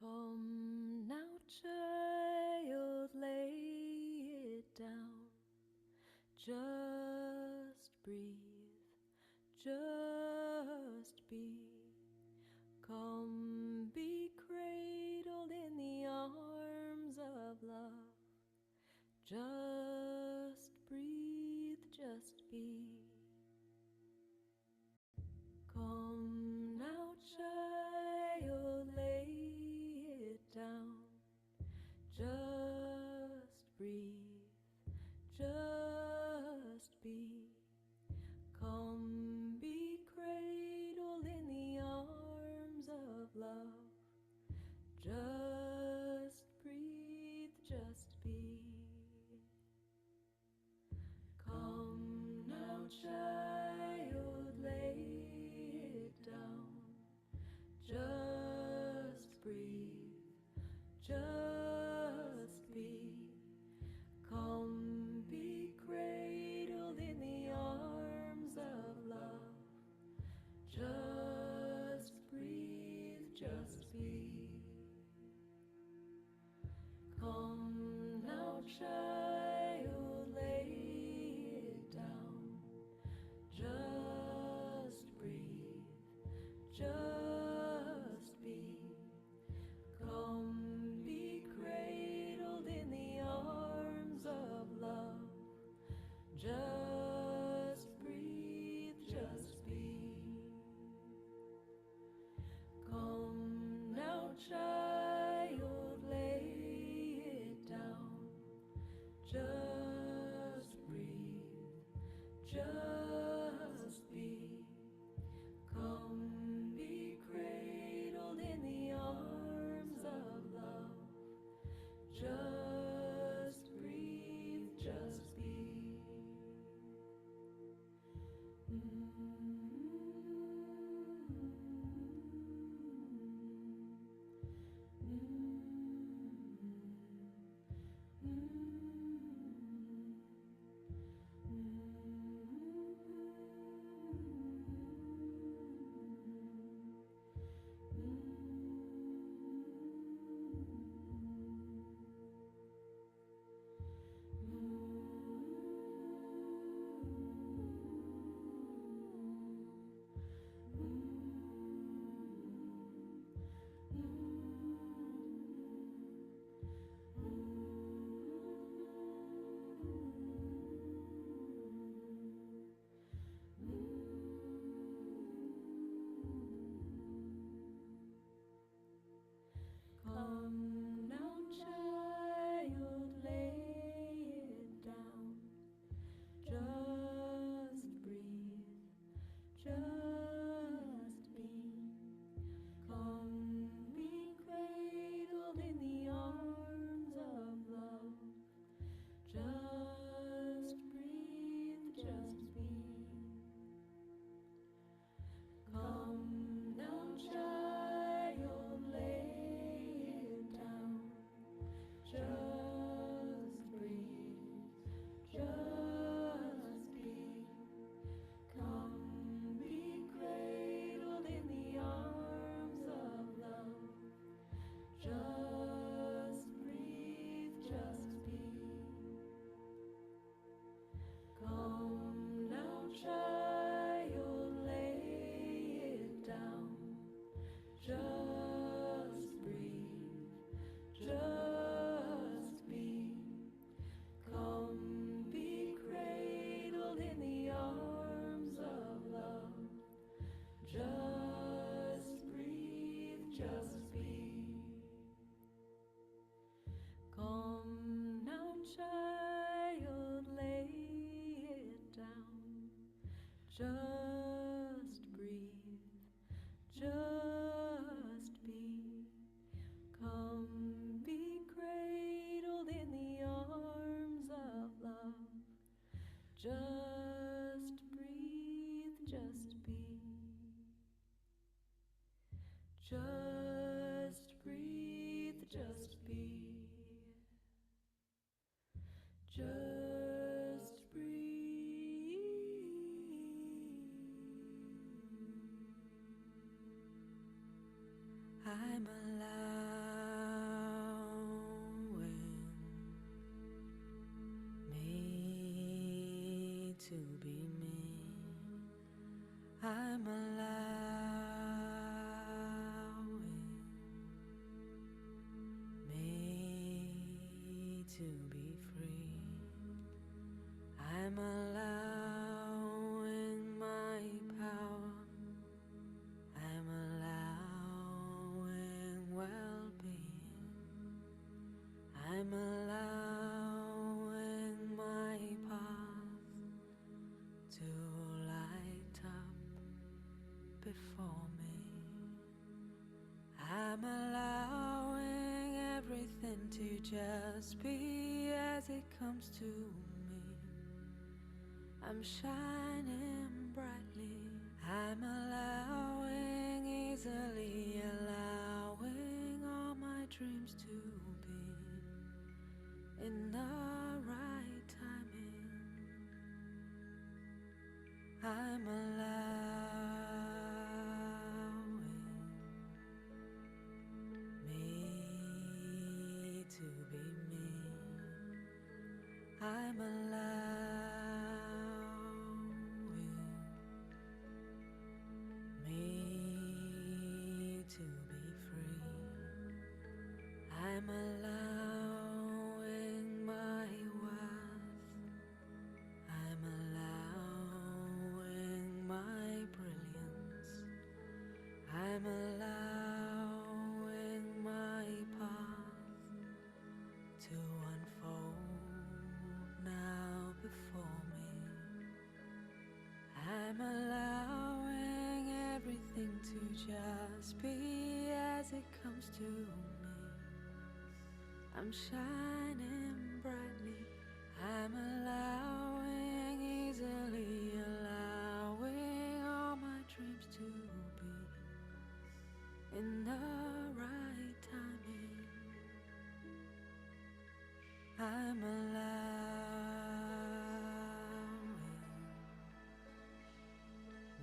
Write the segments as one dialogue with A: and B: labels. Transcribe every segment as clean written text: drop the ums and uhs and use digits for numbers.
A: Come now, child, lay it down. Just breathe, just be. Come be cradled in the arms of love. Just breathe, just be. Come now, child, lay it down. Just breathe, just be. Come be cradled in the arms of love. Just breathe, just be. Come now, child, lay it down. Just breathe, just be. Come be cradled in the arms of love. Just breathe, just be. Come now, child, lay it down. Just breathe, just be. Come be cradled in the arms of love. Just breathe, just be. Come now, child, lay it down. Just breathe, just be. Come be cradled in the arms of love. Just breathe, just be. Come now, child, lay it down. Just breathe, just be. Come be cradled in the arms of love. Just breathe, just be. Come now, child, lay it down. Just breathe, just be. Come be cradled in the arms of love. Just breathe, just be. Come now, child, lay it down. Just breathe, just be. Come be cradled in the arms of love. Just breathe, just be. Come now, child, lay it down. Just breathe, just be. Come be cradled in the arms of love. Just breathe, just be. Just breathe, just be. Just breathe. I'm alive. I'm allowing me to be free. I'm allowing my power. I'm allowing well-being. I'm allowing my path to light up before me. I'm allowing everything to just be as it comes to me. I'm shining brightly. I'm allowing, easily allowing all my dreams to be in the right timing. I'm allowing me to be me. I'm allowing me to be free. I'm allowing my worth. I'm allowing my brilliance. I'm allowing my path to unfold now before me. I'm allowing everything to just be as it comes to me. I'm shining brightly. I'm allowing, easily allowing all my dreams to be in the right timing. I'm allowing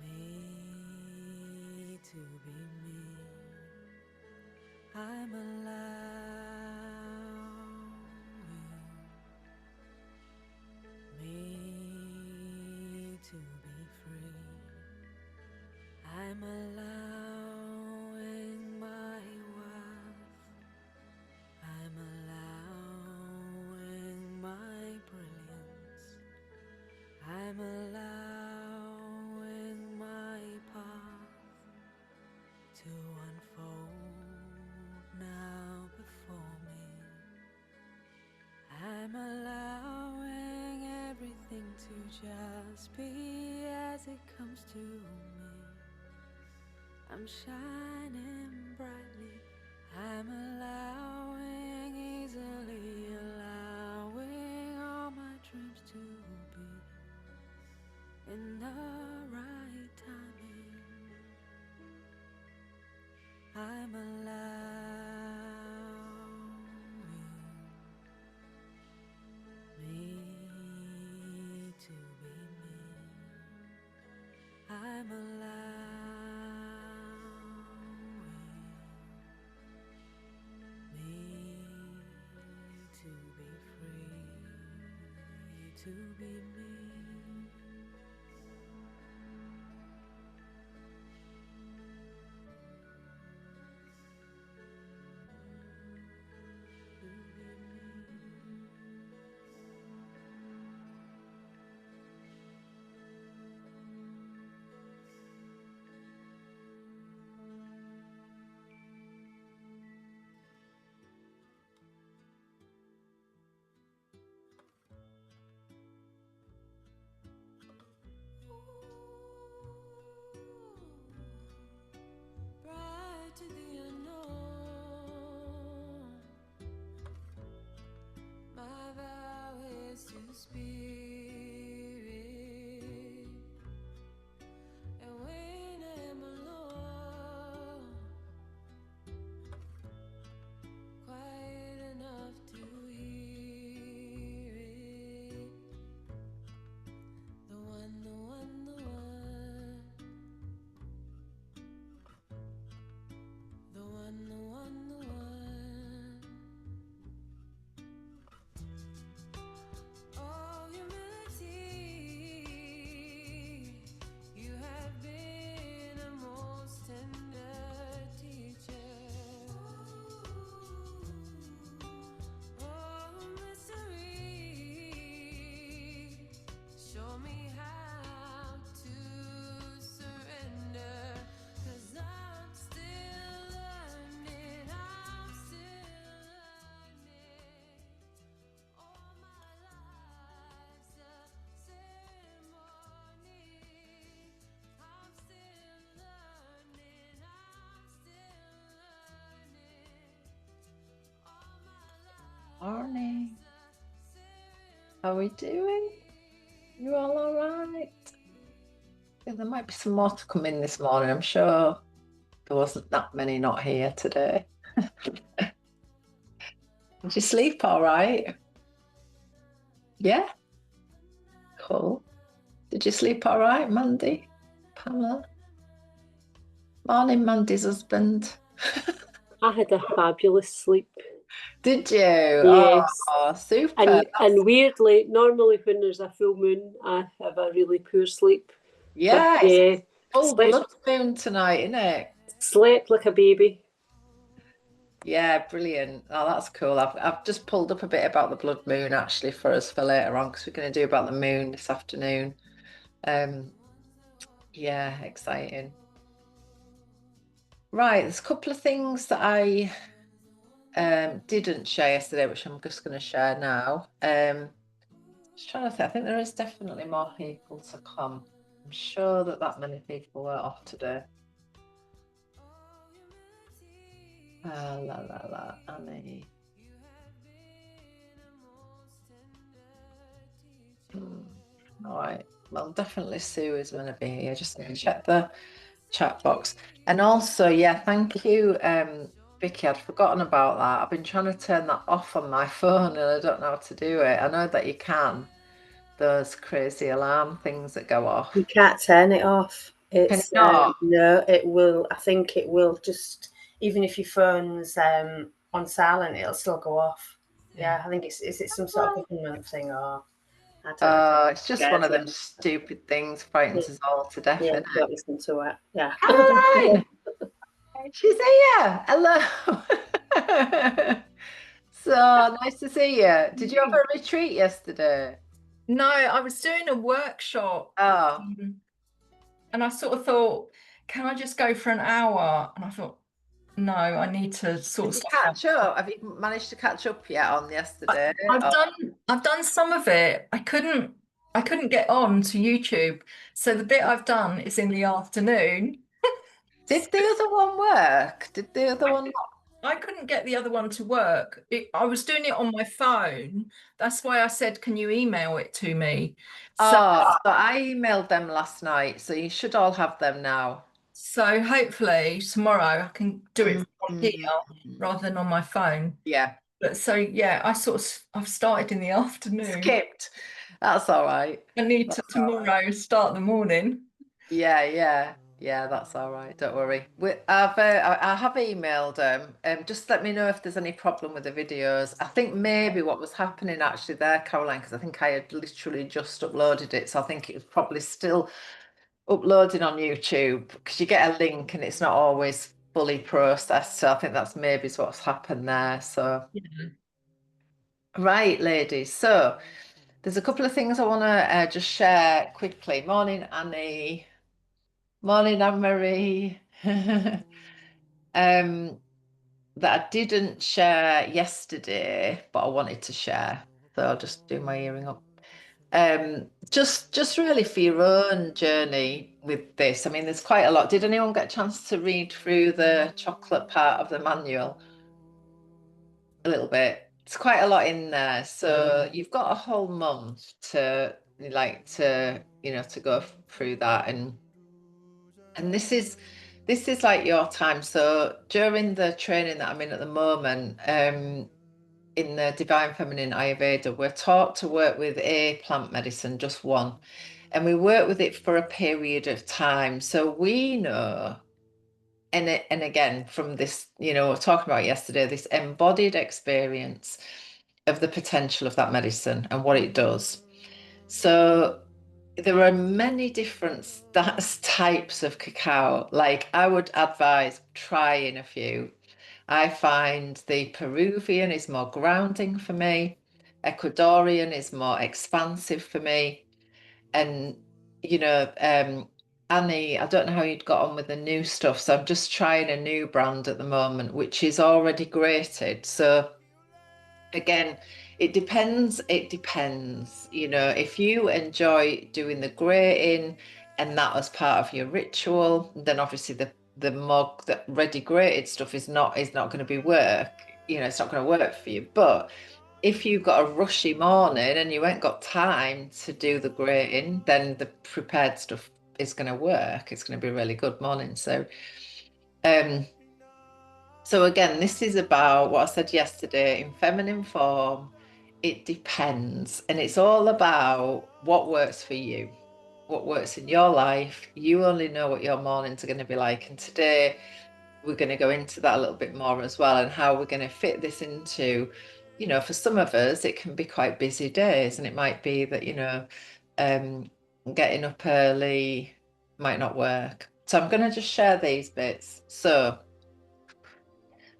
A: me to be me. I'm allowing me to be free. I'm allowing my worth. I'm allowing my brilliance. I'm allowing my path to unfold now before me. I'm allowing everything to just be as it comes to me. I'm shining brightly. I'm allowing, easily allowing all my dreams to be in the right timing. I'm allowing me to be me. I'm allowing me to be free, to be me.
B: How are we doing? You all right? Yeah, there might be some more to come in this morning. I'm sure there wasn't that many not here today. Did you sleep all right? Yeah, cool. Did you sleep all right, Mandy? Pamela? Morning, Mandy's husband.
C: I had a fabulous sleep.
B: Did you?
C: Yes.
B: Oh, super.
C: And weirdly, normally when there's a full moon, I have a really poor sleep. But
B: Yeah, it's
C: yeah,
B: full blood
C: slept
B: moon tonight, isn't it?
C: slept like a baby.
B: Yeah, brilliant. Oh, that's cool. I've just pulled up a bit about the blood moon actually for us for later on because we're going to do about the moon this afternoon. Um, yeah, exciting. Right, there's a couple of things that I didn't share yesterday, which I'm just going to share now. Just trying to think. I think there is definitely more people to come. I'm sure that many people were off today. La la la, Annie. Hmm. All right. Well, definitely Sue is going to be here. Just going to check the chat box. And also, yeah, thank you, Vicky. I'd forgotten about that. I've been trying to turn that off on my phone and I don't know how to do it. I know that you can, those crazy alarm things that go
C: You
B: off.
C: can't turn it off.
B: Can you
C: It's
B: not?
C: no, it will. I think it will just even if your phone's on silent, it'll still go off. Yeah, I think it's is it some sort of government thing or I don't
B: It's just one
C: scared
B: of
C: you.
B: them stupid things
C: Yeah,
B: frightens us all to death,
C: yeah,
B: isn't it?
C: don't listen to it. Yeah.
B: Caroline! She's here. Hello. So nice to see you. Did you have a retreat yesterday?
D: No, I was doing a workshop,
B: Oh,
D: and I sort of thought, can I just go for an hour? And I thought, no, I need to
B: did
D: sort
B: you
D: stuff out.
B: catch up? Have you managed to catch up yet on
D: I,
B: yesterday?
D: I've
B: Oh,
D: done I've done some of it. I couldn't get on to YouTube. So the bit I've done is in the afternoon.
B: did the other one work? Did the other
D: I,
B: one?
D: I couldn't get the other one to work. I was doing it on my phone. That's why I said, can you email it to me? So
B: Oh, so I emailed them last night, so you should all have them now.
D: so hopefully tomorrow I can do it from here
B: Mhm.
D: rather than on my phone.
B: Yeah,
D: But so yeah, I've started in the afternoon.
B: skipped. That's all right.
D: I need to
B: That's all right.
D: tomorrow start the morning.
B: Yeah, yeah, yeah. That's all right. Don't worry. I have emailed them. Just let me know if there's any problem with the videos. I think maybe what was happening actually there, Caroline, because I think I had literally just uploaded it, so I think it was probably still uploading on YouTube because you get a link and it's not always fully processed. So I think that's maybe what's happened there. So
D: Yeah.
B: right, ladies. So there's a couple of things I want to just share quickly. Morning, Annie. Morning, Anne-Marie. Um, that I didn't share yesterday, but I wanted to share. So I'll just do my earring up. Just really for your own journey with this. I mean, there's quite a lot. Did anyone get a chance to read through the chocolate part of the manual a little bit? It's quite a lot in there. So you've got a whole month to to go through that and this is like your time. So during the training that I'm in at the moment, in the Divine Feminine Ayurveda, we're taught to work with a plant medicine, just one, and we work with it for a period of time. So we know, and again from this, we're talking about yesterday, this embodied experience of the potential of that medicine and what it does. So there are many different types of cacao. Like I would advise trying a few. I find the Peruvian is more grounding for me. Ecuadorian is more expansive for me. And, you know, Annie, I don't know how you'd got on with the new stuff. So I'm just trying a new brand at the moment, which is already grated. So again, it depends. If you enjoy doing the grating and that as part of your ritual, then obviously the ready grated stuff is not going to be work. It's not going to work for you. But if you've got a rushy morning and you ain't got time to do the grating, then the prepared stuff is going to work. It's going to be a really good morning. So again, this is about what I said yesterday in feminine form. It depends, and it's all about what works for you, what works in your life. You only know what your mornings are going to be like, and today we're going to go into that a little bit more as well, and how we're going to fit this into, you know, for some of us it can be quite busy days, and it might be that, you know, getting up early might not work. So I'm going to just share these bits. So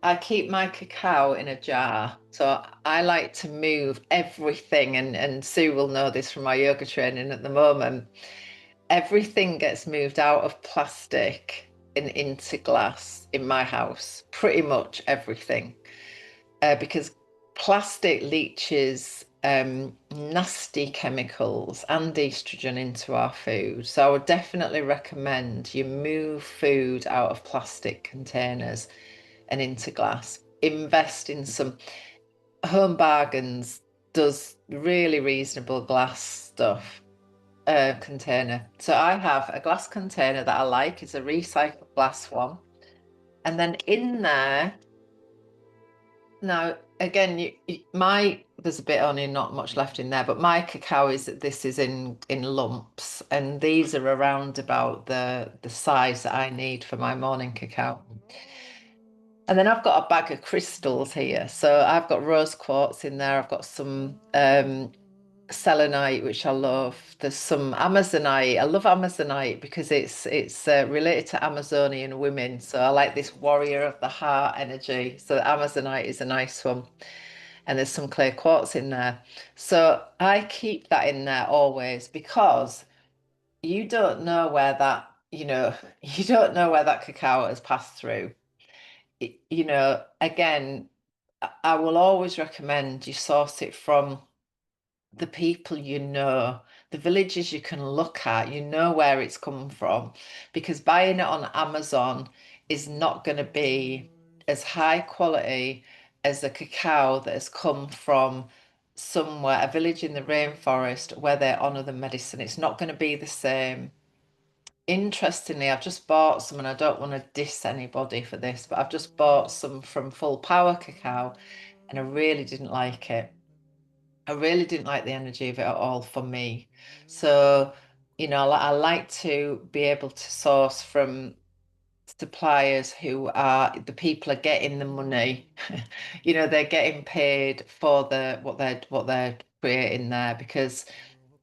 B: I keep my cacao in a jar. So I like to move everything, and Sue will know this from my yoga training at the moment. Everything gets moved out of plastic and into glass in my house, pretty much everything, because plastic leaches nasty chemicals and estrogen into our food. So I would definitely recommend you move food out of plastic containers and into glass. Invest in some Home Bargains does really reasonable glass stuff. Container. So I have a glass container that I like. It's a recycled glass one. And then in there, now again, there's a bit only, not much left in there, but my cacao this is in lumps, and these are around about the size that I need for my morning cacao. And then I've got a bag of crystals here. So I've got rose quartz in there. I've got some selenite, which I love. There's some amazonite. I love amazonite because it's related to Amazonian women. So I like this warrior of the heart energy. So amazonite is a nice one. And there's some clear quartz in there. So I keep that in there always, because you don't know where that, you know, you don't know where that cacao has passed through. You know, again, I will always recommend you source it from the people you know, the villages you can look at, you know where it's come from, because buying it on Amazon is not going to be as high quality as the cacao that has come from somewhere, a village in the rainforest where they honor the medicine. It's not going to be the same. Interestingly, I've just bought some, and I don't want to diss anybody for this, but I've just bought some from Full Power Cacao, and I really didn't like it. I really didn't like the energy of it at all for me. So, you know, I like to be able to source from suppliers who are, the people are getting the money. You know, they're getting paid for what they're creating there, because,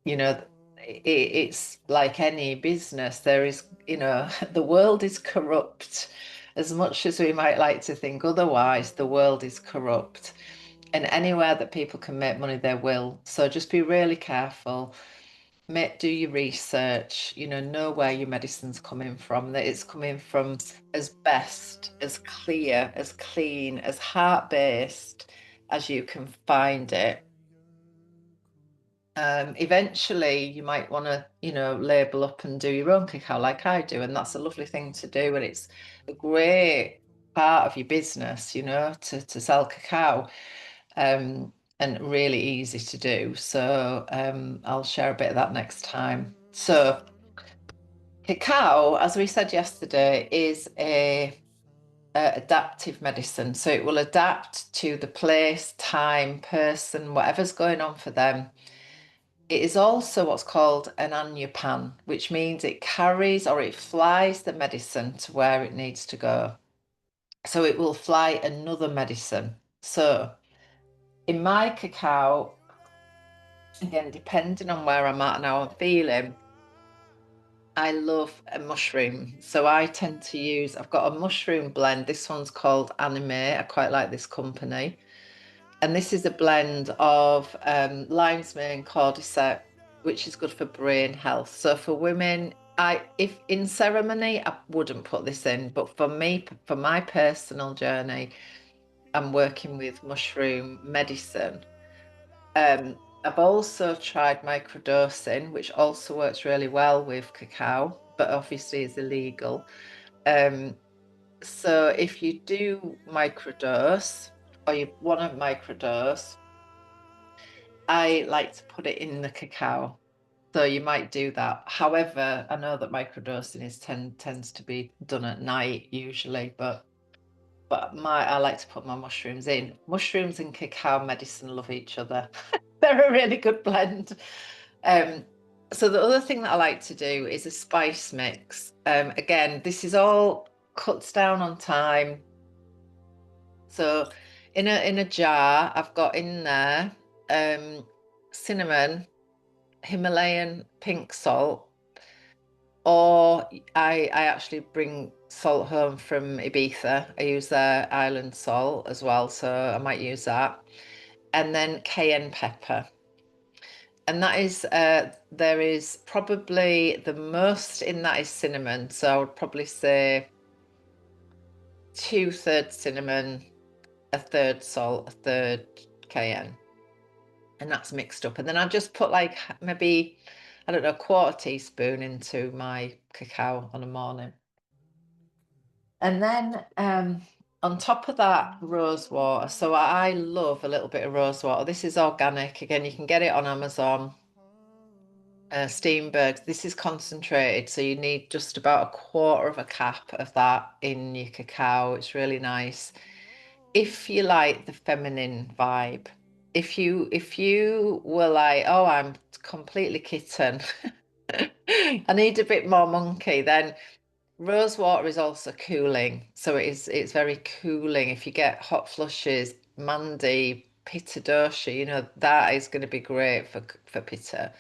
B: you know, it's like any business. There is, you know, the world is corrupt. As much as we might like to think otherwise, the world is corrupt. And anywhere that people can make money, they will. So just be really careful. Do your research, you know where your medicine's coming from, that it's coming from as best, as clear, as clean, as heart-based as you can find it. Eventually you might want to, you know, label up and do your own cacao like I do, and that's a lovely thing to do, and it's a great part of your business, you know, to sell cacao. And really easy to do. So I'll share a bit of that next time. So cacao, as we said yesterday, is a adaptive medicine. So it will adapt to the place, time, person, whatever's going on for them. It is also what's called an anyapan, which means it carries, or it flies the medicine to where it needs to go. So it will fly another medicine. So in my cacao, again, depending on where I'm at and how I'm feeling, I love a mushroom. So I tend to I've got a mushroom blend. This one's called Anime. I quite like this company. And this is a blend of lion's mane, cordyceps, which is good for brain health. So for women, if in ceremony, I wouldn't put this in, but for me, for my personal journey, I'm working with mushroom medicine. I've also tried microdosing, which also works really well with cacao, but obviously is illegal. So if you do microdose, or you want to microdose, I like to put it in the cacao. So you might do that. However, I know that microdosing tends to be done at night usually, but I like to put my mushrooms in. Mushrooms and cacao medicine love each other. They're a really good blend. So the other thing that I like to do is a spice mix. Again, this is all cuts down on time. So in a jar, I've got in there cinnamon, Himalayan pink salt, or I actually bring salt home from Ibiza. I use their island salt as well, so I might use that. And then cayenne pepper. And that is, there is probably the most in that is cinnamon. So I would probably say 2/3 cinnamon, 1/3 salt, 1/3 cayenne. And that's mixed up. And then I just put like maybe, I don't know, 1/4 teaspoon into my cacao on a morning. And then on top of that, rose water. So I love a little bit of rose water. This is organic. Again, you can get it on Amazon. Steenberg's. This is concentrated, so you need just about 1/4 cup of that in your cacao. It's really nice. If you like the feminine vibe, if you were like, oh, I'm completely kitten, I need a bit more monkey, then rose water is also cooling. So it's very cooling. If you get hot flushes, mandi, pitta dosha, you know, that is going to be great for pitta.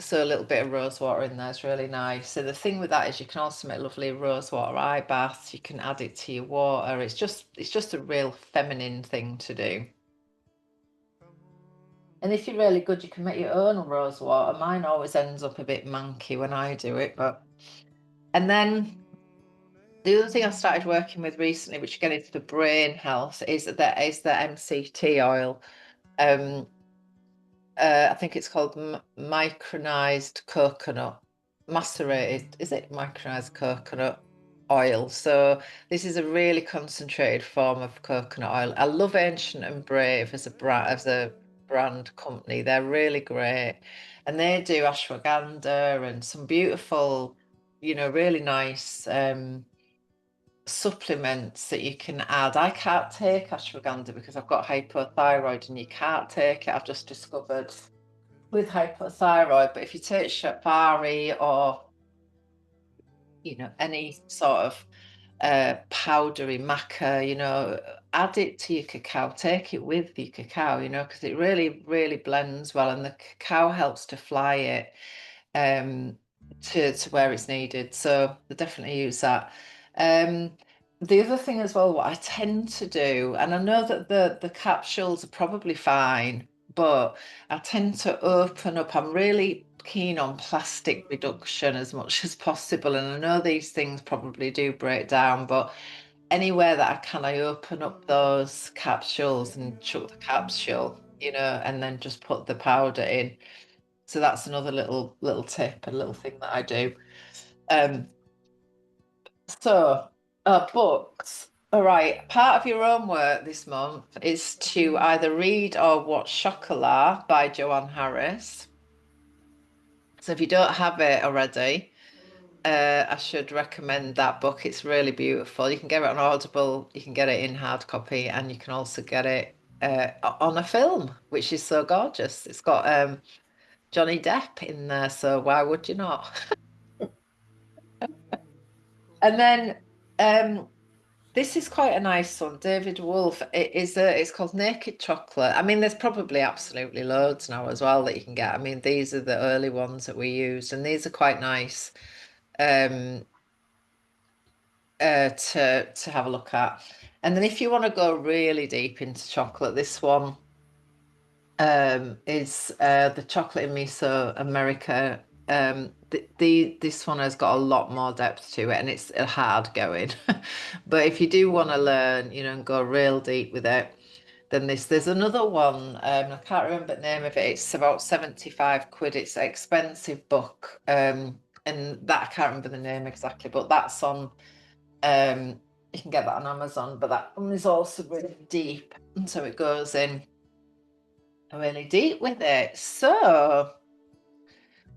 B: So a little bit of rose water in there is really nice. So the thing with that is you can also make lovely rose water eye baths. You can add it to your water. It's just a real feminine thing to do. And if you're really good, you can make your own rose water. Mine always ends up a bit manky when I do it, and then the other thing I started working with recently, which again is for brain health, is the MCT oil. I think it's called micronized coconut, macerated, is it micronized coconut oil? So this is a really concentrated form of coconut oil. I love Ancient and Brave as a brand company. They're really great. And they do ashwagandha and some beautiful, you know, really nice supplements that you can add. I can't take ashwagandha because I've got hypothyroid, and you can't take it. I've just discovered with hypothyroid. But if you take shapari or, you know, any sort of powdery maca, you know, add it to your cacao. Take it with your cacao, you know, because it really blends well, and the cacao helps to fly it to where it's needed. So I definitely use that. The other thing as well, what I tend to do, and I know that the capsules are probably fine, but I tend to open up. I'm really keen on plastic reduction as much as possible, and I know these things probably do break down, but anywhere that I can, I open up those capsules and chuck the capsule, you know, and then just put the powder in. So that's another little tip, a little thing that I do. So books. All right. Part of your own work this month is to either read or watch Chocolat by Joanne Harris. So if you don't have it already, I should recommend that book. It's really beautiful. You can get it on Audible, you can get it in hard copy, and you can also get it on a film, which is so gorgeous. It's got Johnny Depp in there, so why would you not? And then this is quite a nice one, David Wolf. It's called Naked Chocolate. I mean, there's probably absolutely loads now as well that you can get. I mean, these are the early ones that we used, and these are quite nice to have a look at. And then if you want to go really deep into chocolate, this one is the Chocolate in Miso America. This one has got a lot more depth to it, and it's hard going. But if you do want to learn, you know, and go real deep with it, then there's another one. I can't remember the name of it. It's about 75 quid. It's an expensive book. And that I can't remember the name exactly, but that's on you can get that on Amazon, but that one is also really deep, and so it goes in really deep with it. So,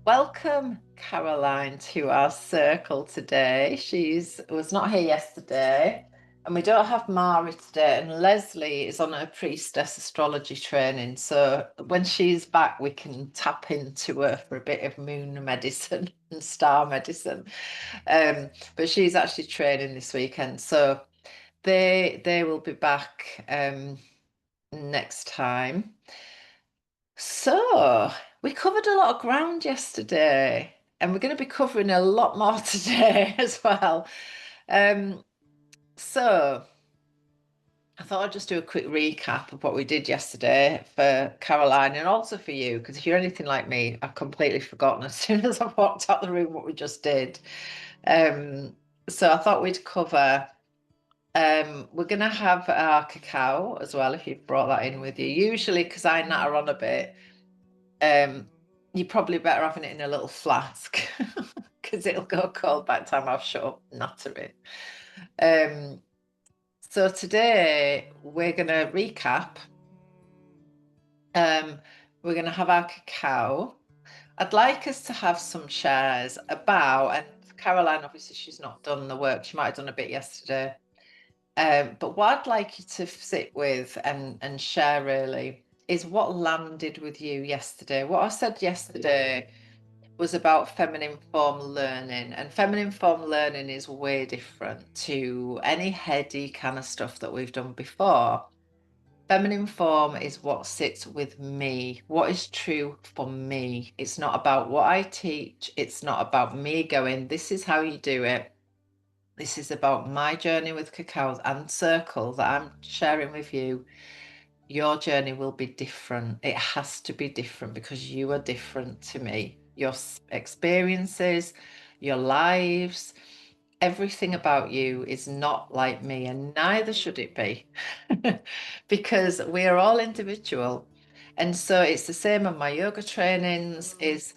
B: welcome Caroline to our circle today. She was not here yesterday, and we don't have Mari today, and Leslie is on her priestess astrology training. So when she's back, we can tap into her for a bit of moon medicine and star medicine. But she's actually training this weekend, so they will be back next time. So we covered a lot of ground yesterday, and we're going to be covering a lot more today as well. So I thought I'd just do a quick recap of what we did yesterday for Caroline and also for you, because if you're anything like me, I've completely forgotten as soon as I walked out the room what we just did. So I thought we'd cover. We're going to have our cacao as well, if you've brought that in with you. Usually, because I natter on a bit, you're probably better having it in a little flask because it'll go cold by the time I've shut up nattering. So today we're going to recap. We're going to have our cacao. I'd like us to have some shares about, and Caroline, obviously, she's not done the work. She might have done a bit yesterday. But what I'd like you to sit with and share really is what landed with you yesterday. What I said yesterday was about feminine form learning, and feminine form learning is way different to any heady kind of stuff that we've done before. Feminine form is what sits with me, what is true for me. It's not about what I teach. It's not about me going, this is how you do it. This is about my journey with cacao and circle that I'm sharing with you. Your journey will be different. It has to be different because you are different to me. Your experiences, your lives, everything about you is not like me, and neither should it be because we are all individual. And so it's the same on my yoga trainings is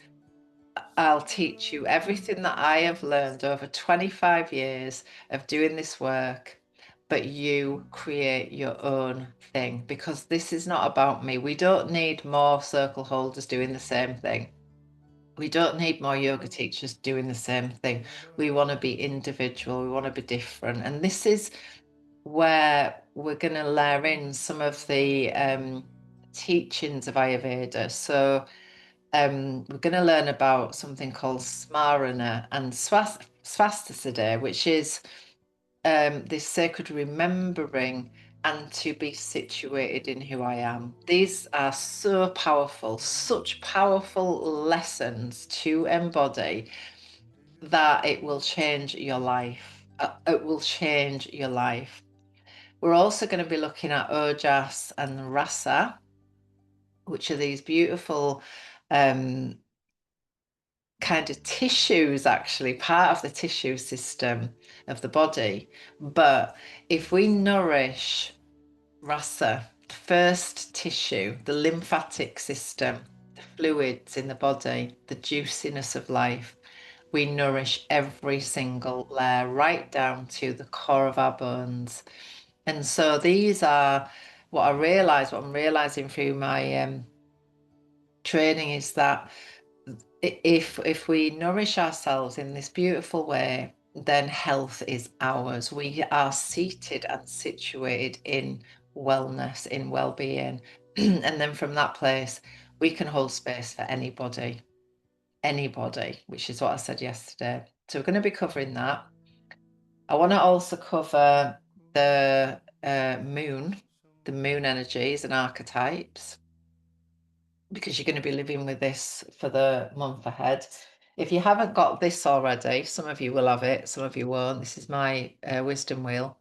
B: I'll teach you everything that I have learned over 25 years of doing this work, but you create your own thing because this is not about me. We don't need more circle holders doing the same thing. We don't need more yoga teachers doing the same thing. We want to be individual. We want to be different. And this is where we're going to layer in some of the teachings of Ayurveda. So we're going to learn about something called Smarana and Svastha today, which is this sacred remembering and to be situated in who I am. These are so powerful, such powerful lessons to embody that it will change your life. It will change your life. We're also going to be looking at Ojas and Rasa, which are these beautiful kind of tissues, actually part of the tissue system of the body. But if we nourish Rasa, the first tissue, the lymphatic system, the fluids in the body, the juiciness of life, we nourish every single layer right down to the core of our bones. And so these are what I'm realizing through my training is that if we nourish ourselves in this beautiful way, then health is ours. We are seated and situated in wellness, in well-being. And then from that place, we can hold space for anybody, which is what I said yesterday. So we're going to be covering that. I want to also cover the moon energies and archetypes, because you're going to be living with this for the month ahead. If you haven't got this already, some of you will have it, some of you won't. This is my wisdom wheel.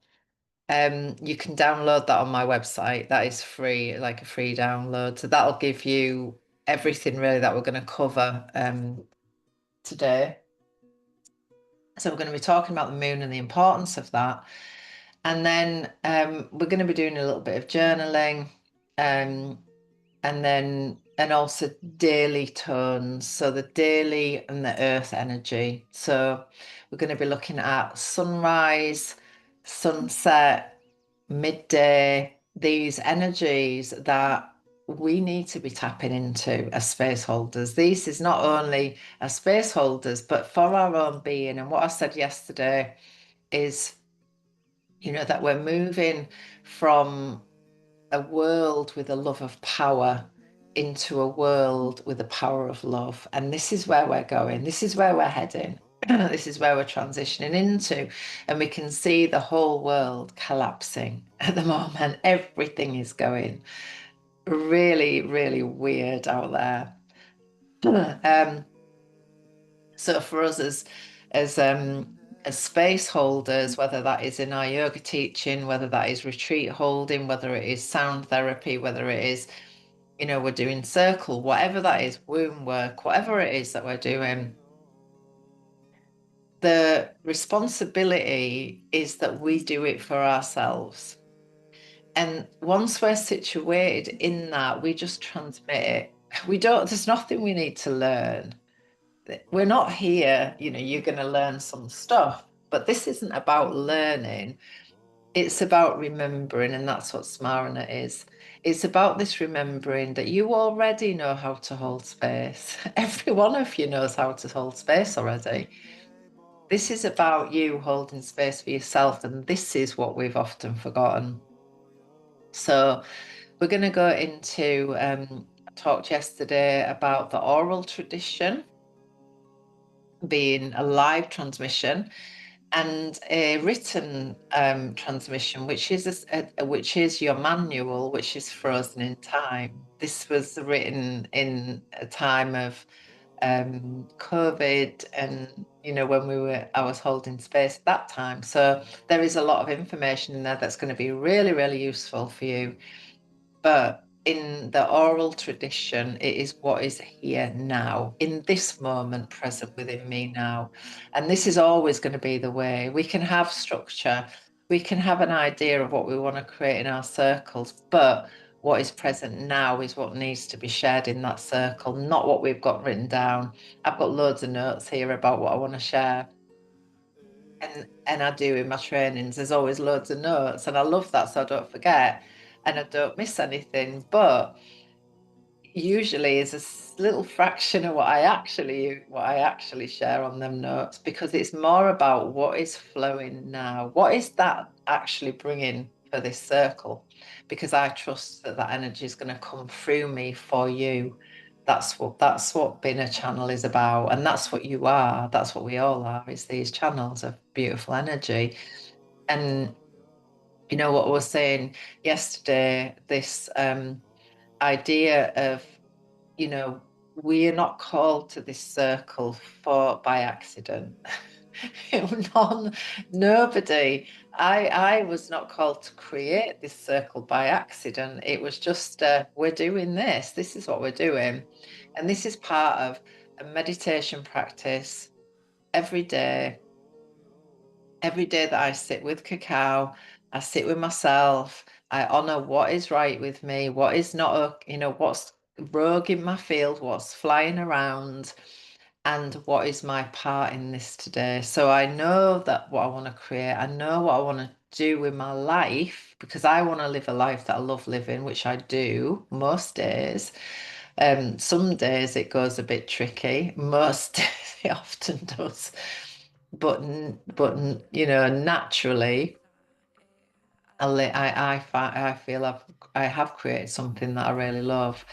B: You can download that on my website. That is free, like a free download. So that'll give you everything really that we're going to cover today. So we're going to be talking about the moon and the importance of that. And then we're going to be doing a little bit of journaling. And also daily tones, so the daily and the earth energy. So we're going to be looking at sunrise, sunset, midday, these energies that we need to be tapping into as space holders. This is not only as space holders, but for our own being. And what I said yesterday is, that we're moving from a world with a love of power into a world with a power of love. And this is where we're going. This is where we're heading. This is where we're transitioning into. And we can see the whole world collapsing at the moment. Everything is going really, really weird out there. So for us as space holders, whether that is in our yoga teaching, whether that is retreat holding, whether it is sound therapy, whether it is, we're doing circle, whatever that is, womb work, whatever it is that we're doing, the responsibility is that we do it for ourselves. And once we're situated in that, we just transmit it. There's nothing we need to learn. We're not here, you're going to learn some stuff, but this isn't about learning. It's about remembering, and that's what Smarana is. It's about this remembering that you already know how to hold space. Every one of you knows how to hold space already. This is about you holding space for yourself, and this is what we've often forgotten. So we're going to go into, I talked yesterday about the oral tradition being a live transmission and a written transmission, which is your manual, which is frozen in time. This was written in a time of COVID, and when I was holding space at that time. So there is a lot of information in there that's going to be really, really useful for you. But in the oral tradition, it is what is here now, in this moment, present within me now. And this is always going to be the way. We can have structure, we can have an idea of what we want to create in our circles, but what is present now is what needs to be shared in that circle, not what we've got written down. I've got loads of notes here about what I want to share. And I do in my trainings, there's always loads of notes, and I love that, so I don't forget and I don't miss anything. But usually is a little fraction of what I actually share on them notes, because it's more about what is flowing now. What is that actually bringing for this circle? Because I trust that energy is going to come through me for you. That's what being a channel is about, and that's what you are. That's what we all are, is these channels of beautiful energy. And what I was saying yesterday, this idea of, we are not called to this circle by accident. Nobody. I was not called to create this circle by accident. It was just we're doing this. This is what we're doing, and this is part of a meditation practice every day. Every day that I sit with Cacao, I sit with myself. I honor what is right with me, what is not, what's rogue in my field, what's flying around, and what is my part in this today. So I know that what I want to create, I know what I want to do with my life, because I want to live a life that I love living, which I do most days. Some days it goes a bit tricky. Most days it often does. But naturally, I feel I have created something that I really love.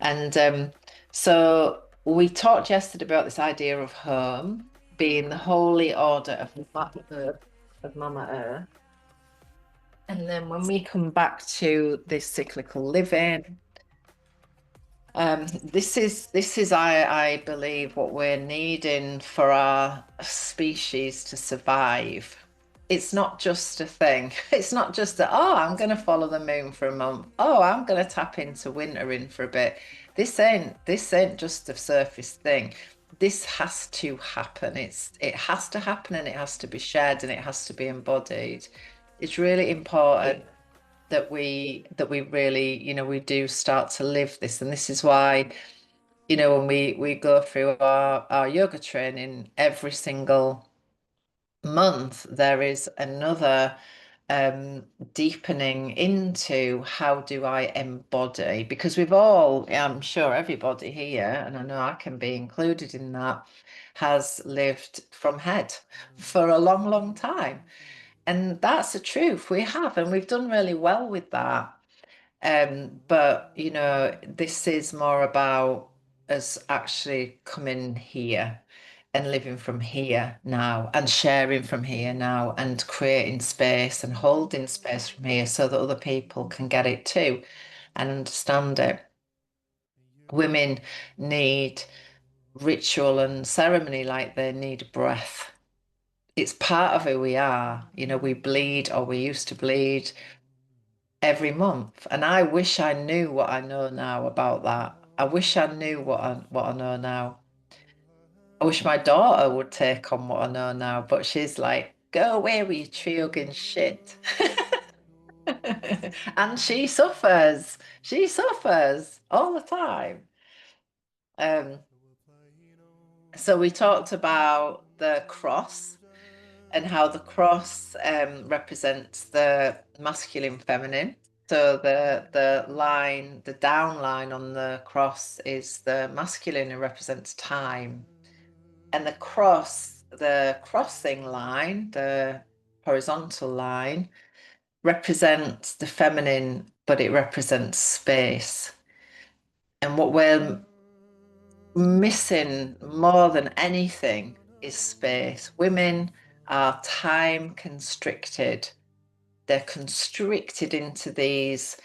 B: And so we talked yesterday about this idea of home being the holy order of Mama Earth. And then when we come back to this cyclical living, this is I believe what we're needing for our species to survive. It's not just a thing. It's not just I'm going to follow the moon for a month. Oh, I'm going to tap into wintering for a bit. This ain't just a surface thing. This has to happen. It has to happen, and it has to be shared, and it has to be embodied. It's really important that we really, we do start to live this. And this is why, when we go through our yoga training every single month, there is another deepening into how do I embody, because we've all, I'm sure everybody here, and I know I can be included in that, has lived from head for a long, long time. And that's the truth. We have, and we've done really well with that. But you know, this is more about us actually coming here and living from here now and sharing from here now and creating space and holding space from here so that other people can get it too and understand it. Women need ritual and ceremony like they need breath. It's part of who we are. You know, we bleed, or we used to bleed every month. And I wish I knew what I know now about that. I wish I knew what I know now. I wish my daughter would take on what I know now, but she's like, go away with your tree-hugging shit. And she suffers. She suffers all the time. So we talked about the cross and how the cross represents the masculine feminine. So the line, the down line on the cross is the masculine and represents time. And the crossing line, the horizontal line, represents the feminine, but it represents space. And what we're missing more than anything is space. Women are time constricted. They're constricted into these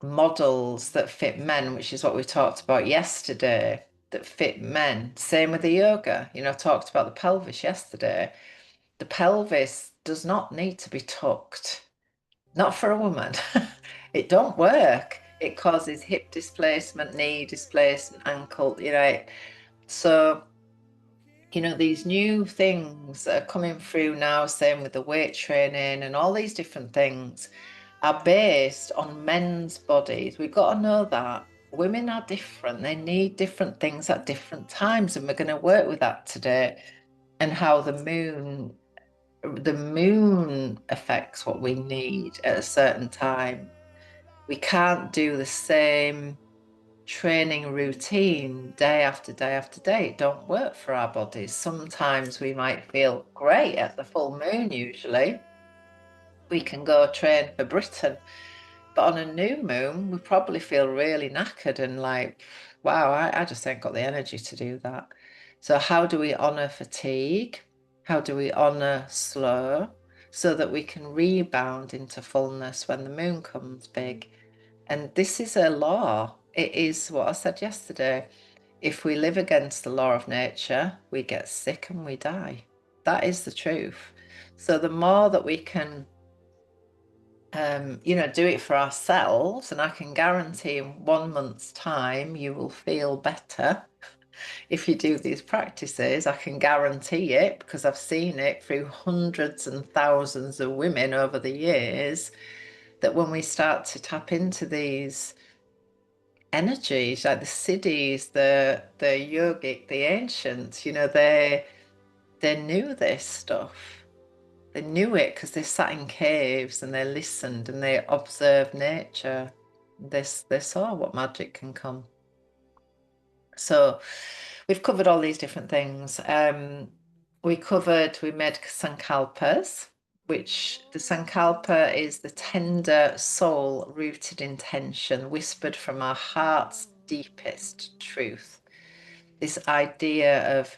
B: models that fit men, which is what we talked about yesterday, that fit men. Same with the yoga. You know, I talked about the pelvis yesterday. The pelvis does not need to be tucked. Not for a woman. It don't work. It causes hip displacement, knee displacement, ankle, you know. So, you know, these new things that are coming through now, same with the weight training and all these different things, are based on men's bodies. We've got to know that. Women are different. They need different things at different times. And we're going to work with that today, and how the moon affects what we need at a certain time. We can't do the same training routine day after day after day. It don't work for our bodies. Sometimes we might feel great at the full moon. Usually we can go train for Britain, but on a new moon we probably feel really knackered and like, wow, I just ain't got the energy to do that. So how do we honor fatigue? How do we honor slow so that we can rebound into fullness when the moon comes big? And this is a law. It is what I said yesterday. If we live against the law of nature, we get sick and we die. That is the truth. So the more that we can, you know, do it for ourselves, and I can guarantee in 1 month's time, you will feel better if you do these practices. I can guarantee it because I've seen it through hundreds and thousands of women over the years, that when we start to tap into these energies, like the siddhis, the yogic, the ancients, you know, they knew this stuff. They knew it because they sat in caves and they listened and they observed nature. They saw what magic can come. So we've covered all these different things. We made sankalpas, which the sankalpa is the tender soul rooted intention whispered from our heart's deepest truth. This idea of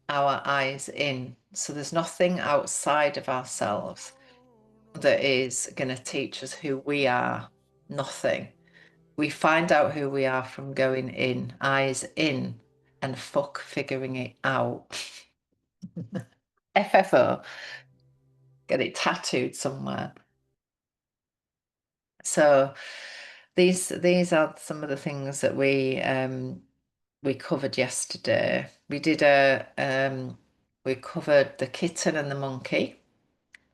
B: our eyes in. So there's nothing outside of ourselves that is going to teach us who we are. Nothing. We find out who we are from going in, eyes in, and fuck figuring it out. FFO. Get it tattooed somewhere. So these are some of the things that we covered yesterday. We covered the kitten and the monkey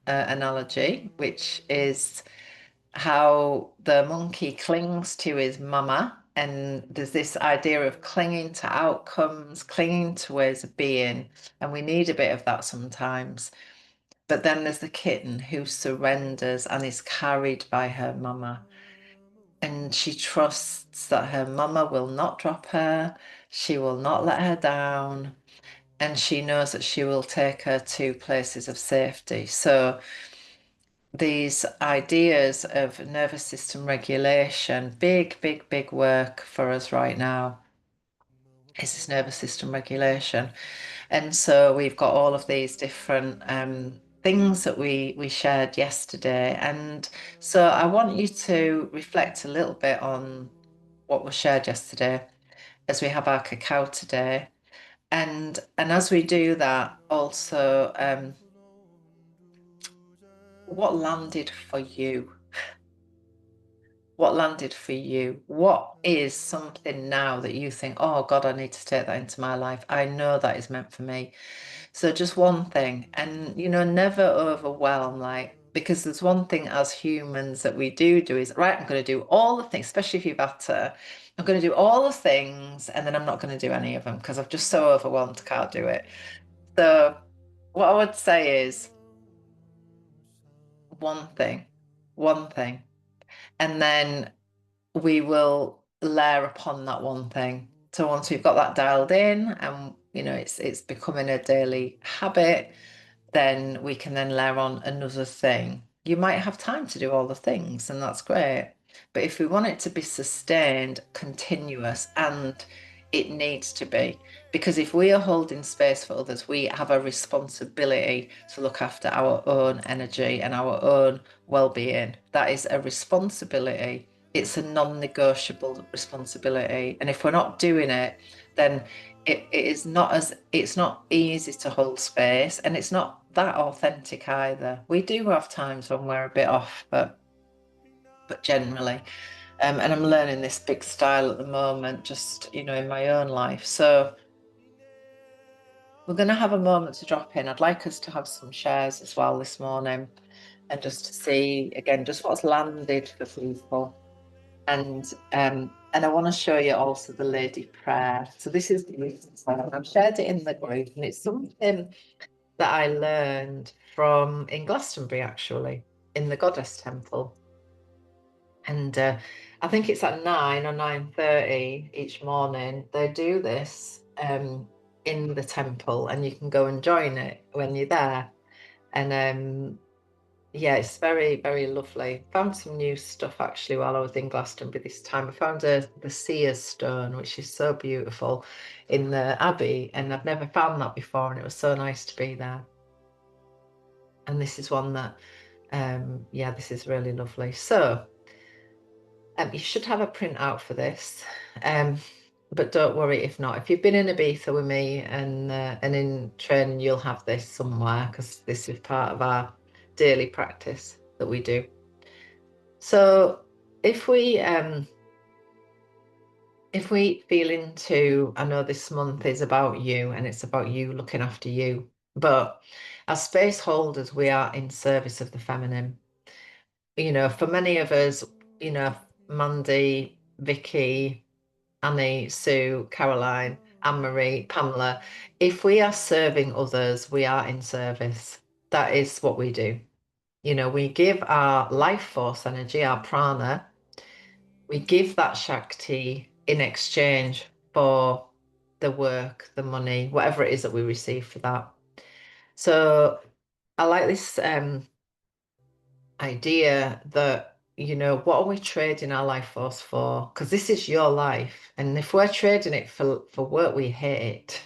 B: analogy, which is how the monkey clings to his mama, and there's this idea of clinging to outcomes, clinging to ways of being, and we need a bit of that sometimes. But then there's the kitten who surrenders and is carried by her mama. And she trusts that her mama will not drop her, she will not let her down, and she knows that she will take her to places of safety. So these ideas of nervous system regulation, big work for us right now is this nervous system regulation. And so we've got all of these different things that we shared yesterday. And so I want you to reflect a little bit on what was shared yesterday as we have our cacao today. And as we do that, also what landed for you? What landed for you? What is something now that you think, oh God, I need to take that into my life? I know that is meant for me. So just one thing, and never overwhelm, like, because there's one thing as humans that we do is, right, I'm going to do all the things, especially if you've had to, I'm going to do all the things, and then I'm not going to do any of them because I'm just so overwhelmed, can't do it. So what I would say is one thing, and then we will layer upon that one thing. So once we've got that dialed in and it's becoming a daily habit, then we can then layer on another thing. You might have time to do all the things, and that's great. But if we want it to be sustained, continuous, and it needs to be, because if we are holding space for others, we have a responsibility to look after our own energy and our own well-being. That is a responsibility. It's a non-negotiable responsibility. And if we're not doing it, then it's not easy to hold space, and it's not that authentic either. We do have times when we're a bit off, but generally, and I'm learning this big style at the moment, just in my own life. So we're going to have a moment to drop in. I'd like us to have some shares as well this morning, and just to see again just what's landed for people. And I want to show you also the lady prayer. So this is the recent one. I've shared it in the group, and it's something that I learned in Glastonbury, actually, in the Goddess Temple. And I think it's at 9 or 9:30 each morning. They do this in the temple, and you can go and join it when you're there. And yeah, it's very lovely. Found some new stuff actually while I was in Glastonbury this time. I found the seer's stone, which is so beautiful, in the abbey, and I've never found that before, and it was so nice to be there. And this is one that yeah, this is really lovely. So you should have a printout for this, but don't worry if not. If you've been in Ibiza with me and in training, you'll have this somewhere, because this is part of our daily practice that we do. So if we feel into, I know this month is about you, and it's about you looking after you, but as space holders, we are in service of the feminine. For many of us, Mandy, Vicky, Annie, Sue, Caroline, Anne-Marie, Pamela, if we are serving others, we are in service. That is what we do. We give our life force energy, our prana, we give that Shakti in exchange for the work, the money, whatever it is that we receive for that. So I like this idea that, what are we trading our life force for? Because this is your life. And if we're trading it for work we hate,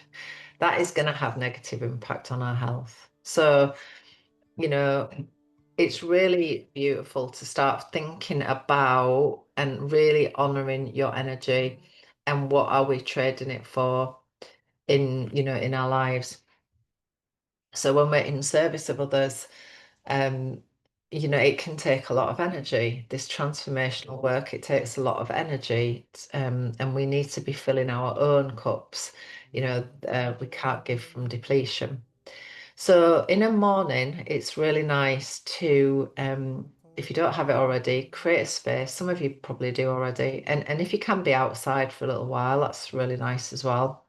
B: that is going to have negative impact on our health. So, it's really beautiful to start thinking about and really honoring your energy and what are we trading it for in our lives. So when we're in service of others, it can take a lot of energy. This transformational work, it takes a lot of energy, and we need to be filling our own cups. We can't give from depletion. So in a morning, it's really nice to, if you don't have it already, create a space. Some of you probably do already. And if you can be outside for a little while, that's really nice as well.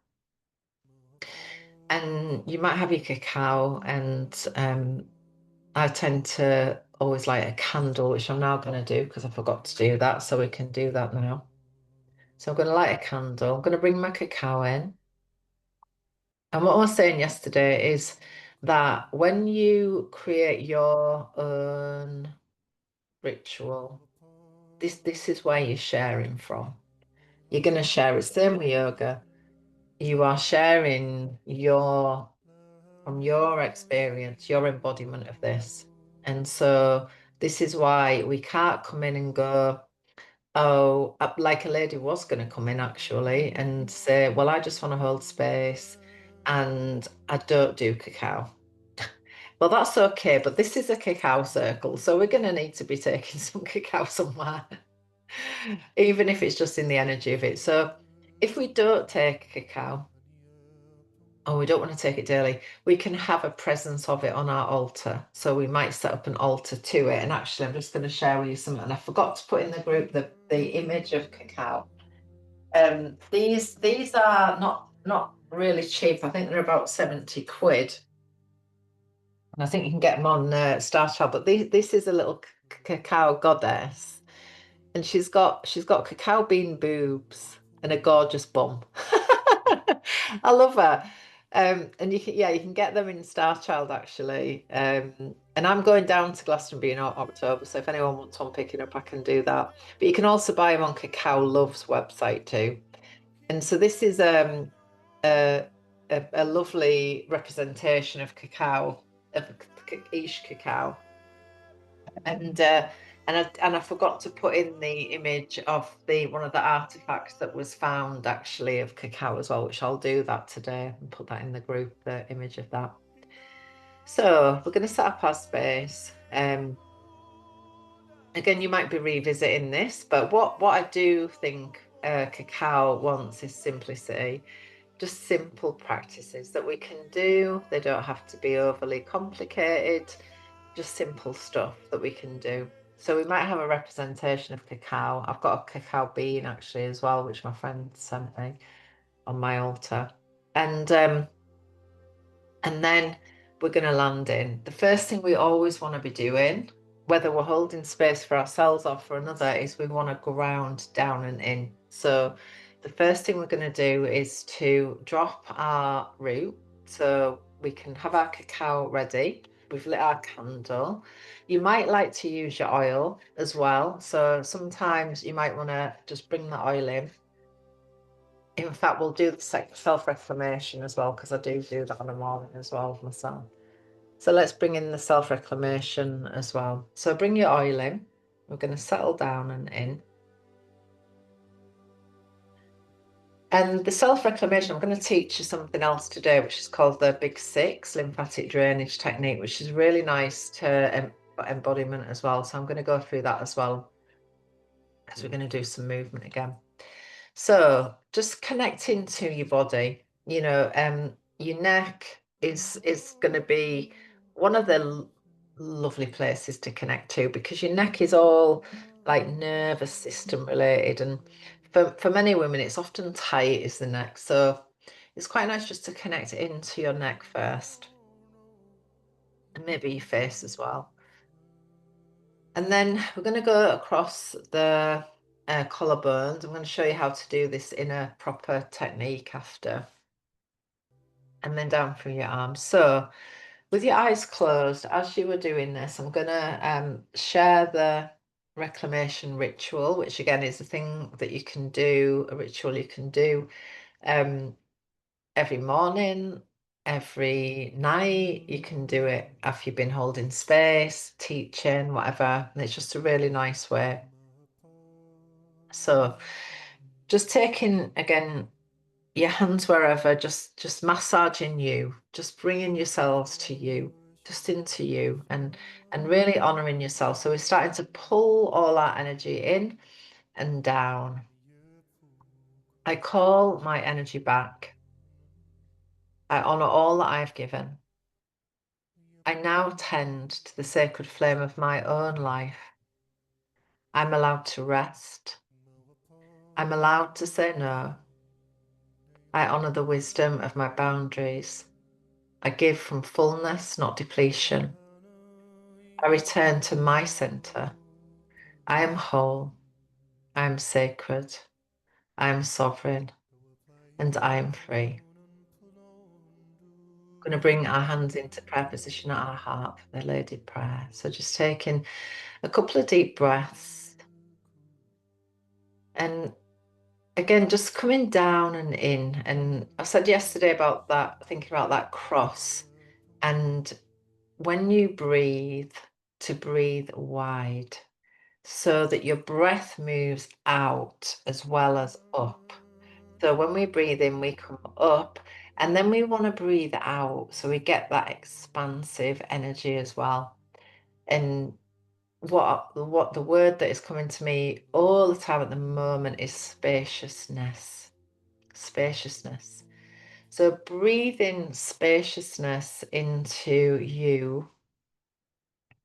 B: And you might have your cacao, and I tend to always light a candle, which I'm now going to do because I forgot to do that. So we can do that now. So I'm going to light a candle. I'm going to bring my cacao in. And what I was saying yesterday is that when you create your own ritual, this is where you're sharing from. You're going to share it. Same with yoga. You are sharing from your experience, your embodiment of this. And so this is why we can't come in and go, oh, like a lady was going to come in actually and say, well, I just want to hold space and I don't do cacao. Well, that's okay, but this is a cacao circle, so we're going to need to be taking some cacao somewhere, even if it's just in the energy of it. So if we don't take cacao, or we don't want to take it daily, we can have a presence of it on our altar. So we might set up an altar to it. And actually, I'm just going to share with you something. I forgot to put in the group the image of cacao. These are not really cheap. I think they're about 70 quid. And I think you can get them on Star Child. But this is a little cacao goddess, and she's got cacao bean boobs and a gorgeous bum. I love her. And you can get them in Star Child actually. And I'm going down to Glastonbury in October, so if anyone wants one picking up, I can do that. But you can also buy them on Cacao Love's website too. And so this is a lovely representation of cacao, of Ish cacao. And I forgot to put in the image of one of the artifacts that was found actually of cacao as well, which I'll do that today and put that in the group, the image of that. So we're going to set up our space. Again, you might be revisiting this, but what I do think cacao wants is simplicity, just simple practices that we can do. They don't have to be overly complicated, just simple stuff that we can do. So we might have a representation of cacao. I've got a cacao bean actually as well, which my friend sent me on my altar. And then we're going to land in. The first thing we always want to be doing, whether we're holding space for ourselves or for another, is we want to ground down and in. So the first thing we're going to do is to drop our root. So we can have our cacao ready. We've lit our candle. You might like to use your oil as well. So sometimes you might want to just bring the oil in. In fact, we'll do the self-reclamation as well, because I do that on the morning as well myself. So let's bring in the self-reclamation as well. So bring your oil in. We're going to settle down and in. And the self-reclamation, I'm going to teach you something else today, which is called the Big Six lymphatic drainage technique, which is really nice to embodiment as well. So I'm going to go through that as well, because we're going to do some movement again. So just connecting to your body, your neck is going to be one of the lovely places to connect to, because your neck is all like nervous system related, and for many women it's often tight is the neck, so it's quite nice just to connect into your neck first, and maybe your face as well. And then we're going to go across the collarbones. I'm going to show you how to do this in a proper technique after. And then down through your arms. So with your eyes closed, as you were doing this, I'm going to share the reclamation ritual, which again is a thing that you can do, a ritual you can do every morning, every night. You can do it after you've been holding space, teaching, whatever. And it's just a really nice way. So just taking, again, your hands wherever, just massaging you, just bringing yourselves to you, just into you, and really honoring yourself. So we're starting to pull all our energy in and down. I call my energy back. I honor all that I've given. I now tend to the sacred flame of my own life. I'm allowed to rest. I'm allowed to say no. I honor the wisdom of my boundaries. I give from fullness, not depletion. I return to my center. I am whole. I am sacred. I am sovereign. And I am free. I'm going to bring our hands into prayer position at our heart for the Lady Prayer. So just taking a couple of deep breaths. And again, just coming down and in. And I said yesterday about that, thinking about that cross. And when you breathe, to breathe wide so that your breath moves out as well as up. So when we breathe in, we come up, and then we want to breathe out so we get that expansive energy as well. And what the word that is coming to me all the time at the moment is spaciousness. Spaciousness. So breathe in spaciousness into you,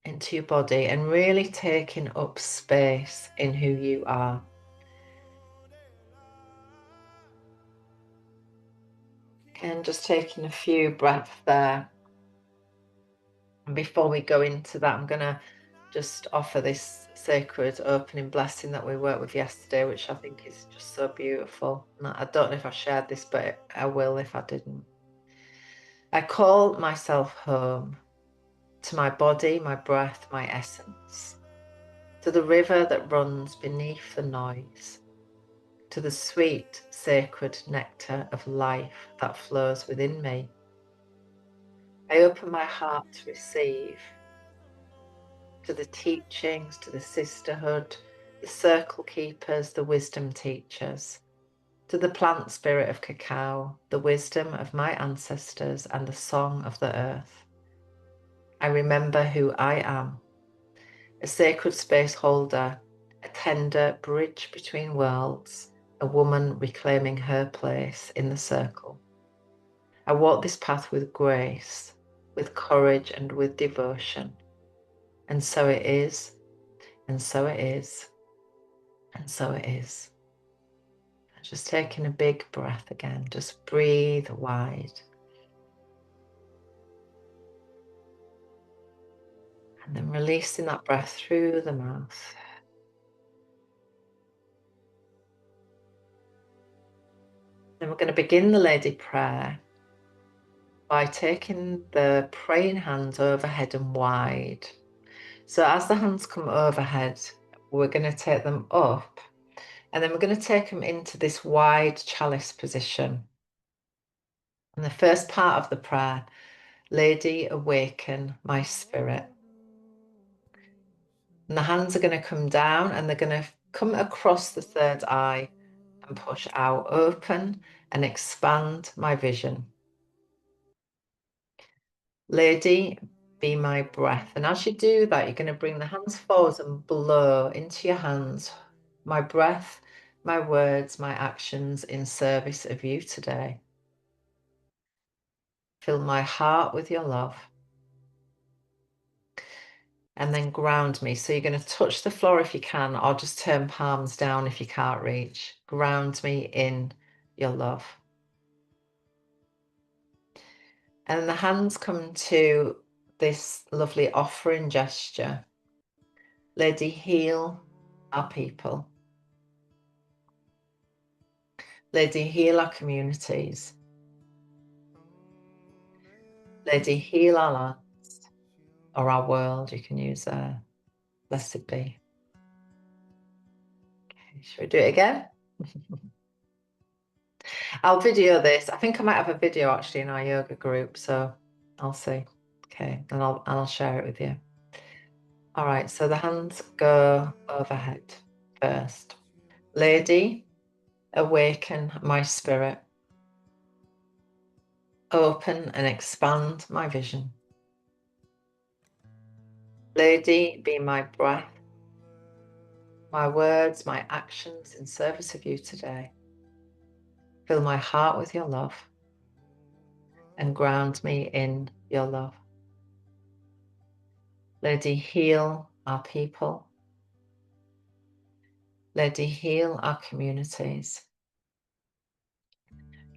B: into your body, and really taking up space in who you are. And just taking a few breaths there. And before we go into that, I'm going to just offer this sacred opening blessing that we worked with yesterday, which I think is just so beautiful. And I don't know if I shared this, but I will if I didn't. I call myself home, to my body, my breath, my essence, to the river that runs beneath the noise, to the sweet, sacred nectar of life that flows within me. I open my heart to receive, to the teachings, to the sisterhood, the circle keepers, the wisdom teachers, to the plant spirit of cacao, the wisdom of my ancestors, and the song of the earth. I remember who I am, a sacred space holder, a tender bridge between worlds, a woman reclaiming her place in the circle. I walk this path with grace, with courage, and with devotion. And so it is, and so it is, and so it is. Just taking a big breath again, just breathe wide. And then releasing that breath through the mouth. Then we're going to begin the Lady Prayer by taking the praying hands overhead and wide. So as the hands come overhead, we're going to take them up, and then we're going to take them into this wide chalice position. And the first part of the prayer, Lady, awaken my spirit. And the hands are going to come down, and they're going to come across the third eye and push out, open and expand my vision. Lady, be my breath. And as you do that, you're going to bring the hands forwards and blow into your hands my breath, my words, my actions in service of you today. Fill my heart with your love. And then ground me. So you're going to touch the floor if you can, or just turn palms down if you can't reach. Ground me in your love. And the hands come to this lovely offering gesture. Lady, heal our people. Lady, heal our communities. Lady, heal our lands, or our world. You can use blessed be. Okay, should we do it again? I'll video this. I think I might have a video actually in our yoga group, so I'll see. Okay, and I'll share it with you. All right, so the hands go overhead first. Lady, awaken my spirit. Open and expand my vision. Lady, be my breath, my words, my actions in service of you today. Fill my heart with your love and ground me in your love. Lady, heal our people. Lady, heal our communities.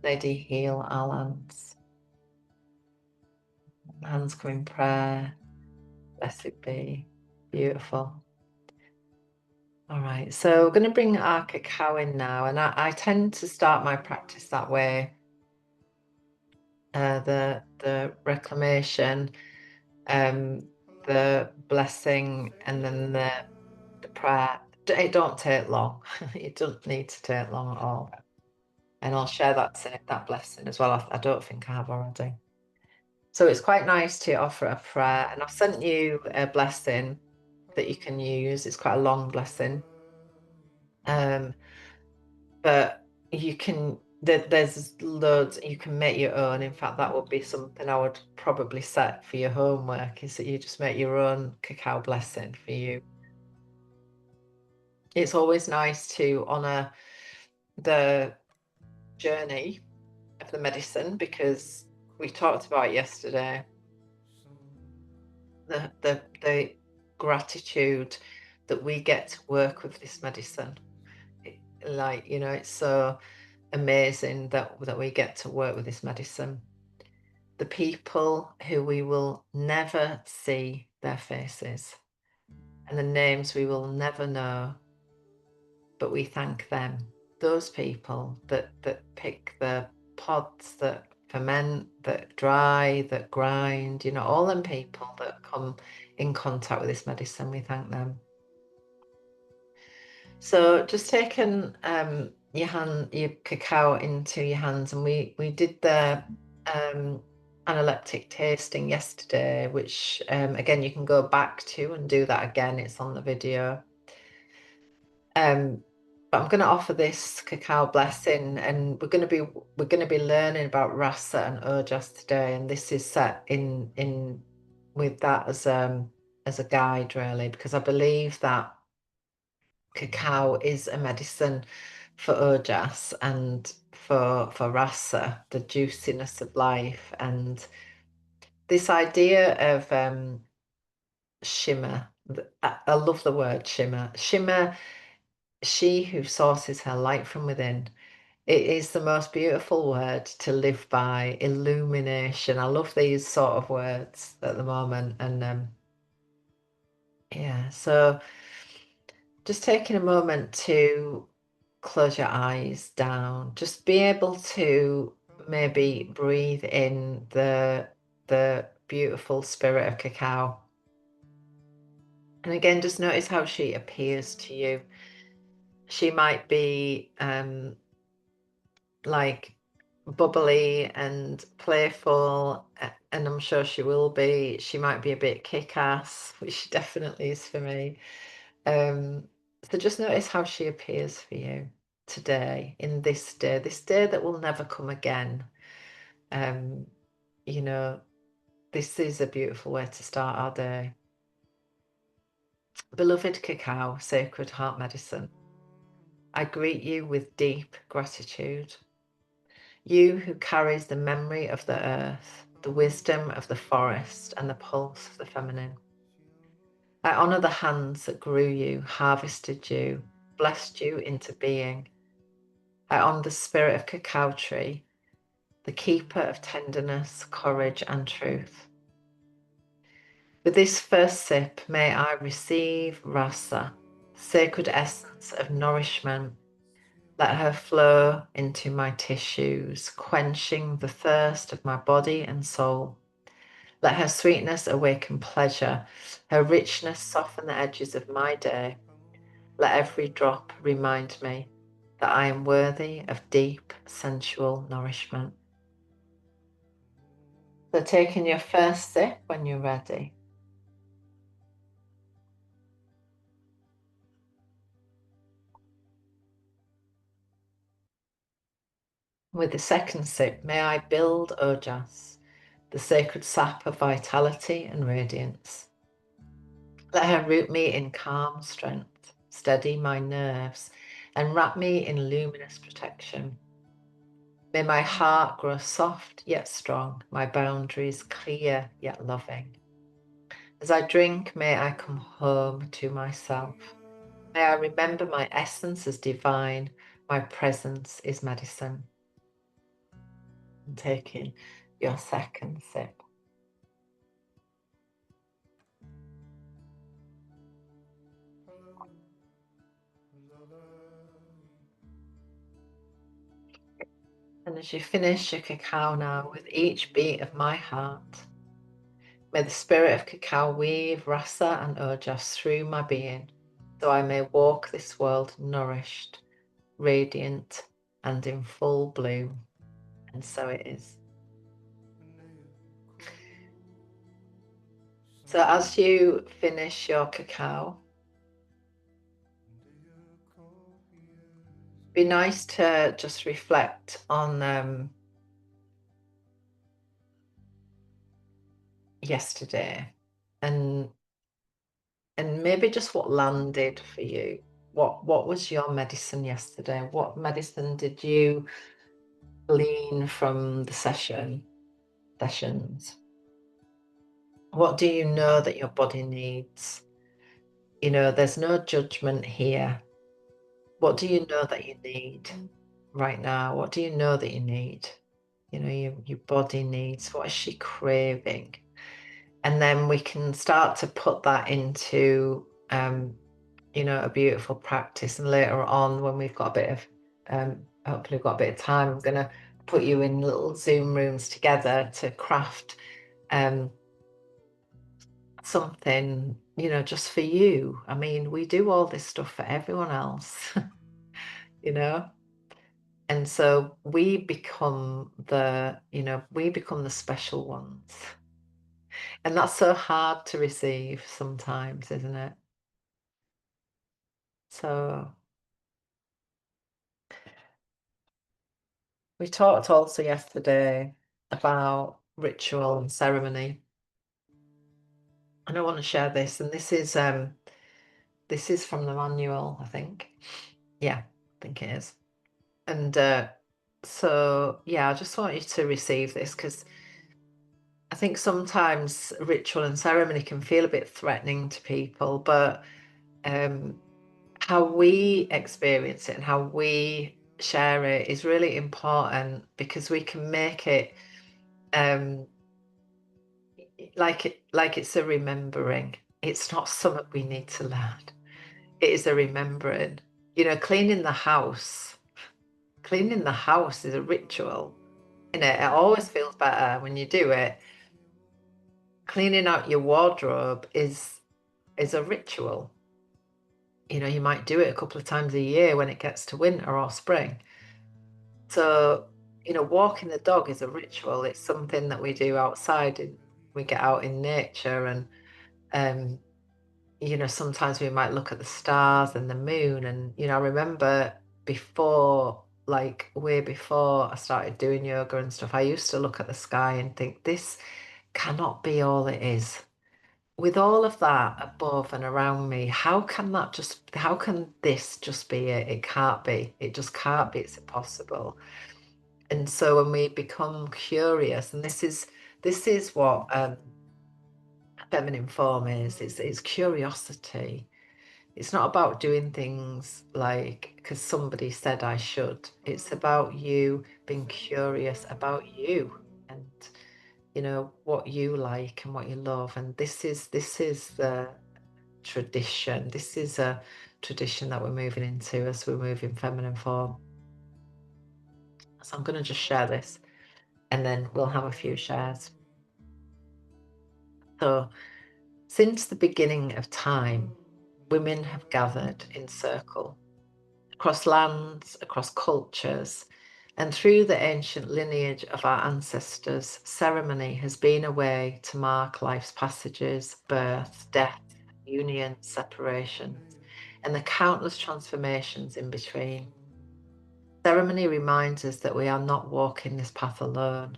B: Lady, heal our lands. Hands come in prayer. Blessed be. Beautiful. All right, so we're going to bring our cacao in now, and I tend to start my practice that way. The reclamation, the blessing, and then the prayer. It don't take long. It doesn't need to take long at all. And I'll share that blessing as well. I don't think I have already. So it's quite nice to offer a prayer, and I've sent you a blessing that you can use. It's quite a long blessing. But you can, there's loads, you can make your own. In fact, that would be something I would probably set for your homework, is that you just make your own cacao blessing for you. It's always nice to honor the journey of the medicine, because we talked about yesterday the gratitude that we get to work with this medicine. Like, you know, it's so amazing that we get to work with this medicine. The people who we will never see their faces and the names we will never know, but we thank them. Those people that pick the pods, that ferment, that dry, that grind, you know, all them people that come in contact with this medicine, we thank them. So just taking your cacao into your hands, and we did the analeptic tasting yesterday, which again you can go back to and do that again. It's on the video. But I'm going to offer this cacao blessing, and we're going to be learning about Rasa and Ojas today, and this is set in with that as a guide, really, because I believe that cacao is a medicine for Ojas and for Rasa, the juiciness of life, and this idea of shimmer. I love the word shimmer. Shimmer, she who sources her light from within. It is the most beautiful word to live by. Illumination. I love these sort of words at the moment, and yeah, so just taking a moment to close your eyes down, just be able to maybe breathe in the beautiful spirit of cacao. And again, just notice how she appears to you. She might be like bubbly and playful, and I'm sure she will be. She might be a bit kick-ass, which she definitely is for me. So just notice how she appears for you today, in this day that will never come again. You know, this is a beautiful way to start our day. Beloved cacao, sacred heart medicine, I greet you with deep gratitude. You who carries the memory of the earth, the wisdom of the forest, and the pulse of the feminine. I honour the hands that grew you, harvested you, blessed you into being. I honour the spirit of cacao tree, the keeper of tenderness, courage, and truth. With this first sip, may I receive Rasa, sacred essence of nourishment. Let her flow into my tissues, quenching the thirst of my body and soul. Let her sweetness awaken pleasure, her richness soften the edges of my day. Let every drop remind me that I am worthy of deep, sensual nourishment. So taking your first sip when you're ready. With the second sip, may I build Ojas, the sacred sap of vitality and radiance. Let her root me in calm strength, steady my nerves, and wrap me in luminous protection. May my heart grow soft yet strong, my boundaries clear yet loving. As I drink, may I come home to myself. May I remember my essence is divine, my presence is medicine. And taking your second sip. And as you finish your cacao now, with each beat of my heart, may the spirit of cacao weave Rasa and Ojas through my being, so I may walk this world nourished, radiant, and in full bloom. And so it is. So as you finish your cacao, be nice to just reflect on yesterday and maybe just what landed for you. What was your medicine yesterday? What medicine did you glean from the sessions? What do you know that your body needs? You know, there's no judgment here. What do you know that you need right now? What do you know that you need? You know, your body needs. What is she craving? And then we can start to put that into, you know, a beautiful practice. And later on, when we've got a bit of, hopefully we've got a bit of time, I'm going to put you in little Zoom rooms together to craft something, you know, just for you. I mean, we do all this stuff for everyone else, you know. And so we become we become the special ones. And that's so hard to receive sometimes, isn't it? So we talked also yesterday about ritual and ceremony. And I want to share this. And this is from the manual, I think. Yeah, I think it is. And so yeah, I just want you to receive this, because I think sometimes ritual and ceremony can feel a bit threatening to people, but how we experience it and how we share it is really important, because we can make it like it's a remembering. It's not something we need to learn. It is a remembering. You know, cleaning the house is a ritual. You know, it always feels better when you do it. Cleaning out your wardrobe is a ritual. You know, you might do it a couple of times a year when it gets to winter or spring. So, you know, walking the dog is a ritual. It's something that we do outside, and we get out in nature, and you know, sometimes we might look at the stars and the moon. And you know, I remember way before I started doing yoga and stuff, I used to look at the sky and think, this cannot be all it is. With all of that above and around me, how can this just be it? It can't be. It just can't be. It's impossible. And so when we become curious, and this is what feminine form is, it's curiosity. It's not about doing things like because somebody said I should. It's about you being curious about you, and you know what you like and what you love. And this is the tradition. This is a tradition that we're moving into as we move in feminine form. So I'm going to just share this, and then we'll have a few shares. So since the beginning of time, women have gathered in circle across lands, across cultures, and through the ancient lineage of our ancestors, ceremony has been a way to mark life's passages, birth, death, union, separations, and the countless transformations in between. Ceremony reminds us that we are not walking this path alone.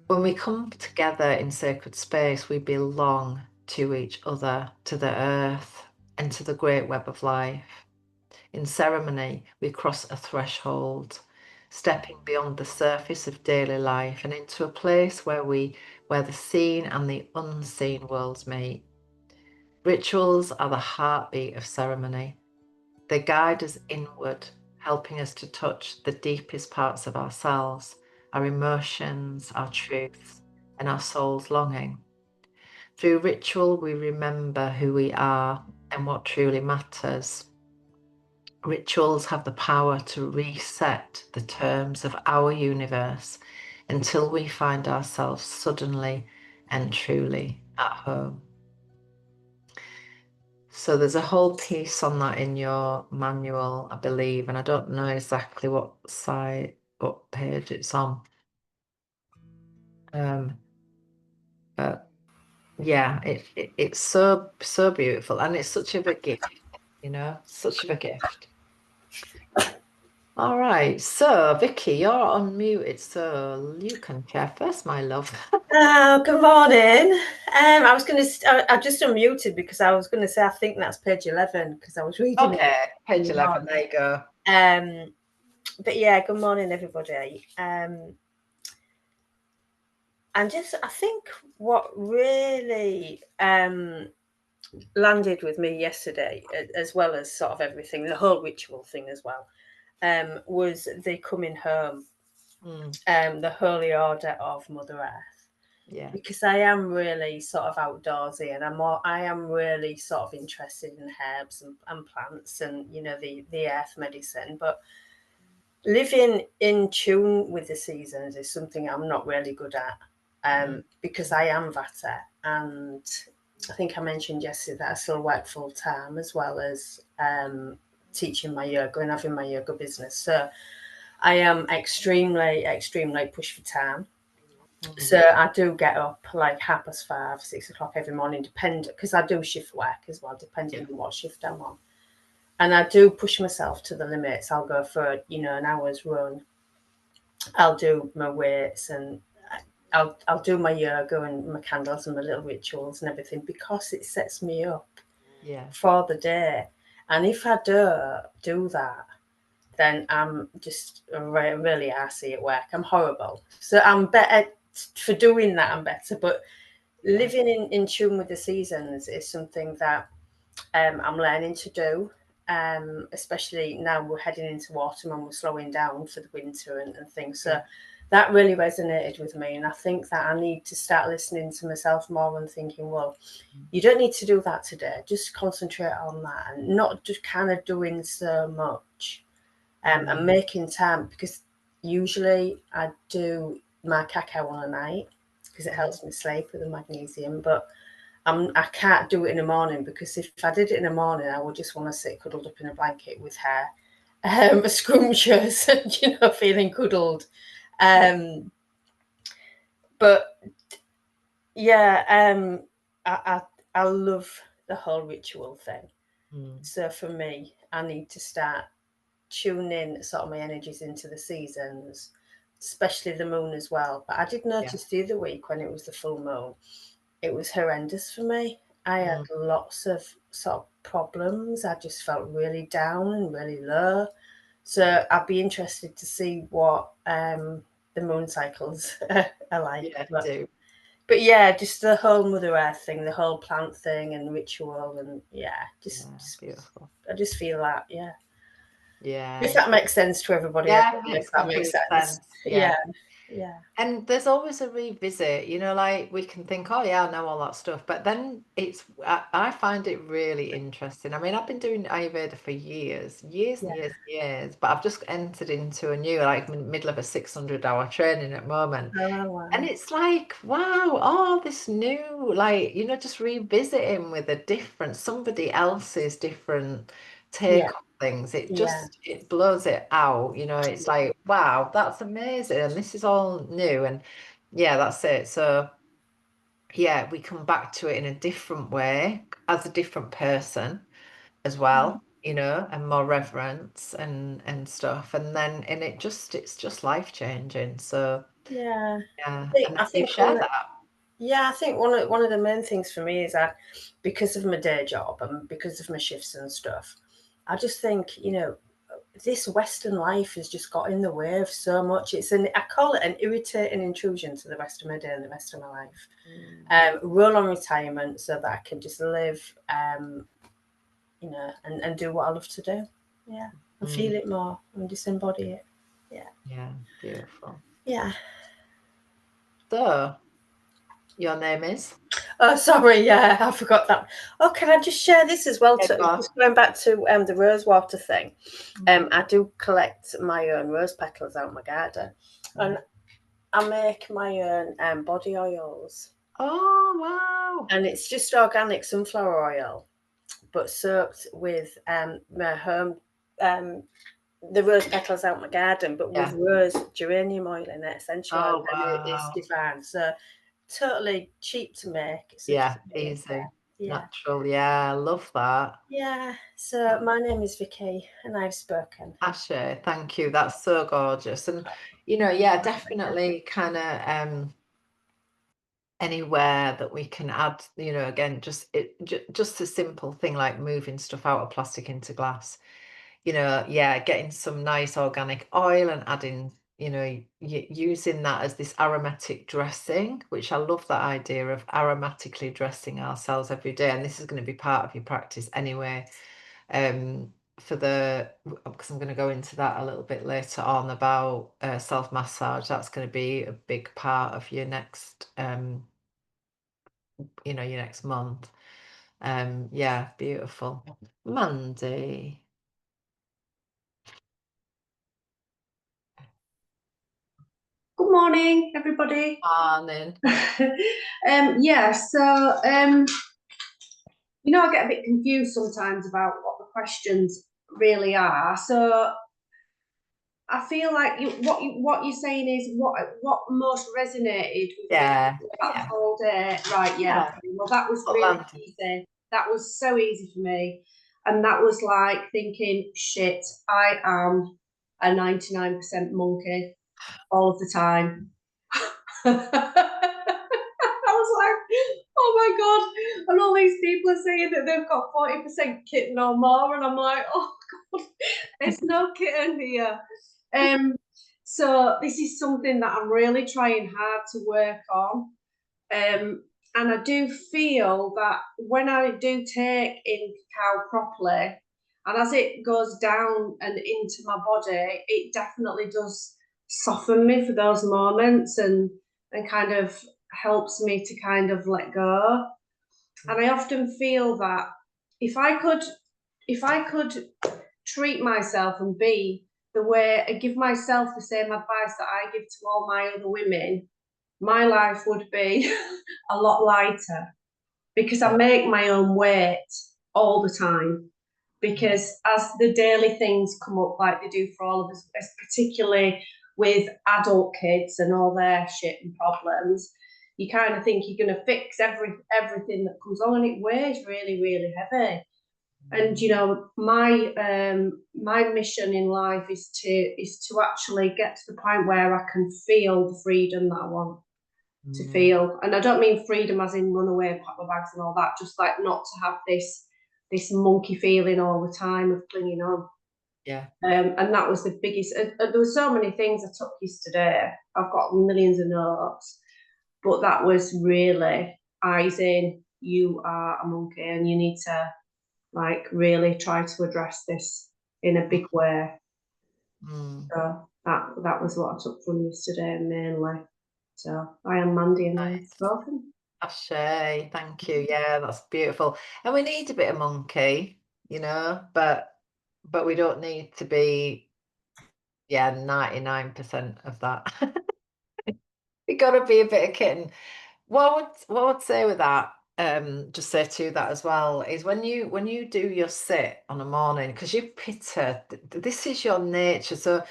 B: When we come together in sacred space, we belong to each other, to the earth, and to the great web of life. In ceremony, we cross a threshold, stepping beyond the surface of daily life and into a place where the seen and the unseen worlds meet. Rituals are the heartbeat of ceremony. They guide us inward, helping us to touch the deepest parts of ourselves, our emotions, our truths, and our soul's longing. Through ritual, we remember who we are, and what truly matters. Rituals have the power to reset the terms of our universe until we find ourselves suddenly and truly at home. So there's a whole piece on that in your manual, I believe, and I don't know exactly what page it's on. But yeah, it's so beautiful, and it's such a gift, such a gift. All right, so Vicky, you're unmuted, so you can share first, my love.
C: Oh, good morning. I was going to. I just unmuted because I was going to say I think that's page 11 because I was reading it.
B: Okay, page 11. There you go.
C: But yeah, good morning, everybody. And just I think what really landed with me yesterday, as well as sort of everything, the whole ritual thing as well, was the coming home, the holy order of Mother Earth.
B: Yeah.
C: Because I am really sort of outdoorsy, and I am really sort of interested in herbs and plants, and the earth medicine. But living in tune with the seasons is something I'm not really good at, because I am Vata, and I think I mentioned yesterday that I still work full time as well as teaching my yoga and having my yoga business. So I am extremely pushed for time. So I do get up like 5:30, 6 o'clock every morning, because I do shift work as well, depending on what shift I'm on. And I do push myself to the limits. I'll go for, an hour's run. I'll do my weights, and I'll do my yoga and my candles and my little rituals and everything, because it sets me up for the day. And if I don't do that, then I'm just really arsey at work. I'm horrible. So I'm better for doing that. I'm better. But living in tune with the seasons is something that I'm learning to do. Especially now we're heading into autumn and we're slowing down for the winter and things. So that really resonated with me. And I think that I need to start listening to myself more and thinking, well, you don't need to do that today. Just concentrate on that, and not just kind of doing so much. And making time, because usually I do my cacao on a night because it helps me sleep with the magnesium, but I can't do it in the morning, because if I did it in the morning, I would just want to sit cuddled up in a blanket with hair, scrumptious, and feeling cuddled. But yeah, I love the whole ritual thing. So for me, I need to start tuning sort of my energies into the seasons, especially the moon as well. But I did notice the other week when it was the full moon, it was horrendous for me. I had lots of sort of problems. I just felt really down and really low. So I'd be interested to see what the moon cycles are like. But yeah, just the whole Mother Earth thing, the whole plant thing and ritual, and just beautiful. I just feel that, if that makes sense to everybody.
B: If that makes sense.
C: Yeah.
B: And there's always a revisit, like we can think, oh yeah, I know all that stuff, but then I find it really interesting. I mean, I've been doing Ayurveda for years, but I've just entered into a new, like, middle of a 600-hour training at the moment.
C: Oh, wow.
B: And it's like, wow, all this new, like, just revisiting with somebody else's different take on things. It blows it out. It's like, wow, that's amazing. And this is all new. And that's it. So we come back to it in a different way as a different person as well, and more reverence and stuff. And it's just life changing. So I think share that.
C: Yeah, I think one of the main things for me is that because of my day job and because of my shifts and stuff, I just think, this Western life has just got in the way of so much. I call it an irritating intrusion to the rest of my day and the rest of my life. Roll on retirement so that I can just live, and do what I love to do. Yeah, and feel it more and just embody it.
B: Yeah, beautiful.
C: Yeah.
B: So your name is?
C: Oh, sorry, yeah, I forgot that. Oh, can I just share this as well?
B: Yeah, go on.
C: Just going back to the rosewater thing. I do collect my own rose petals out of my garden, and I make my own body oils.
B: Oh, wow.
C: And it's just organic sunflower oil, but soaked with my home the rose petals out my garden, but with rose geranium oil in it, essential oil, and it's divine. So totally cheap to make. It's
B: easy, natural. Yeah, I love that.
C: Yeah. So my name is Vicky, and I've spoken.
B: Ashe, thank you. That's so gorgeous, and yeah, definitely kind of anywhere that we can add, again, just a simple thing like moving stuff out of plastic into glass. Getting some nice organic oil and adding, using that as this aromatic dressing, which I love that idea of aromatically dressing ourselves every day. And this is going to be part of your practice anyway. Because I'm going to go into that a little bit later on about self-massage. That's going to be a big part of your next, your next month. Yeah, beautiful. Mandy.
E: Good morning, everybody.
B: Morning.
E: Yeah, so I get a bit confused sometimes about what the questions really are. So I feel like what you're saying is what most resonated with me that whole day. Right, yeah. Okay. Well, that was really easy. That was so easy for me. And that was like thinking, shit, I am a 99% monkey all of the time. I was like, oh my God. And all these people are saying that they've got 40% kitten or more. And I'm like, oh God, there's no kitten here. So this is something that I'm really trying hard to work on. And I do feel that when I do take in cacao properly, and as it goes down and into my body, it definitely does soften me for those moments and kind of helps me to kind of let go. And I often feel that if I could treat myself and be the way I give myself the same advice that I give to all my other women, my life would be a lot lighter, because I make my own weight all the time. Because as the daily things come up, like they do for all of us, particularly with adult kids and all their shit and problems, you kind of think you're going to fix everything that comes on, and it weighs really, really heavy. And my mission in life is to actually get to the point where I can feel the freedom that I want to feel. And I don't mean freedom as in run away, pack my bags and all that, just like not to have this monkey feeling all the time of clinging on.
B: Yeah.
E: And that was the biggest. There were so many things I took yesterday. I've got millions of notes, but that was really eyes in. You are a monkey, and you need to like really try to address this in a big way. So that was what I took from yesterday mainly. So I am Mandy, and I'm spoken.
B: Ashe, thank you. Yeah, that's beautiful. And we need a bit of monkey, but we don't need to be 99% of that. We got to be a bit of kitten. What I would say with that, just say to that as well, is when you do your sit on a morning, because you pitta, this is your nature. So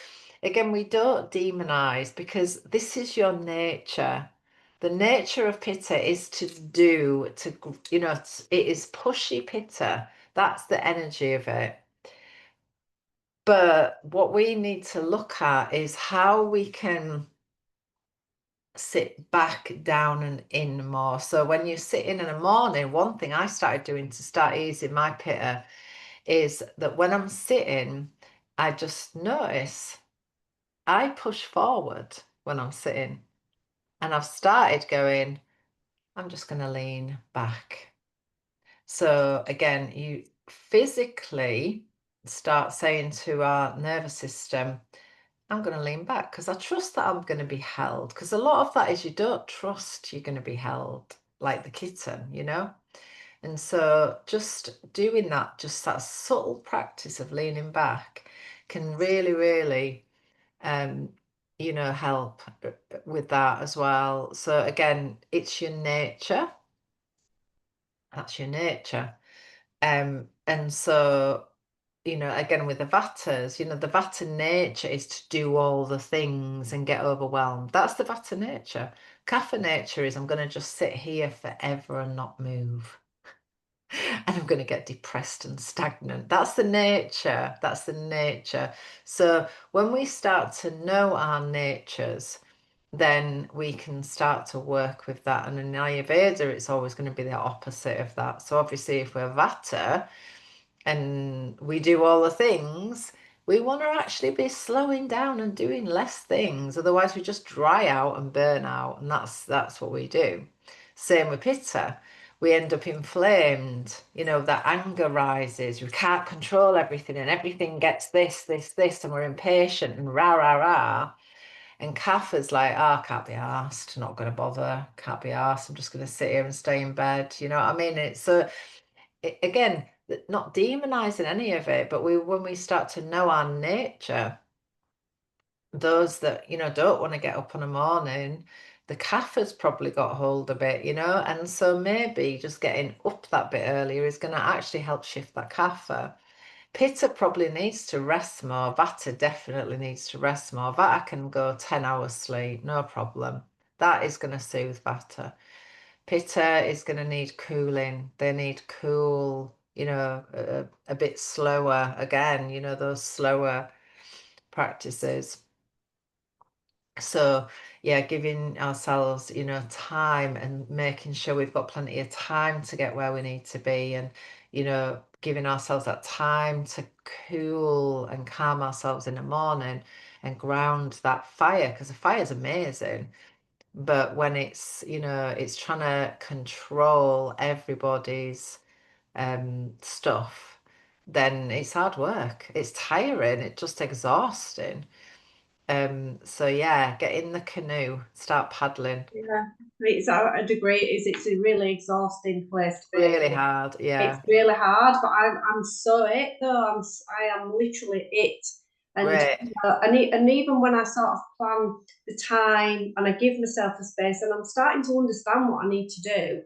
B: again, we don't demonize, because this is your nature. The nature of pitta is it is pushy pitta. That's the energy of it. But what we need to look at is how we can sit back down and in more. So when you sit in the morning, one thing I started doing to start easing my pitta is that when I'm sitting, I just notice I push forward when I'm sitting, and I've started going, I'm just going to lean back. So again, you physically start saying to our nervous system, I'm going to lean back because I trust that I'm going to be held. Because a lot of that is you don't trust you're going to be held like the kitten, you know? And so just doing that, just that subtle practice of leaning back can really, really, um, help with that as well. So again, it's your nature. That's your nature. And so, again, with the Vattas, the Vata nature is to do all the things and get overwhelmed. That's the Vata nature. Kapha nature is I'm going to just sit here forever and not move. And I'm going to get depressed and stagnant. That's the nature. That's the nature. So when we start to know our natures, then we can start to work with that. And in Ayurveda, it's always going to be the opposite of that. So obviously, if we're Vata, and we do all the things, we want to actually be slowing down and doing less things. Otherwise, we just dry out and burn out, and that's what we do. Same with Pitta. We end up inflamed, that anger rises. We can't control everything, and everything gets this, and we're impatient and rah, rah, rah. And Kapha's like, oh, can't be asked, not going to bother, can't be asked. I'm just going to sit here and stay in bed. You know what I mean? It's so again, not demonizing any of it, but when we start to know our nature, those that don't want to get up in the morning, the caffeine's probably got hold of it, and so maybe just getting up that bit earlier is going to actually help shift that caffeine. Pitta probably needs to rest more. Vata definitely needs to rest more. Vata can go 10 hours sleep, no problem. That is going to soothe Vata. Pitta is going to need cooling. They need cool, a bit slower again, those slower practices. So, yeah, giving ourselves, time and making sure we've got plenty of time to get where we need to be and, giving ourselves that time to cool and calm ourselves in the morning and ground that fire because the fire is amazing. But when it's trying to control everybody's stuff, then it's hard work. It's tiring. It's just exhausting. So yeah, get in the canoe, start paddling.
E: Yeah, I'd agree. It's a really exhausting place to be.
B: Really hard. Yeah.
E: It's really hard, but I'm so it though. I am literally it. And
B: Great.
E: and even when I sort of plan the time and I give myself a space and I'm starting to understand what I need to do,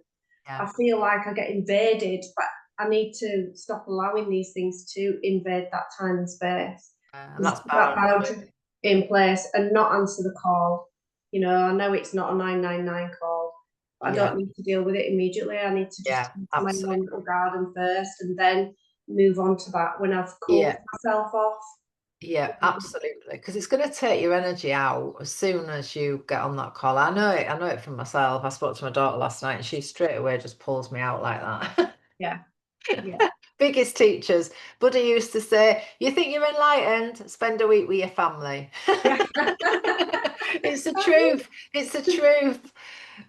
B: Yeah.
E: I feel like I get invaded, but I need to stop allowing these things to invade that time and space.
B: And that's
E: That
B: boundary.
E: boundary in place and not answer the call. I know it's not a 999 call. I
B: Yeah.
E: don't need to deal with it immediately. I need to just
B: Yeah,
E: tend to my
B: absolutely.
E: own little garden first and then move on to that when I've cooled myself off.
B: Yeah, absolutely. Because it's going to take your energy out as soon as you get on that call. I know it. I know it from myself. I spoke to my daughter last night, and she straight away just pulls me out like that.
E: Yeah.
B: Biggest teachers. Buddy used to say, "You think you're enlightened? Spend a week with your family." It's the truth. It's the truth.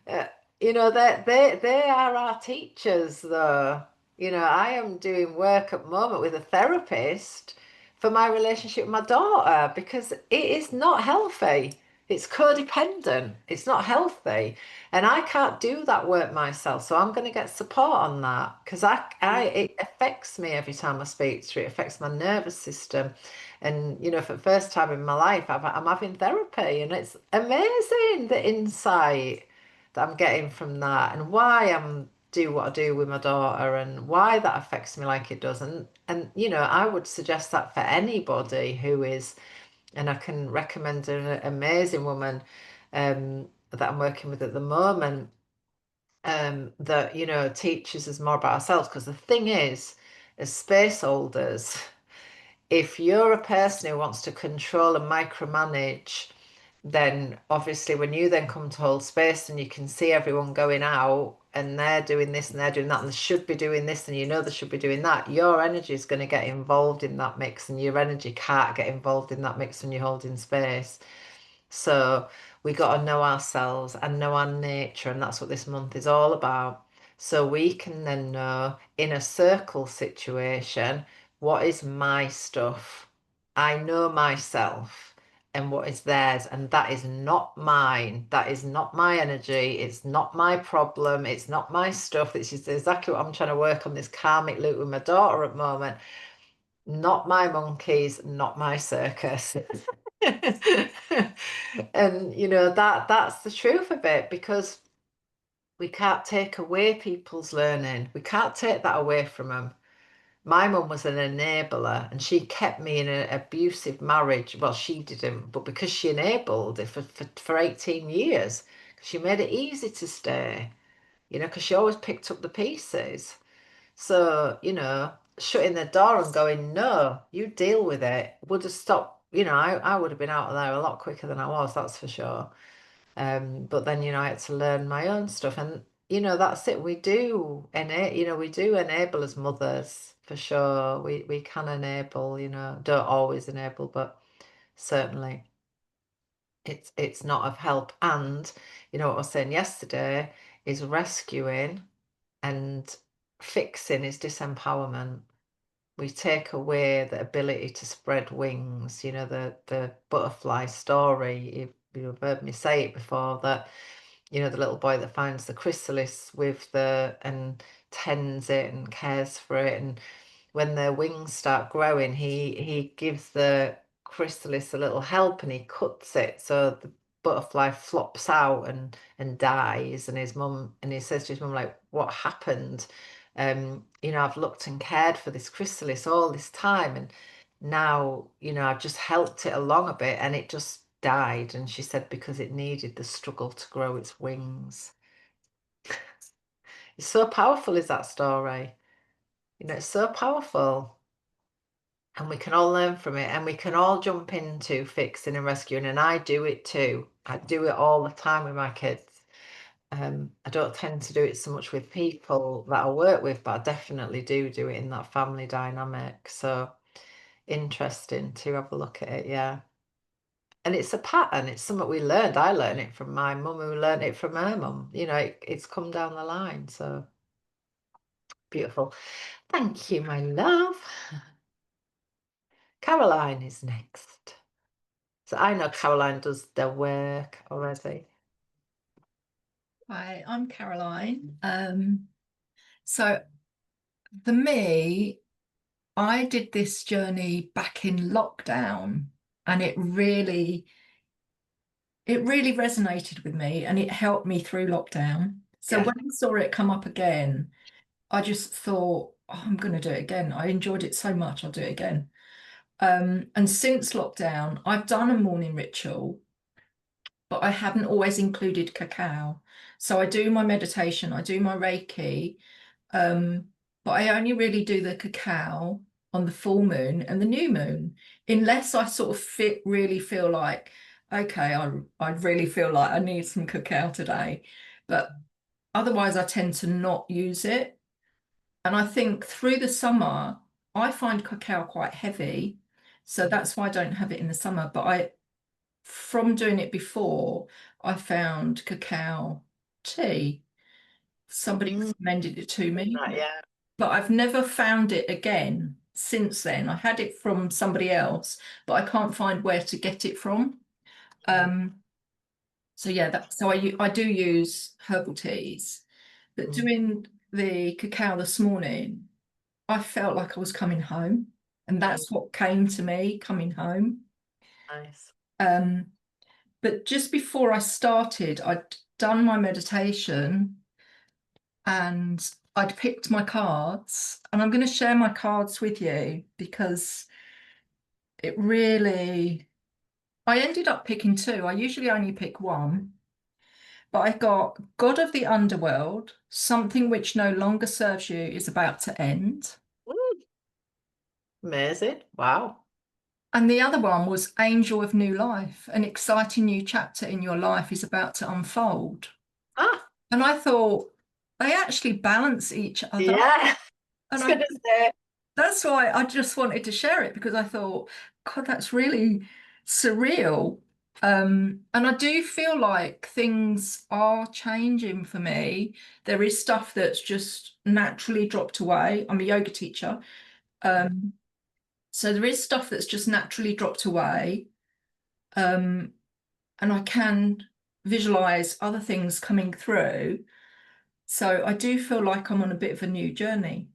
B: Uh, they are our teachers, though. I am doing work at the moment with a therapist for my relationship with my daughter because it is not healthy. It's codependent. It's not healthy. And I can't do that work myself. So I'm going to get support on that because it affects me every time I speak to it. It affects my nervous system. And, for the first time in my life, I'm having therapy and it's amazing the insight that I'm getting from that and why I'm do what I do with my daughter and why that affects me like it does. And I would suggest that for anybody who is, and I can recommend an amazing woman that I'm working with at the moment that, teaches us more about ourselves. Because the thing is, as space holders, if you're a person who wants to control and micromanage, then obviously when you then come to hold space and you can see everyone going out and they're doing this and they're doing that and they should be doing this and they should be doing that, your energy is going to get involved in that mix and your energy can't get involved in that mix when you're holding space. So we got to know ourselves and know our nature, and that's what this month is all about. So we can then know in a circle situation, what is my stuff? I know myself. and what is theirs, and that is not mine. That is not my energy. It's not my problem. It's not my stuff. This is exactly what I'm trying to work on, this karmic loop with my daughter at the moment. Not my monkeys, not my circus. And you know, that's the truth of it, because we can't take away people's learning. We can't take that away from them. My mum was an enabler, and she kept me in an abusive marriage. Well, she didn't, but because she enabled it for 18 years, she made it easy to stay, you know, because she always picked up the pieces. So, you know, shutting the door and going, no, you deal with it, would have stopped, you know, I would have been out of there a lot quicker than I was, that's for sure. But then, you know, I had to learn my own stuff, and you know, that's it. We do we do enable as mothers for sure. We can enable, you know, don't always enable, but certainly it's not of help. And you know what I was saying yesterday is rescuing and fixing is disempowerment. We take away the ability to spread wings, you know, the butterfly story. You've heard me say it before, that you know, the little boy that finds the chrysalis and tends it and cares for it, and when their wings start growing, he gives the chrysalis a little help, and he cuts it so the butterfly flops out and dies. And he says to his mum, like, what happened? You know, I've looked and cared for this chrysalis all this time, and now, you know, I've just helped it along a bit, and it just died. And she said, because it needed the struggle to grow its wings. It's so powerful, is that story? You know, it's so powerful. And we can all learn from it, and we can all jump into fixing and rescuing. And I do it too. I do it all the time with my kids. I don't tend to do it so much with people that I work with, but I definitely do it in that family dynamic. So interesting to have a look at it, yeah. And it's a pattern. It's something we learned. I learned it from my mum, who learned it from her mum. You know, it's come down the line. So beautiful. Thank you, my love. Caroline is next. So I know Caroline does their work already.
D: Hi, I'm Caroline. So for me, I did this journey back in lockdown, and it really resonated with me, and it helped me through lockdown. So
B: Yeah.
D: when I saw it come up again, I just thought, oh, I'm going to do it again. I enjoyed it so much, I'll do it again. And since lockdown, I've done a morning ritual, but I haven't always included cacao. So I do my meditation, I do my Reiki, but I only really do the cacao on the full moon and the new moon, unless I sort of really feel like, okay, I really feel like I need some cacao today. But otherwise, I tend to not use it. And I think through the summer, I find cacao quite heavy. So that's why I don't have it in the summer. But from doing it before, I found cacao tea. Somebody recommended it to me,
B: Yeah.
D: but I've never found it again since then. I had it from somebody else, but I can't find where to get it from. So yeah, so I do use herbal teas, but doing the cacao this morning, I felt like I was coming home, and that's what came to me, coming home.
B: Nice.
D: But just before I started, I'd done my meditation and I'd picked my cards, and I'm going to share my cards with you because it really, I ended up picking two. I usually only pick one, but I got God of the Underworld, something which no longer serves you is about to end.
B: Amazing. Wow.
D: And the other one was Angel of New Life, an exciting new chapter in your life is about to unfold. And I thought they actually balance each other.
B: Yeah.
D: And that's why I just wanted to share it, because I thought, God, that's really surreal. And I do feel like things are changing for me. There is stuff that's just naturally dropped away. I'm a yoga teacher. So there is stuff that's just naturally dropped away. and I can visualize other things coming through. So I do feel like I'm on a bit of a new journey.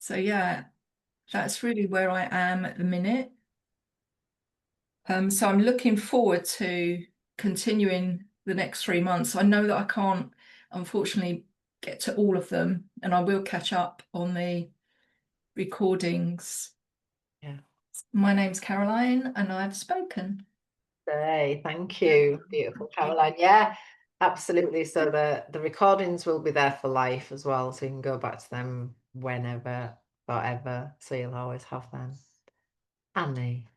D: So yeah, that's really where I am at the minute. So I'm looking forward to continuing the next 3 months. I know that I can't, unfortunately, get to all of them, and I will catch up on the recordings.
B: Yeah.
D: My name's Caroline, and I've spoken.
B: Great, thank you, beautiful Caroline. Yeah, absolutely. So the recordings will be there for life as well, so you can go back to them whenever, forever. So you'll always have them. Annie.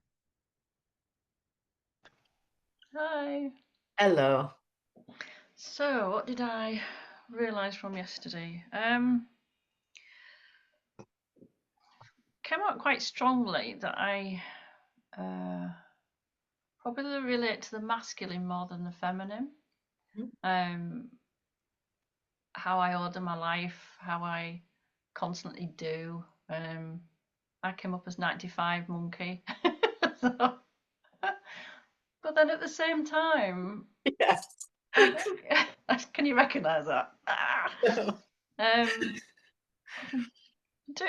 F: Hi.
B: Hello.
F: So, what did I realise from yesterday? Came out quite strongly that I probably relate to the masculine more than the feminine. How I order my life, how I constantly do. I came up as 95 monkey. So, but then at the same time,
B: Yes.
F: can you recognise that?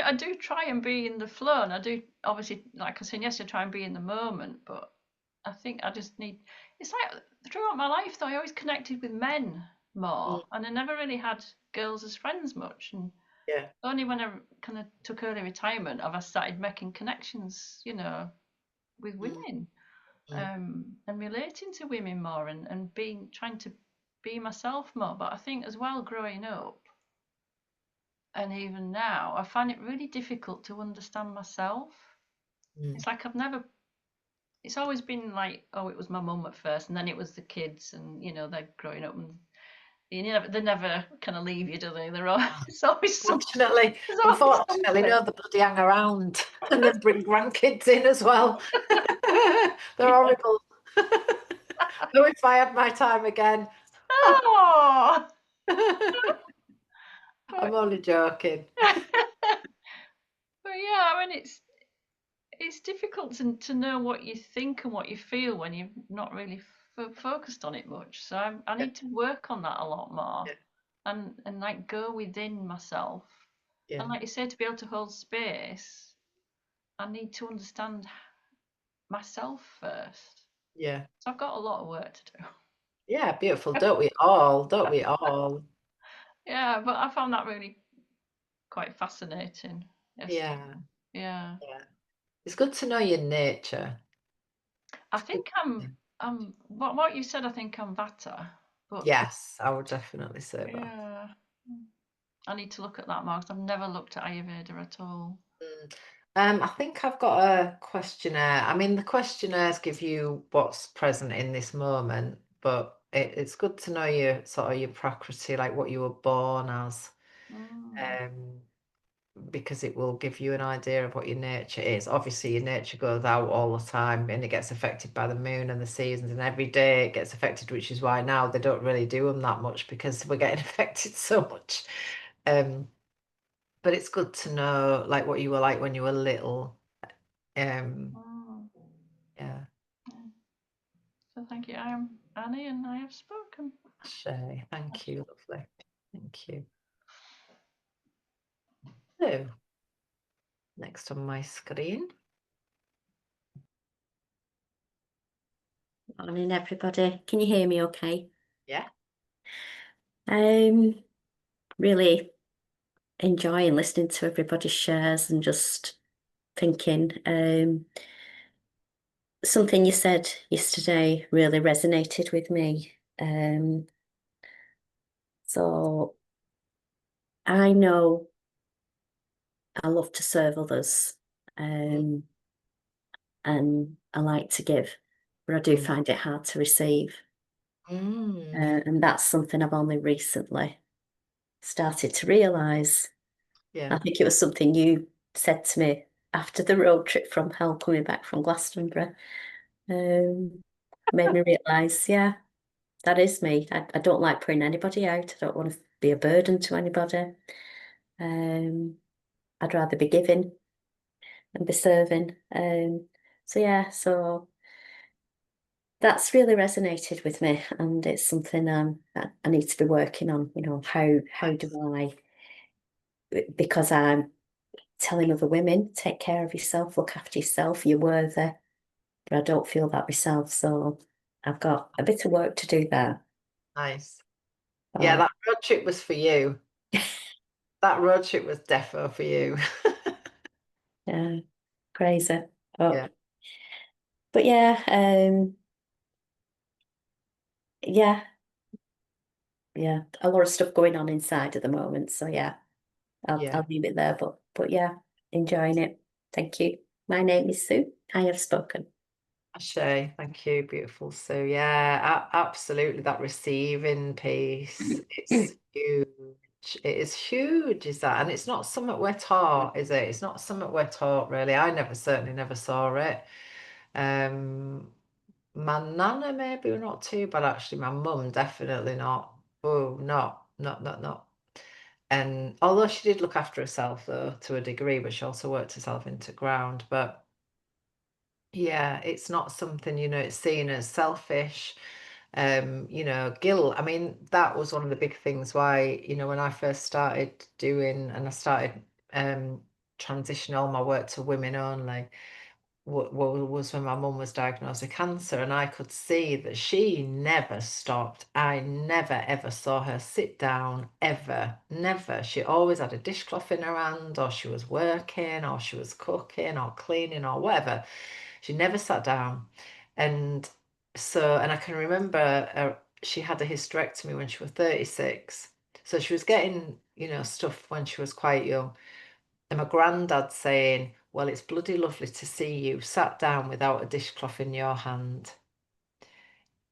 F: I do try and be in the flow, and I do obviously, like I was saying yesterday, try and be in the moment. But I think I just need. It's like throughout my life, though, I always connected with men more, and I never really had girls as friends much. And
B: Yeah.
F: only when I kind of took early retirement have I started making connections, you know, with women, and relating to women more, and trying to be myself more. But I think as well, growing up. And even now, I find it really difficult to understand myself. It's like it's always been like, oh, it was my mum at first, and then it was the kids, and you know, they're growing up, and they never kind of leave you, do they? It's always
B: Unfortunately,
F: something.
B: no, the bloody hang around and then bring grandkids in as well. They're horrible. Though if I had my time again.
F: Oh.
B: I'm only joking.
F: But yeah, I mean, it's difficult to know what you think and what you feel when you're not really focused on it much. So I need to work on that a lot more, and like go within myself. And like you say, to be able to hold space, I need to understand myself first.
B: Yeah.
F: So I've got a lot of work to do.
B: Yeah, beautiful. Don't we all? Don't we all?
F: Yeah, but I found that really quite fascinating.
B: Yeah.
F: Yeah.
B: It's good to know your nature.
F: I think I'm what you said, I think I'm Vata. But
B: yes, I would definitely say that.
F: Yeah. I need to look at that more because I've never looked at Ayurveda at all.
B: I think I've got a questionnaire. I mean, the questionnaires give you what's present in this moment, but it's good to know your sort of your prakriti, like what you were born as, because it will give you an idea of what your nature is. Obviously, your nature goes out all the time, and it gets affected by the moon and the seasons, and every day it gets affected, which is why now they don't really do them that much because we're getting affected so much. But it's good to know like what you were like when you were little. Yeah.
F: So thank you. I am Annie, and I have spoken.
B: Shay, thank you, lovely. Thank you. So, next on my screen.
G: Morning, everybody. Can you hear me okay?
B: Yeah.
G: Really enjoying listening to everybody's shares and just thinking. Something you said yesterday really resonated with me. So I know I love to serve others, and I like to give, but I do find it hard to receive. And that's something I've only recently started to realise.
B: Yeah.
G: I think it was something you said to me after the road trip from hell coming back from Glastonbury. Made me realise, yeah, that is me. I don't like putting anybody out. I don't want to be a burden to anybody. I'd rather be giving and be serving. yeah, so that's really resonated with me, and it's something I need to be working on. You know, how do I, because I'm telling other women, take care of yourself, look after yourself, you're worthy, but I don't feel that myself, so I've got a bit of work to do there.
B: Nice. Yeah, that road trip was for you. That road trip was defo for you.
G: Yeah, crazy.
B: Yeah.
G: But yeah, yeah, a lot of stuff going on inside at the moment. So yeah, I'll leave it there. But yeah, enjoying it. Thank you. My name is Sue. I have spoken.
B: Shay, thank you, beautiful Sue. Yeah, absolutely. That receiving piece, it's huge. It is huge, is that? And it's not something we're taught, is it? It's not something we're taught, really. I certainly never saw it. My nana maybe not too, but actually my mum definitely not. Oh, not. And although she did look after herself though to a degree, but she also worked herself into ground. But yeah, it's not something, it's seen as selfish. Guilt. I mean, that was one of the big things why, when I first started doing and I started transitioning all my work to women only, was when my mum was diagnosed with cancer, and I could see that she never stopped. I never ever saw her sit down, ever, never. She always had a dishcloth in her hand, or she was working, or she was cooking, or cleaning, or whatever. She never sat down. And I can remember she had a hysterectomy when she was 36. So she was getting, stuff when she was quite young. And my granddad saying, well, it's bloody lovely to see you sat down without a dishcloth in your hand.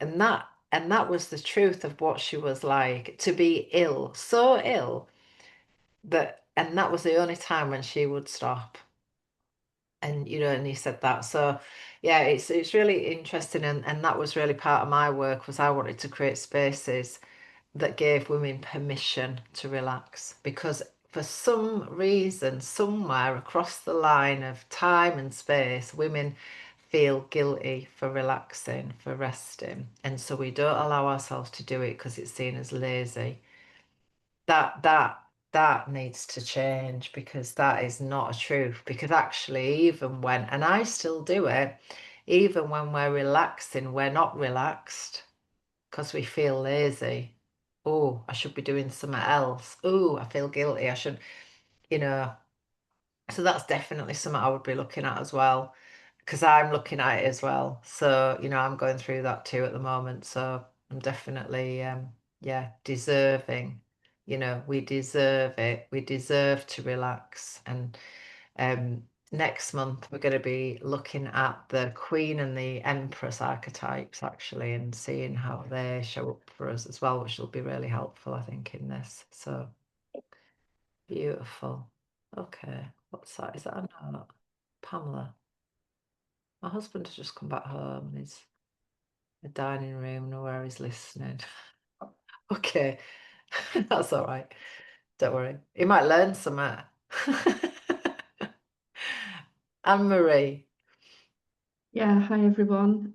B: And that was the truth of what she was like, to be ill, so ill and that was the only time when she would stop. And and he said that. So yeah, it's really interesting, and that was really part of my work, was I wanted to create spaces that gave women permission to relax, because for some reason, somewhere across the line of time and space, women feel guilty for relaxing, for resting, and so we don't allow ourselves to do it because it's seen as lazy. That needs to change, because that is not a truth. Because actually, even when, and I still do it, even when we're relaxing, we're not relaxed because we feel lazy. Oh, I should be doing something else. Oh, I feel guilty. I should, so that's definitely something I would be looking at as well, because I'm looking at it as well. So, I'm going through that too at the moment. So I'm definitely, deserving. We deserve it. We deserve to relax. And next month, we're going to be looking at the Queen and the Empress archetypes, actually, and seeing how they show up for us as well, which will be really helpful, I think, in this. So beautiful. Okay, what's that? Is that a note? Pamela. My husband has just come back home and he's in the dining room where he's listening. Okay, that's all right. Don't worry. He might learn something. Anne-Marie.
H: Yeah, hi everyone.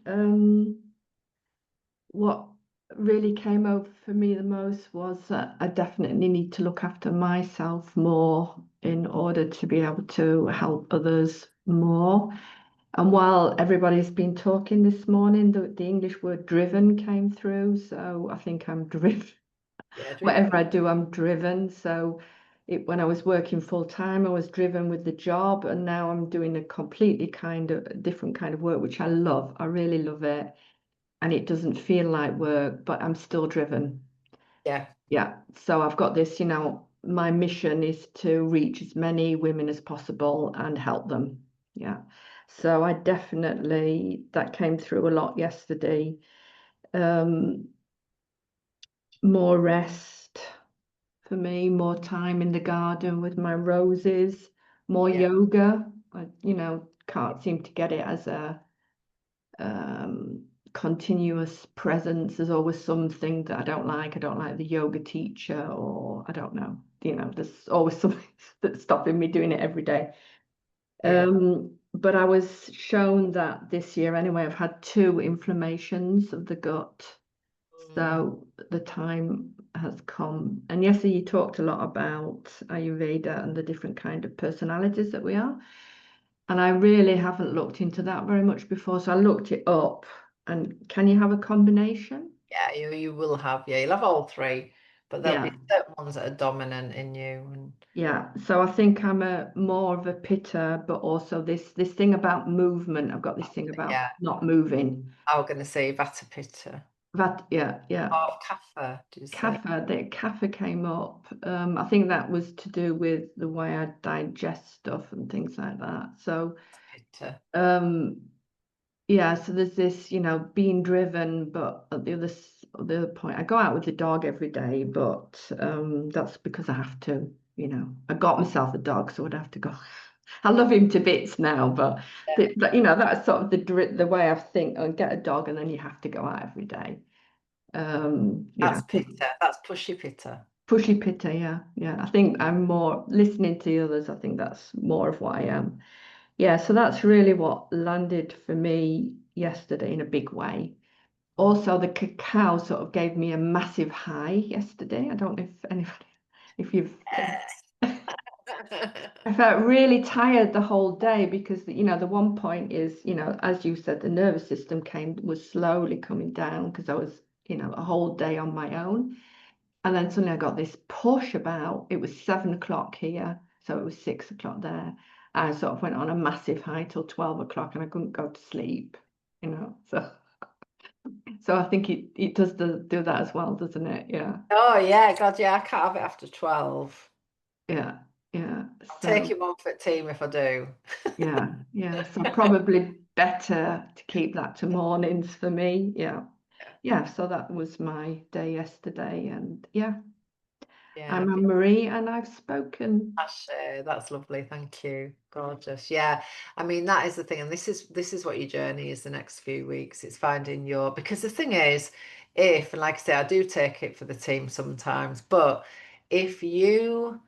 H: What really came over for me the most was that I definitely need to look after myself more in order to be able to help others more. And while everybody's been talking this morning, the English word driven came through. So I think I'm driven.
B: Yeah,
H: Whatever I do, I'm driven. So when I was working full time, I was driven with the job, and now I'm doing a completely different kind of work, which I love. I really love it, and it doesn't feel like work, but I'm still driven.
B: Yeah.
H: Yeah. So I've got this, my mission is to reach as many women as possible and help them. Yeah. So that came through a lot yesterday. More rest for me, more time in the garden with my roses, more yoga. I, can't seem to get it as a continuous presence. There's always something that I don't like. I don't like the yoga teacher, or I don't know. There's always something that's stopping me doing it every day.
B: Yeah.
H: but I was shown that this year anyway, I've had 2 inflammations of the gut. So the time has come. And yesterday you talked a lot about Ayurveda and the different kind of personalities that we are. And I really haven't looked into that very much before. So I looked it up. And can you have a combination?
B: Yeah, you will have, yeah, you'll have all 3, but there'll
H: Yeah.
B: be certain ones that are dominant in you. And
H: Yeah, so I think I'm a more of a pitter, but also this thing about movement. I've got this thing about
B: yeah,
H: not moving.
B: I was going to say Vata Pitta.
H: That yeah.
B: Or Kapha, did you say?
H: Kapha, the kapha came up. I think that was to do with the way I digest stuff and things like that. So
B: Pitta.
H: yeah, so there's this, being driven, but at the other point, I go out with the dog every day, but that's because I have to, I got myself a dog, so I'd have to go. I love him to bits now, but that's sort of the way I think. I get a dog, and then you have to go out every day.
B: That's Pitta. That's pushy Pitta.
H: Pushy pitta, yeah. I think I'm more listening to the others. I think that's more of what I am. Yeah, so that's really what landed for me yesterday in a big way. Also, the cacao sort of gave me a massive high yesterday. I don't know if you've. I felt really tired the whole day because the one point is, as you said, the nervous system was slowly coming down because I was, a whole day on my own. And then suddenly I got this push it was 7 o'clock here, so it was 6 o'clock there. I sort of went on a massive high till 12 o'clock and I couldn't go to sleep, So I think it does do that as well, doesn't it? Yeah.
B: Oh yeah, God, yeah, I can't have it after 12.
H: Yeah.
B: I'll take it one for the team if I do.
H: Yeah. So probably better to keep that to mornings for me. Yeah. So that was my day yesterday, and yeah. I'm Anne-Marie, and I've spoken.
B: That's lovely, thank you. Gorgeous. Yeah, I mean, that is the thing, and this is what your journey is the next few weeks. It's finding because the thing is, and like I say, I do take it for the team sometimes, but if you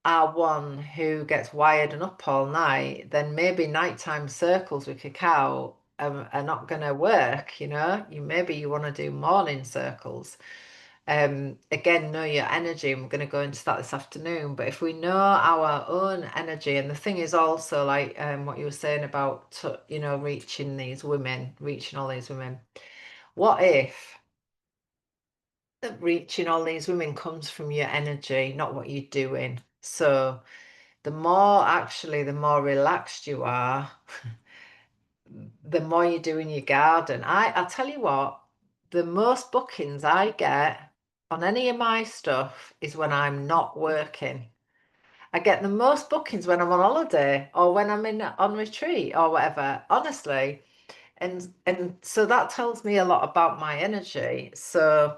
B: are one who gets wired and up all night, then maybe nighttime circles with cacao are not going to work. Maybe you want to do morning circles. Again, know your energy, and we're going to go into that this afternoon. But if we know our own energy, and the thing is also like what you were saying about reaching all these women, what if reaching all these women comes from your energy, not what you're doing? So the more relaxed you are, the more you do in your garden. I'll tell you what, the most bookings I get on any of my stuff is when I'm not working. I get the most bookings when I'm on holiday or when I'm on retreat or whatever, honestly. And so that tells me a lot about my energy. So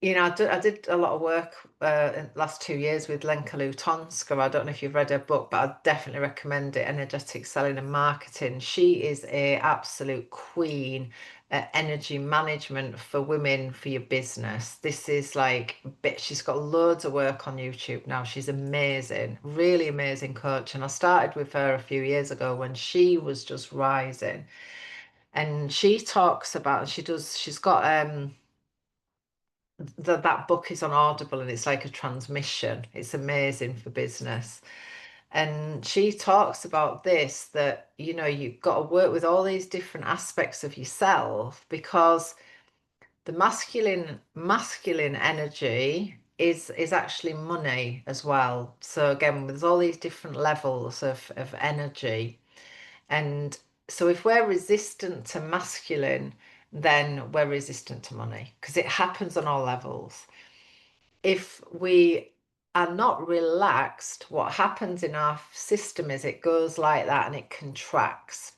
B: I did a lot of work in the last 2 years with Lenka Lutonska. I don't know if you've read her book, but I definitely recommend it, Energetic Selling and Marketing. She is a absolute queen at energy management for women for your business. This is she's got loads of work on YouTube now. She's amazing, really amazing coach. And I started with her a few years ago when she was just rising. And she talks about, she's got that book is on Audible, and it's like a transmission. It's amazing for business. And she talks about this, that you've got to work with all these different aspects of yourself, because the masculine energy is actually money as well. So again, there's all these different levels of energy. And so if we're resistant to masculine, then we're resistant to money, because it happens on all levels. If we are not relaxed, what happens in our system is it goes like that and it contracts.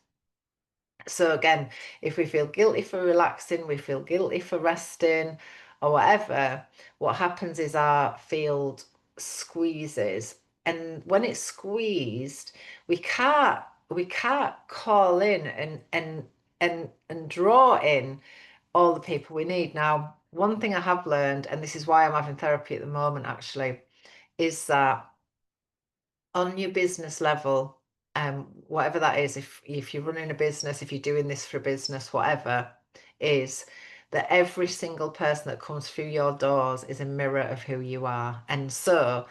B: So again, if we feel guilty for relaxing, we feel guilty for resting or whatever, what happens is our field squeezes. And when it's squeezed, we can't call in and draw in all the people we need. Now, one thing I have learned, and this is why I'm having therapy at the moment actually, is that on your business level, whatever that is, if you're running a business, if you're doing this for a business, whatever, is that every single person that comes through your doors is a mirror of who you are. And so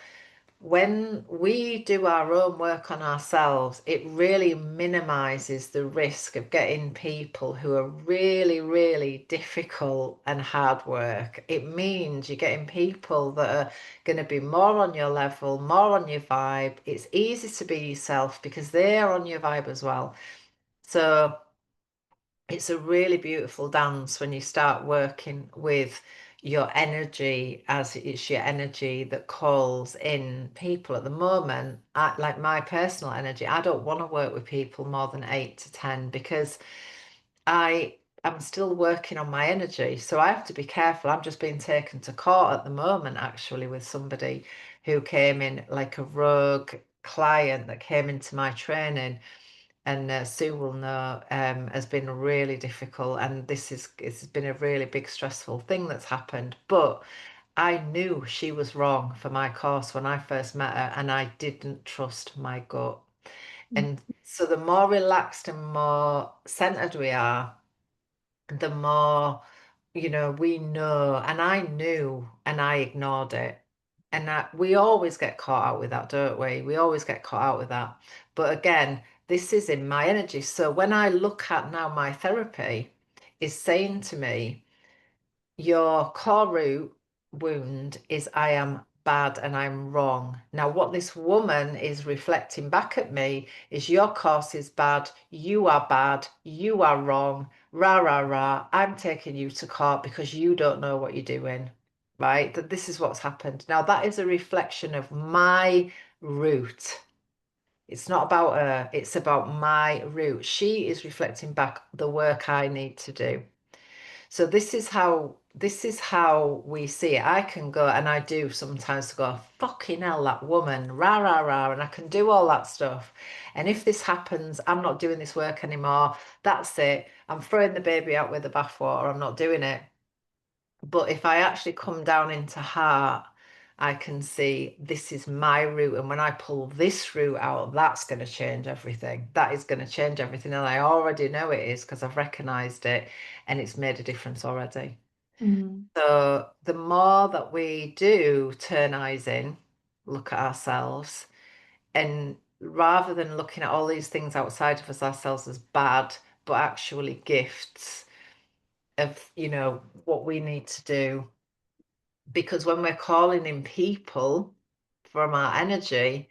B: when we do our own work on ourselves, it really minimizes the risk of getting people who are really, really difficult and hard work. It means you're getting people that are going to be more on your level, more on your vibe. It's easy to be yourself because they're on your vibe as well. So it's a really beautiful dance when you start working with your energy as it's your energy that calls in people. At the moment, like my personal energy, I don't want to work with people more than 8 to 10 because I'm still working on my energy. So I have to be careful. I'm just being taken to court at the moment, actually, with somebody who came in like a rogue client that came into my training, and Sue will know, has been really difficult, and it's been a really big stressful thing that's happened. But I knew she was wrong for my course when I first met her, and I didn't trust my gut. And so the more relaxed and more centered we are, the more, we know. And I knew, and I ignored it. And we always get caught out with that, don't we? We always get caught out with that. But again, this is in my energy. So when I look at now, my therapy is saying to me, your core root wound is I am bad and I'm wrong. Now, what this woman is reflecting back at me is your course is bad, you are wrong, rah, rah, rah. I'm taking you to court because you don't know what you're doing, right? That this is what's happened. Now, that is a reflection of my root. It's not about her, it's about my root. She is reflecting back the work I need to do. So this is how we see it. I can go, and I do sometimes go, fucking hell, that woman, rah, rah, rah, and I can do all that stuff. And if this happens, I'm not doing this work anymore. That's it. I'm throwing the baby out with the bathwater. I'm not doing it. But if I actually come down into heart, I can see this is my root. And when I pull this root out, that's going to change everything. That is going to change everything. And I already know it is because I've recognized it and it's made a difference already. So the more that we do turn eyes in, look at ourselves, and rather than looking at all these things outside of us ourselves as bad, but actually gifts of, what we need to do. Because when we're calling in people from our energy,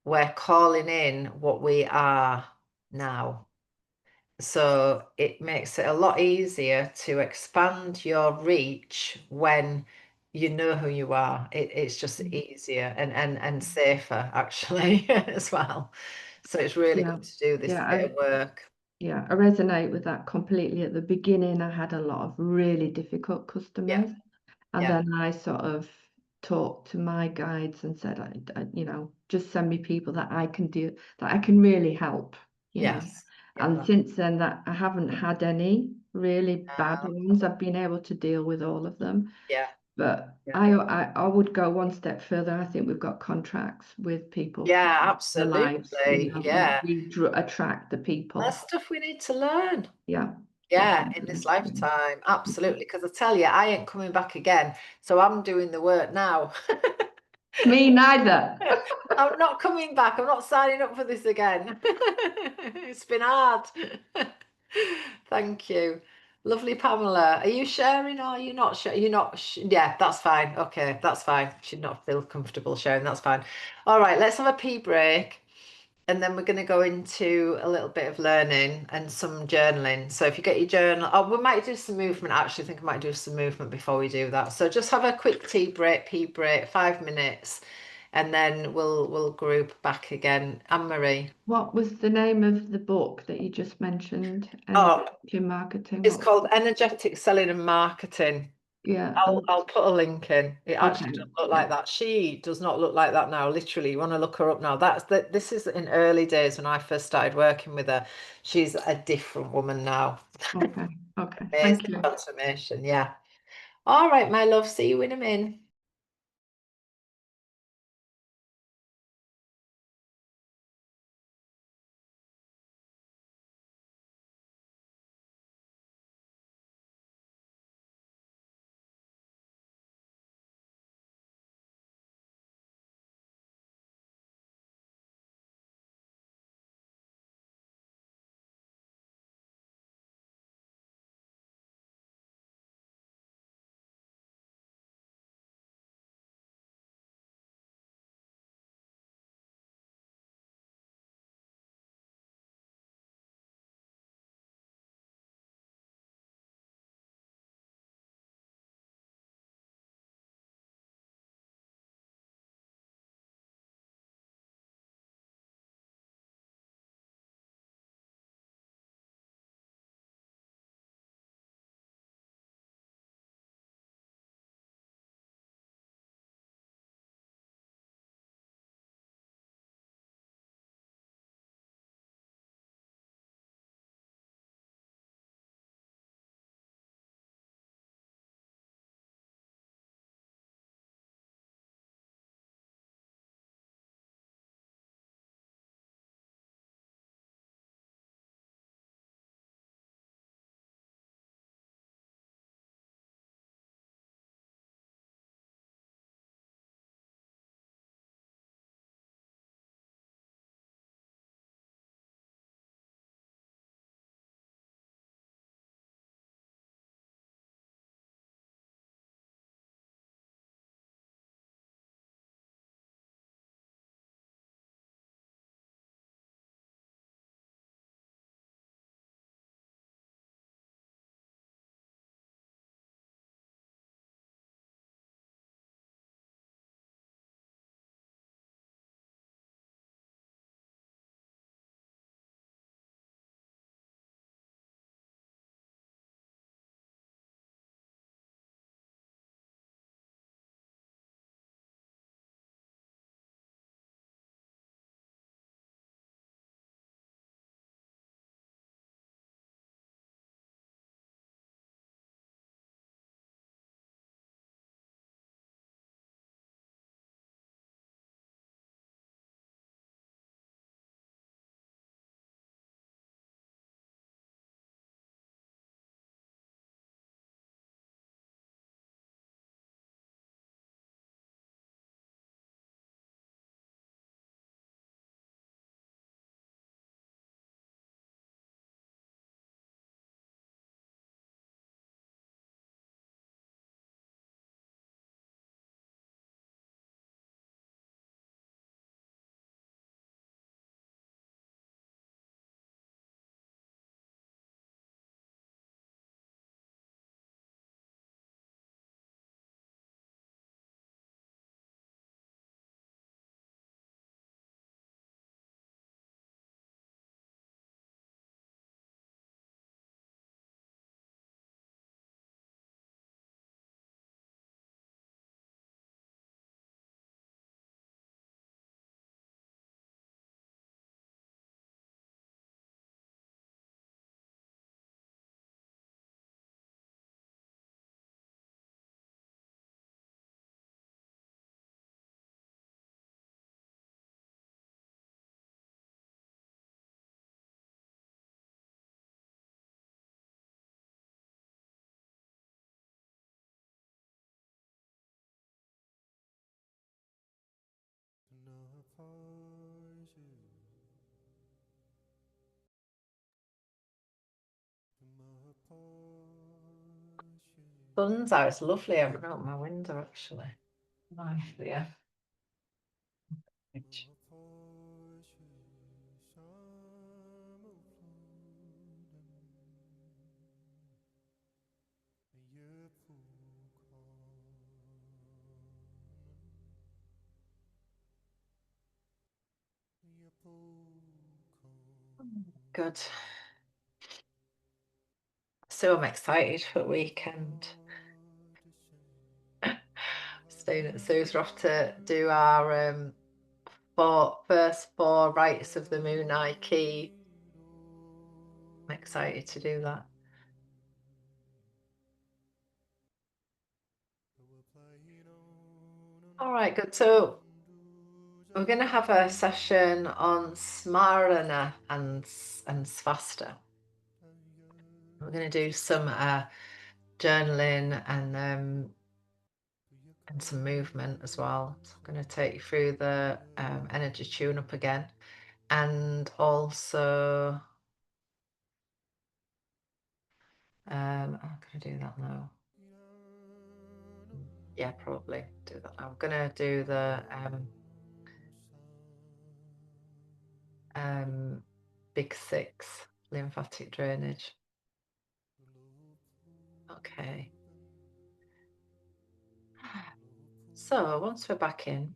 B: we're calling in what we are now. So it makes it a lot easier to expand your reach when you know who you are. It's just easier and safer actually as well. So it's really
H: Yeah,
B: good to do this
H: yeah,
B: bit of work.
H: I resonate with that completely. At the beginning, I had a lot of really difficult
B: Yeah,
H: customers, and
B: yeah,
H: then I sort of talked to my guides and said, just send me people that I can do, that I can really help,
B: yes. Yeah,
H: And since then, that I haven't had any really bad
B: uh,
H: ones. I've been able to deal with all of them.
B: yeah,
H: But
B: yeah.
H: I would go one step further. I think we've got contracts with people
B: Yeah,
H: for their lives.
B: absolutely. Yeah.
H: We attract the people.
B: That's stuff we need to learn.
H: Yeah,
B: Yeah, in
H: definitely.
B: this lifetime. Absolutely. Because I tell you, I ain't coming back again. So I'm doing the work now.
H: Me neither.
B: I'm not coming back. I'm not signing up for this again. It's been hard. Thank you. Lovely Pamela. Are you sharing or are you not sharing? You're not. Yeah, that's fine. Okay, that's fine. Should not feel comfortable sharing. That's fine. All right, let's have a pee break. And then we're going to go into a little bit of learning and some journaling. So if you get your journal, we might do some movement. Actually, I think I might do some movement before we do that. So just have a quick tea break, pee break, 5 minutes, and then we'll group back again. Anne-Marie.
H: What was the name of the book that you just mentioned?
B: Oh,
H: Energy marketing.
B: it's called Energetic Selling and Marketing.
H: Yeah.
B: I'll put a link in. It actually
H: Okay.
B: doesn't look like that. She does not look like that now. Literally, you want to look her up now. This is in early days when I first started working with her. She's a different woman now.
H: Okay. Okay.
B: Amazing
H: Thank you.
B: transformation. Yeah. All right, my love. See you in a minute. Sun's out. It's lovely. I've opened my window actually. Nice, yeah. Good. So I'm excited for the weekend. Staying at Sue's, we're off to do our first 4 rites of the moon key. I'm excited to do that. All right, good. So we're going to have a session on Smarana and Svastha. We're going to do some journaling and some movement as well. So I'm going to take you through the energy tune-up again, and also I'm going to do that now. Yeah, probably do that. I'm going to do the big 6 lymphatic drainage. Okay. So once we're back in,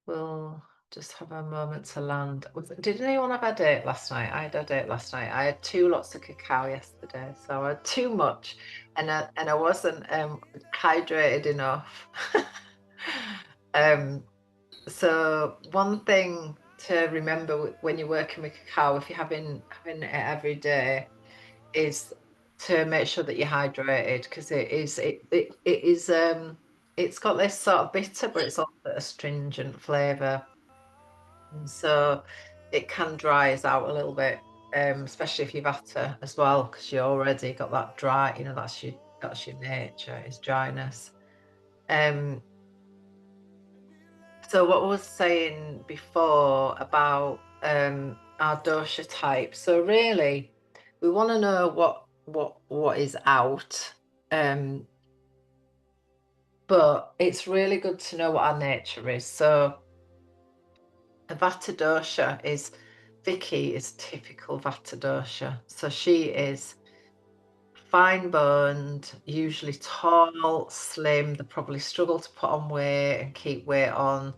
B: we'll just have a moment to land. Did anyone have a date last night? I had a date last night. I had 2 lots of cacao yesterday, so I had too much, and I wasn't hydrated enough. So one thing to remember when you're working with cacao, if you're having it every day, is to make sure that you're hydrated, because it's got this sort of bitter, but it's also a astringent flavour, and so it can dry us out a little bit, especially if you've had to as well, because you already got that dry. You know, that's your nature, is dryness. So what I was saying before about our dosha type. So really, we want to know what is out, but it's really good to know what our nature is. So a Vata dosha is, Vicky is typical Vata dosha. So she is fine boned, usually tall, slim. They probably struggle to put on weight and keep weight on.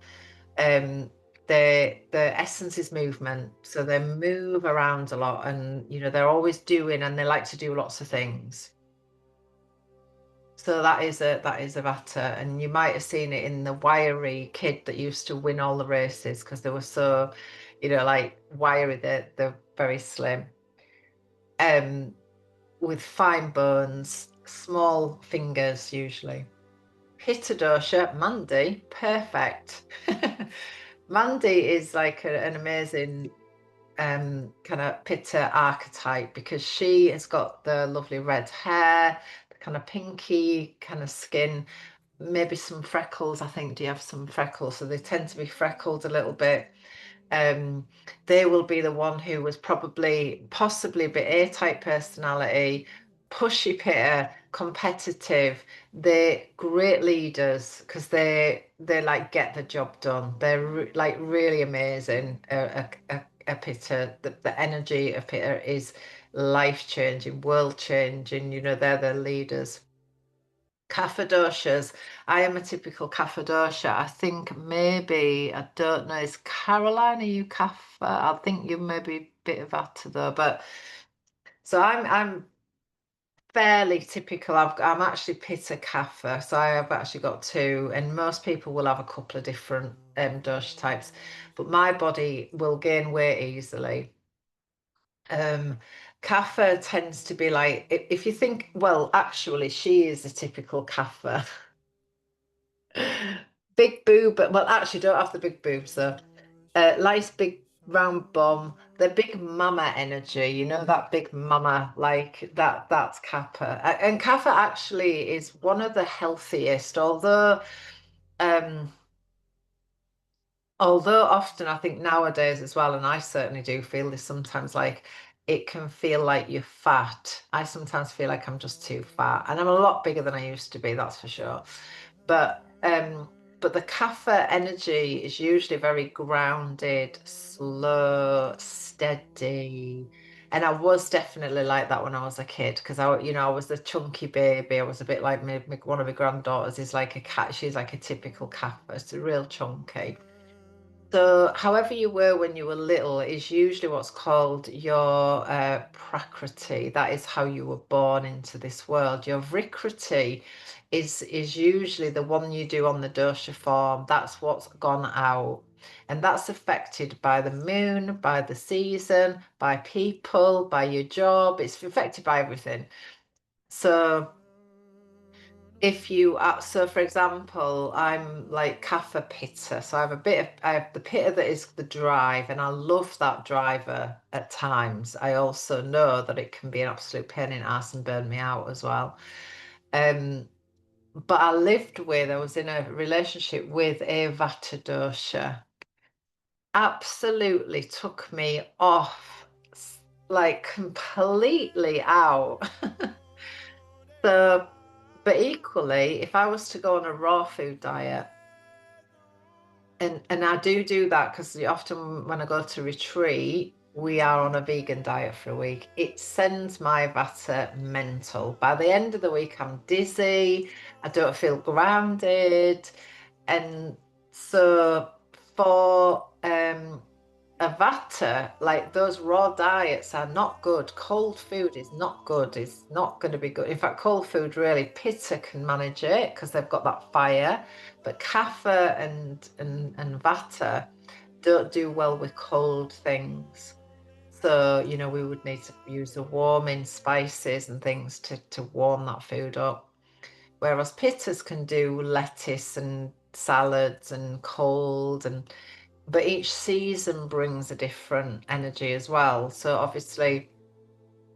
B: The essence is movement, so they move around a lot, and you know, they're always doing, and they like to do lots of things. So that is a Vata, and you might have seen it in the wiry kid that used to win all the races because they were so, you know, like wiry. They're very slim, with fine bones, small fingers usually. Pitta dosha, Mandy, perfect. Mandy is like an amazing kind of Pitta archetype, because she has got the lovely red hair, the kind of pinky kind of skin, maybe some freckles. I think, do you have some freckles? So they tend to be freckled a little bit. They will be the one who was possibly a bit A-type personality, pushy Pitta, competitive. They're great leaders because they like get the job done. They're like really amazing. A Pitta, the energy of Pitta is life-changing, world-changing. You know, they're the leaders. Kaphadoshas. I am a typical Kappadosha. I think maybe, I don't know, is Caroline, are you Kapha? I think you may be a bit of Vata though, but so I'm fairly typical. I'm actually Pitta Kapha, so I have actually got 2, and most people will have a couple of different dosha types, but my body will gain weight easily. Kapha tends to be like, if you think, well, actually, she is a typical Kapha. Big boob, but well, actually, don't have the big boobs though. Nice big round bum, the big mama energy, you know, that big mama, like that's Kapha. And Kapha actually is one of the healthiest, although Although often I think nowadays as well, and I certainly do feel this sometimes, like it can feel like you're fat. I sometimes feel like I'm just too fat, and I'm a lot bigger than I used to be, that's for sure. But the kapha energy is usually very grounded, slow, steady. And I was definitely like that when I was a kid, because I was the chunky baby. I was a bit like one of my granddaughters is like a cat. She's like a typical kapha. It's real chunky. So, however you were when you were little is usually what's called your prakriti. That is how you were born into this world. Your vrikriti is usually the one you do on the dosha form. That's what's gone out. And that's affected by the moon, by the season, by people, by your job. It's affected by everything. So if you are, so for example, I'm like kapha pitta, so I have the pitta that is the drive, and I love that driver at times. I also know that it can be an absolute pain in the ass and burn me out as well. But I was in a relationship with a vata dosha. Absolutely took me off, like completely out. So, but equally, if I was to go on a raw food diet, and I do that because often when I go to retreat, we are on a vegan diet for a week. It sends my vata mental. By the end of the week, I'm dizzy. I don't feel grounded, and so for a vata, like those raw diets are not good. Cold food is not good. It's not going to be good. In fact, cold food really, pitta can manage it because they've got that fire, but kapha and vata don't do well with cold things. So, we would need to use the warming spices and things to warm that food up. Whereas pittas can do lettuce and salads and cold, but each season brings a different energy as well. So obviously,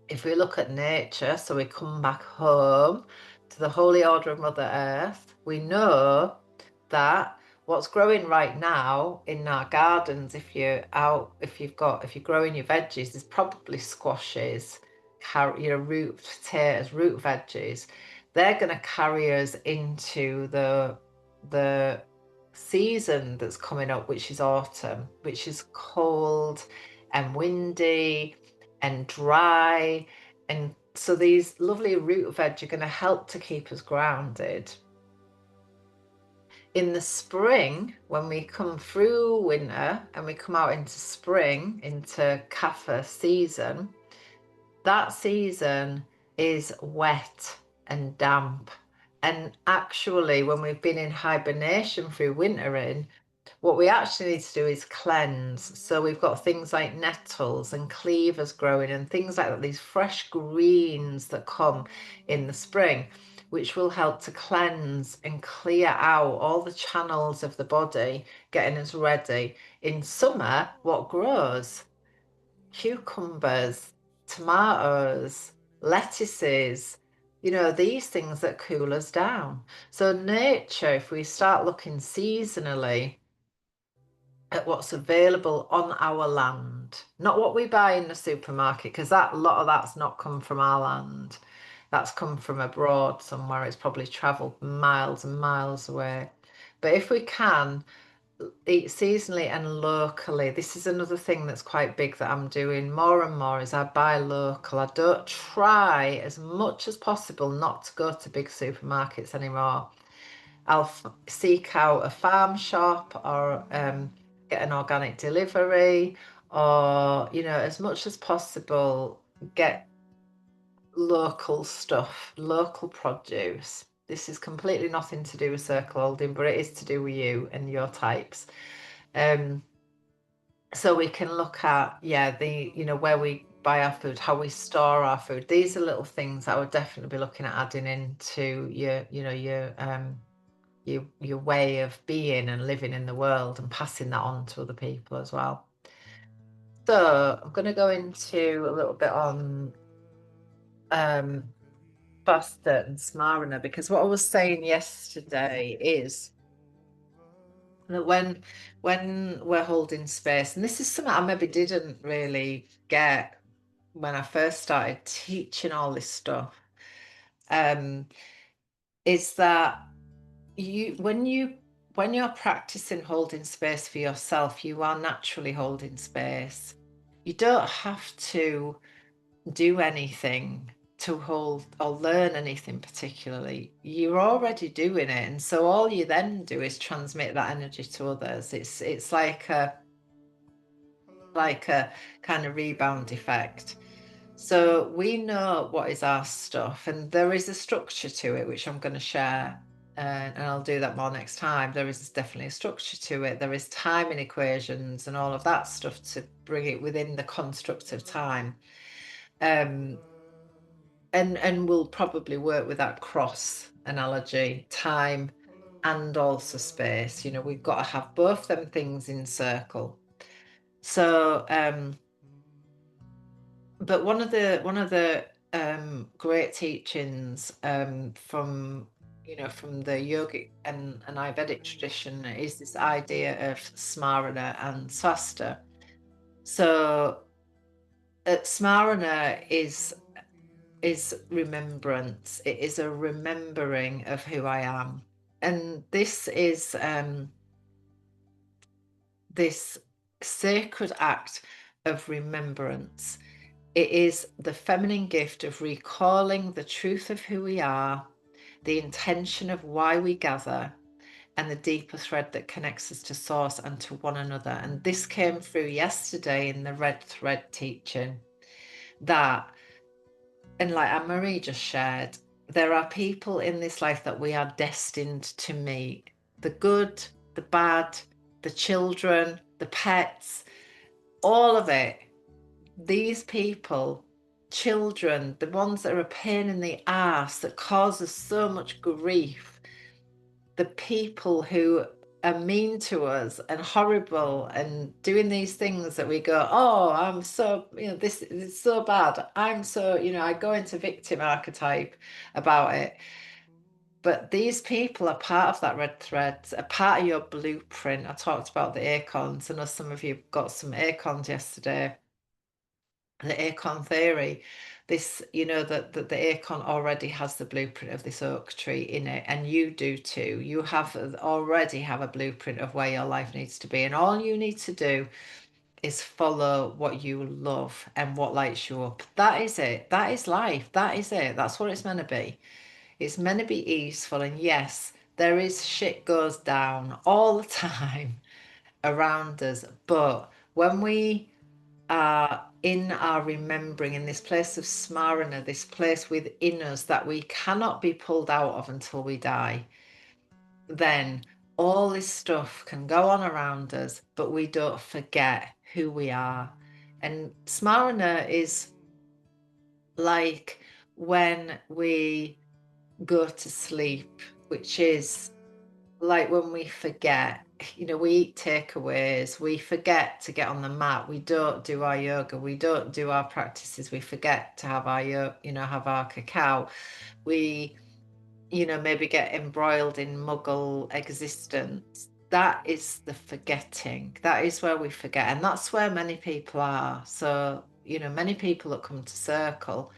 B: if we look at nature, so we come back home to the Holy Order of Mother Earth, we know that what's growing right now in our gardens, if you're growing your veggies, there's probably squashes, root potatoes, root veggies. They're going to carry us into the season that's coming up, which is autumn, which is cold and windy and dry. And so these lovely root veg are going to help to keep us grounded. In the spring, when we come through winter and we come out into spring, into kapha season, that season is wet and damp. And actually, when we've been in hibernation through wintering, what we actually need to do is cleanse. So we've got things like nettles and cleavers growing and things like that, these fresh greens that come in the spring, which will help to cleanse and clear out all the channels of the body, getting us ready. In summer, what grows? Cucumbers, tomatoes, lettuces, these things that cool us down. So nature, if we start looking seasonally at what's available on our land, not what we buy in the supermarket, because a lot of that's not come from our land. That's come from abroad somewhere. It's probably traveled miles and miles away. But if we can eat seasonally and locally, this is another thing that's quite big that I'm doing more and more, is I buy local. I don't try as much as possible not to go to big supermarkets anymore. I'll seek out a farm shop or get an organic delivery, or as much as possible get local stuff, local produce. This is completely nothing to do with circle holding, but it is to do with you and your types. So we can look at where we buy our food, how we store our food. These are little things I would definitely be looking at adding into your way of being and living in the world, and passing that on to other people as well. So I'm going to go into a little bit on Svastha and Smarana, because what I was saying yesterday is that when we're holding space, and this is something I maybe didn't really get when I first started teaching all this stuff, is that when you're practicing holding space for yourself, you are naturally holding space. You don't have to do anything to hold or learn anything particularly. You're already doing it, and so all you then do is transmit that energy to others. It's like a kind of rebound effect. So we know what is our stuff, and there is a structure to it, which I'm going to share, and I'll do that more next time. There is definitely a structure to it. There is timing equations and all of that stuff to bring it within the construct of time. And we'll probably work with that cross analogy, time and also space. You know, we've got to have both them things in circle. So, but one of the great teachings from from the yogic and Ayurvedic tradition is this idea of Smarana and Svastha. So, Smarana is remembrance. It is a remembering of who I am, and this is this sacred act of remembrance. It is the feminine gift of recalling the truth of who we are, the intention of why we gather, and the deeper thread that connects us to source and to one another. And this came through yesterday in the red thread teaching, that, and like Anne-Marie just shared, there are people in this life that we are destined to meet. The good, the bad, the children, the pets, all of it. These people, children, the ones that are a pain in the ass, that cause us so much grief, the people who are mean to us and horrible and doing these things that we go, oh, I'm so, this is so bad. I'm so, I go into victim archetype about it. But these people are part of that red thread, a part of your blueprint. I talked about the acorns. I know some of you got some acorns yesterday. The acorn theory, this, that the acorn already has the blueprint of this oak tree in it, and you do too. You already have a blueprint of where your life needs to be, and all you need to do is follow what you love and what lights you up. That is it. That is life. That is it. That's what it's meant to be. It's meant to be easeful, and yes, there is shit goes down all the time around us, but when we are in our remembering, in this place of Smarana, this place within us that we cannot be pulled out of until we die, then all this stuff can go on around us, but we don't forget who we are. And Smarana is like when we go to sleep, which is like when we forget, we eat takeaways, we forget to get on the mat, we don't do our yoga, we don't do our practices, we forget to have our have our cacao, we maybe get embroiled in muggle existence. That is the forgetting. That is where we forget, and that's where many people are. So many people that come to circle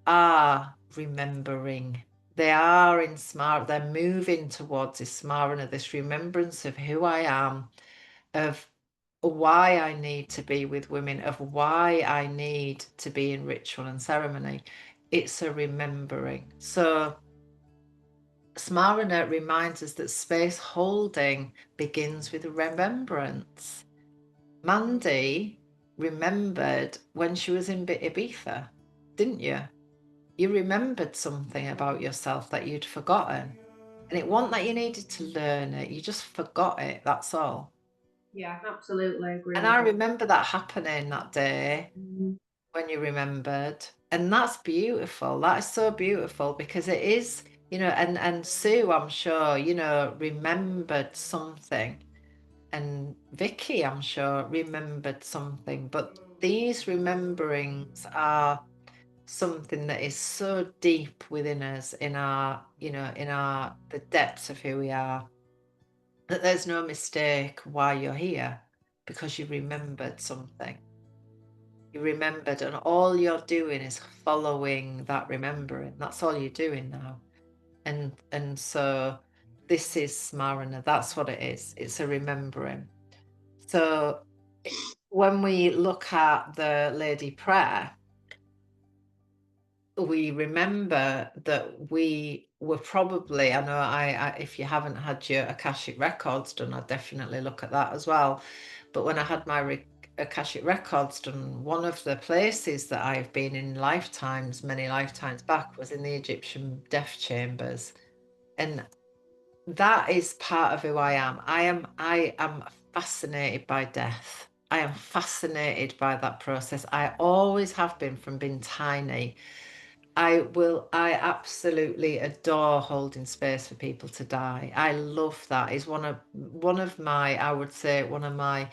B: are remembering. They are in smart, they're moving towards this smarana, this remembrance of who I am, of why I need to be with women, of why I need to be in ritual and ceremony. It's a remembering. So Smarana reminds us that space holding begins with remembrance. Mandy remembered when she was in Ibiza, didn't you? You remembered something about yourself that you'd forgotten. And it wasn't that you needed to learn it, you just forgot it, that's all.
E: Yeah, absolutely agree.
B: And I remember that happening that day when you remembered. And that's beautiful. That is so beautiful, because it is, and Sue, I'm sure, remembered something. And Vicky, I'm sure, remembered something. But these rememberings are something that is so deep within us, in our the depths of who we are. that there's no mistake why you're here, because you remembered something. You remembered, and all you're doing is following that remembering. That's all you're doing now. And so this is Smarana. That's what it is. It's a remembering. So when we look at the Lady Prayer, we remember that we were probably, I know I if you haven't had your Akashic records done, I'd definitely look at that as well. But when I had my Akashic records done, one of the places that I've been in lifetimes, many lifetimes back, was in the Egyptian death chambers. And that is part of who I am. I am fascinated by death. I am fascinated by that process. I always have been from being tiny. I absolutely adore holding space for people to die. I love that. It's one of my, I would say, one of my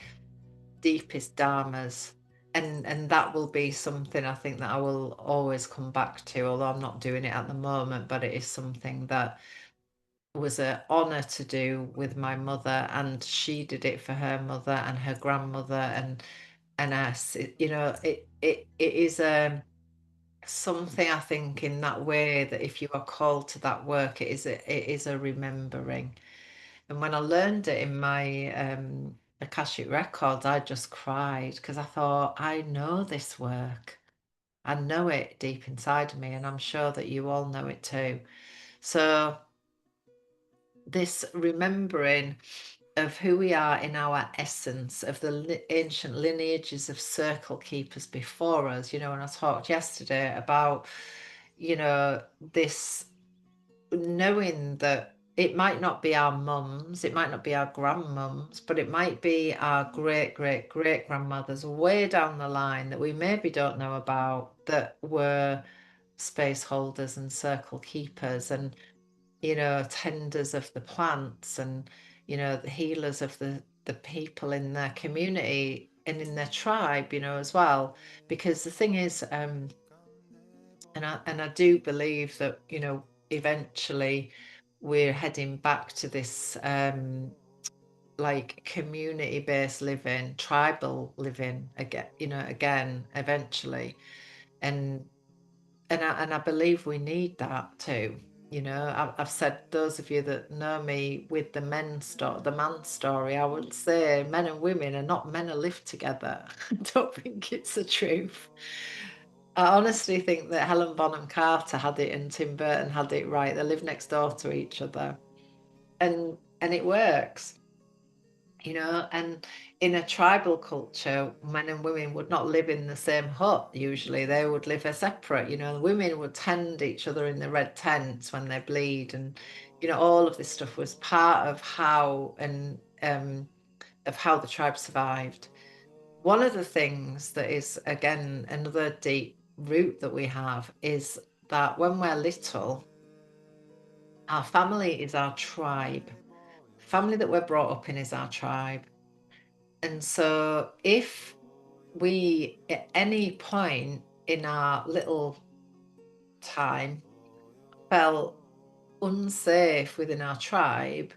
B: deepest dharmas. And that will be something I think that I will always come back to, although I'm not doing it at the moment, but it is something that was an honor to do with my mother, and she did it for her mother and her grandmother and us. It is something, I think, in that way, that if you are called to that work, it is a remembering. And when I learned it in my Akashic records, I just cried, because I thought, I know this work. I know it deep inside of me, and I'm sure that you all know it too. So this remembering of who we are in our essence, of the ancient lineages of circle keepers before us. When I talked yesterday about, this knowing that it might not be our mums, it might not be our grandmums, but it might be our great, great, great grandmothers way down the line that we maybe don't know about, that were space holders and circle keepers, and tenders of the plants, and the healers of the people in their community and in their tribe, as well. Because the thing is, and I do believe that eventually we're heading back to this like community-based living, tribal living again eventually. And I believe we need that too. I've said, those of you that know me with the man story, I would say men and women are not meant to live together. I don't think it's the truth. I honestly think that Helen Bonham Carter had it and Tim Burton had it right. They live next door to each other, and it works. And in a tribal culture, men and women would not live in the same hut. Usually they would live separate. The women would tend each other in the red tents when they bleed. And, all of this stuff was part of how the tribe survived. One of the things that is, again, another deep root that we have is that when we're little, our family is our tribe. The family that we're brought up in is our tribe. And so if we at any point in our little time felt unsafe within our tribe,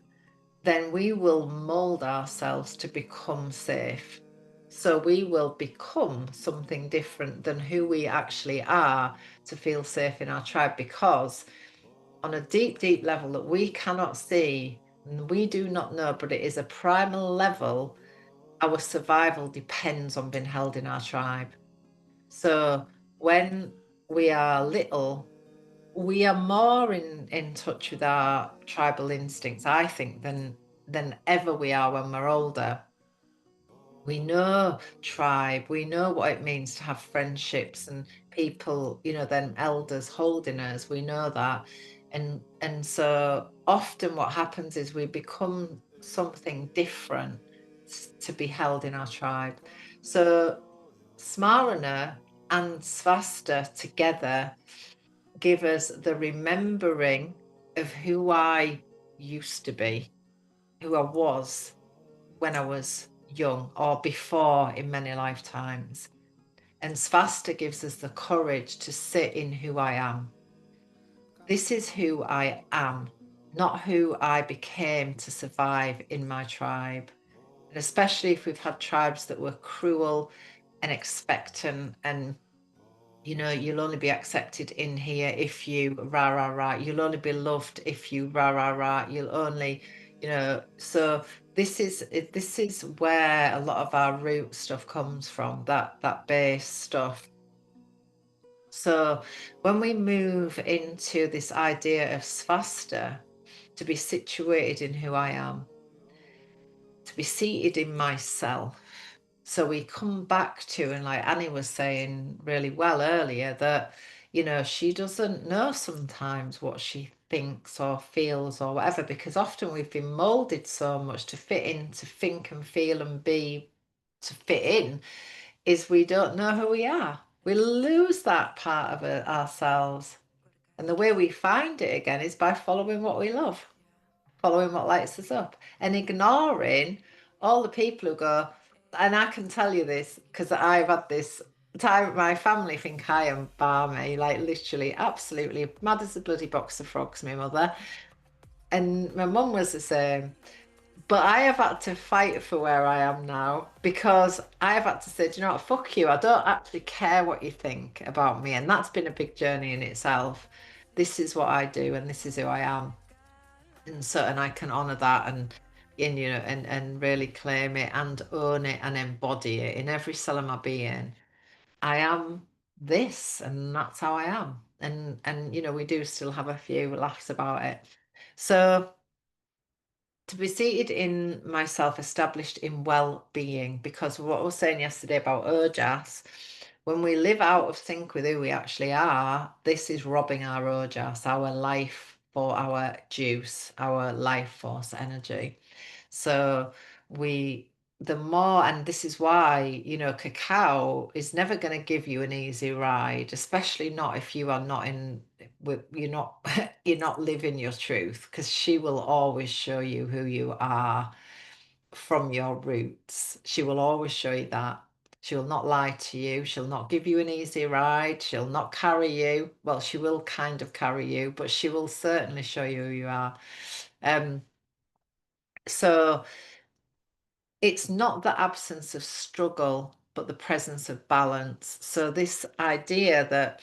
B: then we will mold ourselves to become safe. So we will become something different than who we actually are to feel safe in our tribe, because on a deep, deep level that we cannot see and we do not know, but it is a primal level, our survival depends on being held in our tribe. So when we are little, we are more in touch with our tribal instincts, I think, than ever we are when we're older. We know tribe, we know what it means to have friendships and people, then elders holding us, we know that. And so often what happens is we become something different to be held in our tribe. So Smarana and Svastha together give us the remembering of who I used to be, who I was when I was young or before in many lifetimes. And Svastha gives us the courage to sit in who I am. This is who I am not who I became to survive in my tribe. And especially if we've had tribes that were cruel and expectant and you'll only be accepted in here if you rah rah rah. You'll only be loved if you rah rah rah. You'll only, so this is where a lot of our root stuff comes from, that base stuff. So when we move into this idea of Svastha, to be situated in who I am, to be seated in myself. So we come back to, and like Annie was saying really well earlier, that, she doesn't know sometimes what she thinks or feels or whatever, because often we've been molded so much to fit in, to think and feel and be, to fit in, is we don't know who we are. We lose that part of ourselves. And the way we find it again is by following what we love, following what lights us up, and ignoring all the people who go, and I can tell you this because I've had this time, my family think I am barmy, like literally absolutely mad as a bloody box of frogs, my mother. And my mum was the same. But I have had to fight for where I am now, because I have had to say, do you know what, fuck you. I don't actually care what you think about me. And that's been a big journey in itself. This is what I do and this is who I am. And I can honor that and really claim it and own it and embody it in every cell of my being. I am this, and that's how I am. And we do still have a few laughs about it. So to be seated in myself, established in well-being, because what I was saying yesterday about Ojas, when we live out of sync with who we actually are, this is robbing our Ojas, our life for our juice, our life force energy. So the more, and this is why, Cacao is never going to give you an easy ride, especially not if you are not you're not you're not living your truth, because she will always show you who you are from your roots. She will always show you that. She will not lie to you. She'll not give you an easy ride. She'll not carry you. Well, she will kind of carry you, but she will certainly show you who you are. So it's not the absence of struggle, but the presence of balance. So this idea that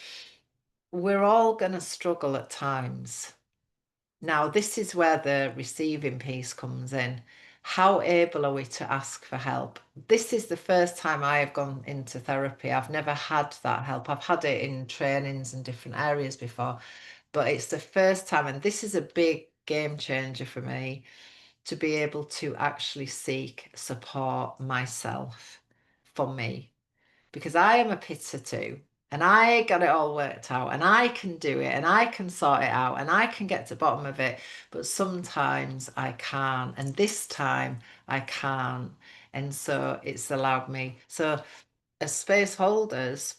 B: we're all going to struggle at times. Now, this is where the receiving piece comes in. How able are we to ask for help? This is the first time I have gone into therapy. I've never had that help. I've had it in trainings and different areas before, but it's the first time, and this is a big game changer for me, to be able to actually seek support myself for me, because I am a pitter too, and I got it all worked out, and I can do it, and I can sort it out, and I can get to the bottom of it, but sometimes I can't, and this time I can't. And so it's allowed me, so as space holders,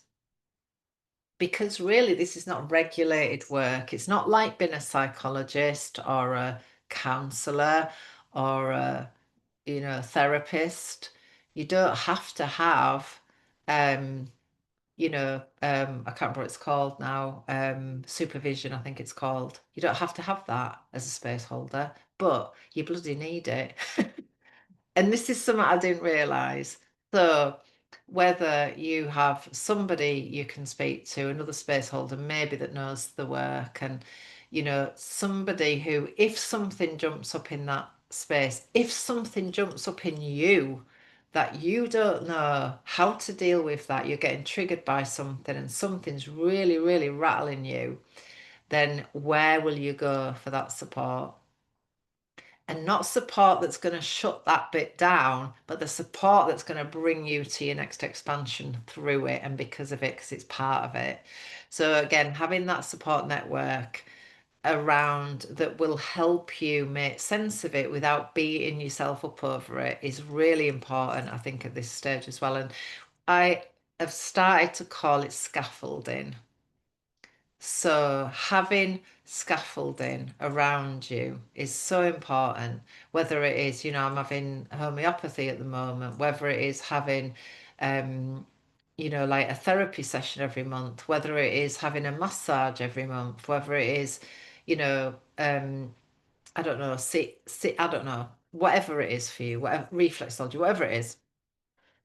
B: because really this is not regulated work. It's not like being a psychologist or a counselor or a therapist. You don't have to have I can't remember what it's called now, supervision, I think it's called. You don't have to have that as a space holder, but you bloody need it. And this is something I didn't realize. So whether you have somebody you can speak to, another space holder maybe that knows the work, and somebody who, if something jumps up in that space, if something jumps up in you that you don't know how to deal with, that you're getting triggered by something and something's really, really rattling you, then where will you go for that support? And not support that's going to shut that bit down, but the support that's going to bring you to your next expansion through it and because of it, because it's part of it. So again, having that support network around that will help you make sense of it without beating yourself up over it is really important, I think, at this stage as well. And I have started to call it scaffolding. So having scaffolding around you is so important, whether it is, I'm having homeopathy at the moment, whether it is having, like a therapy session every month, whether it is having a massage every month, whether it is, I don't know, I don't know, whatever it is for you, whatever, reflexology, whatever it is,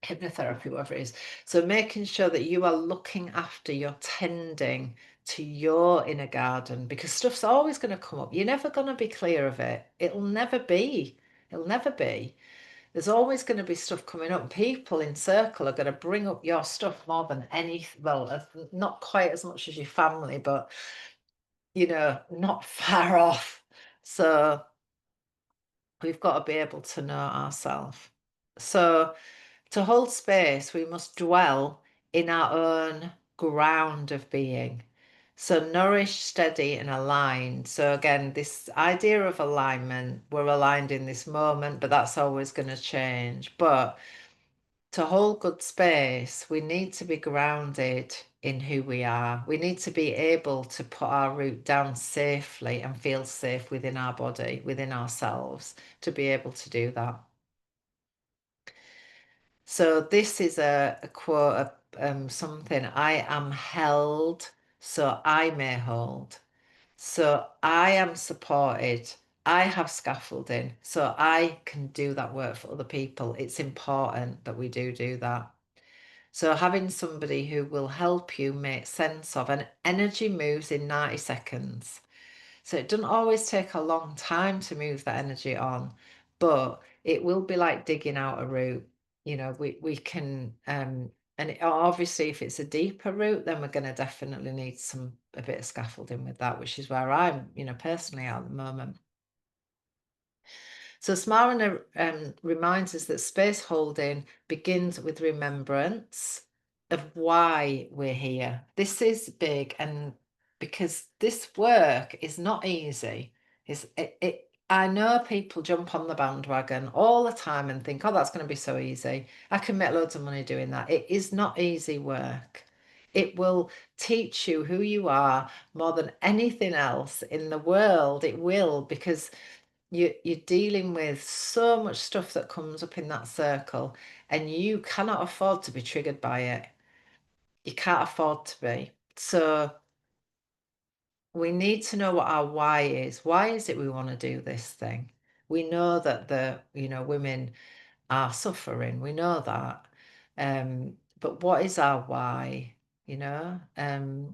B: hypnotherapy, whatever it is. So making sure that you are looking after, you're tending to your inner garden, because stuff's always going to come up. You're never going to be clear of it. It'll never be. It'll never be. There's always going to be stuff coming up. People in circle are going to bring up your stuff more than anything. Well, not quite as much as your family, but you know, not far off. So we've got to be able to know ourselves. So to hold space, we must dwell in our own ground of being. So nourished, steady, and aligned. So again, this idea of alignment, we're aligned in this moment, but that's always going to change. But to hold good space, we need to be grounded in who we are. We need to be able to put our root down safely and feel safe within our body, within ourselves, to be able to do that. So this is a quote, something: I am held so I may hold. So I am supported. I have scaffolding, so I can do that work for other people. It's important that we do that. So having somebody who will help you make sense of, and energy moves in 90 seconds. So it doesn't always take a long time to move that energy on, but it will be like digging out a root. You know, we can, and obviously if it's a deeper root, then we're going to definitely need a bit of scaffolding with that, which is where I'm, you know, personally at the moment. So Smarana reminds us that space holding begins with remembrance of why we're here. This is big, and because this work is not easy. I know people jump on the bandwagon all the time and think, oh, that's going to be so easy. I can make loads of money doing that. It is not easy work. It will teach you who you are more than anything else in the world. It will, because you're dealing with so much stuff that comes up in that circle, and you cannot afford to be triggered by it. You can't afford to be. So we need to know what our why is. Why is it we want to do this thing? We know that women are suffering. We know that. But what is our why? And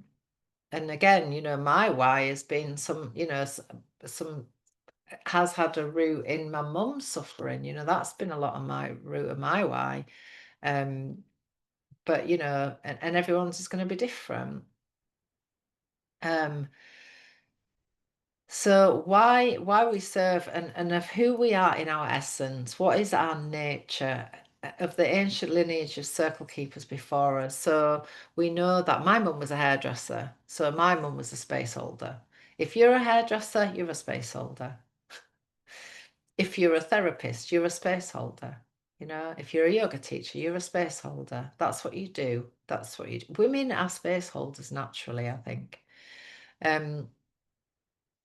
B: again, my why has been some has had a root in my mum's suffering. That's been a lot of my root of my why. But and everyone's is going to be different. So why we serve, and of who we are in our essence, what is our nature, of the ancient lineage of circle keepers before us. So we know that my mum was a hairdresser, so my mum was a space holder. If you're a hairdresser, you're a space holder. If you're a therapist, you're a space holder. If you're a yoga teacher, you're a space holder. That's what you do. That's what you do. Women are space holders naturally, I think. So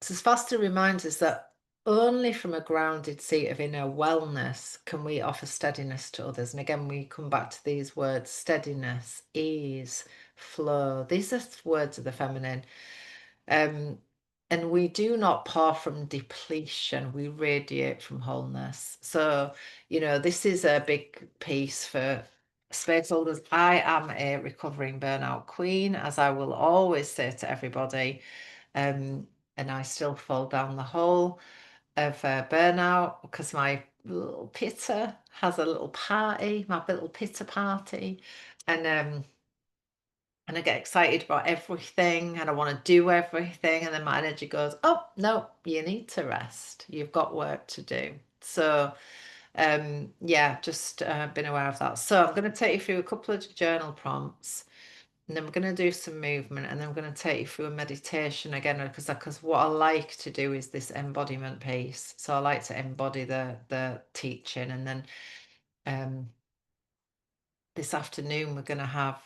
B: Svastha reminds us that only from a grounded seat of inner wellness can we offer steadiness to others. And again, we come back to these words: steadiness, ease, flow. These are words of the feminine. And we do not pour from depletion, we radiate from wholeness. So, this is a big piece for space holders. I am a recovering burnout queen, as I will always say to everybody. And I still fall down the hole of burnout, because my little pitta has a little party, my little pitta party. And I get excited about everything, and I want to do everything, and then my energy goes, oh no, you need to rest, you've got work to do. So yeah, just been aware of that. So I'm going to take you through a couple of journal prompts, and then we're going to do some movement, and then I'm going to take you through a meditation again, because what I like to do is this embodiment piece. So I like to embody the teaching, and then this afternoon we're going to have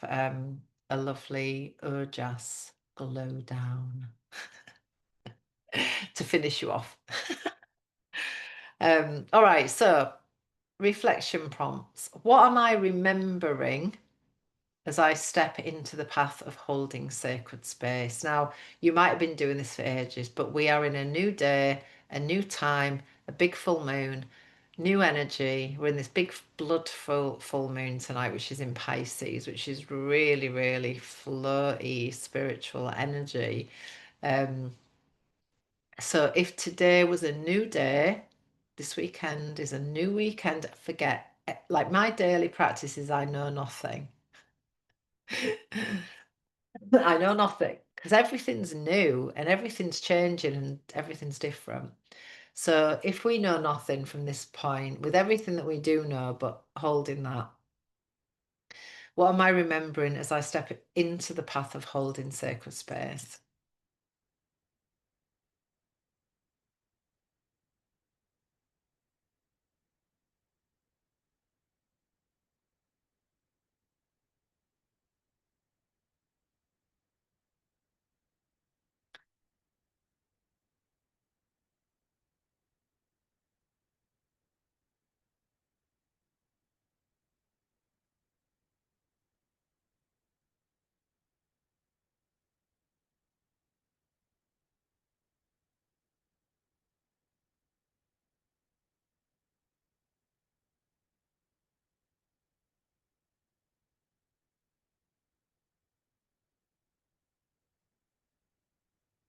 B: a lovely Ojas glow down to finish you off. All right, so reflection prompts. What am I remembering as I step into the path of holding sacred space? Now, you might have been doing this for ages, but we are in a new day, a new time, a big full moon, new energy. We're in this big blood full moon tonight, which is in Pisces, which is really, really flowy spiritual energy. So if today was a new day, this weekend is a new weekend. Forget, like my daily practice is I know nothing. I know nothing because everything's new and everything's changing and everything's different. So if we know nothing from this point, with everything that we do know, but holding that, what am I remembering as I step into the path of holding sacred space?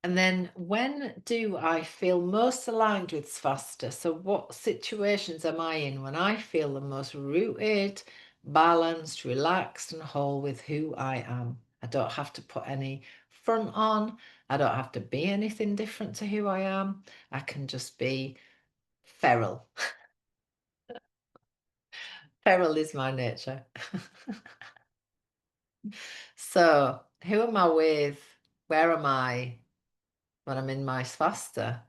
B: And then when do I feel most aligned with Svastha? So what situations am I in when I feel the most rooted, balanced, relaxed and whole with who I am? I don't have to put any front on. I don't have to be anything different to who I am. I can just be feral. Feral is my nature. So who am I with? Where am I when I'm in my Svastha?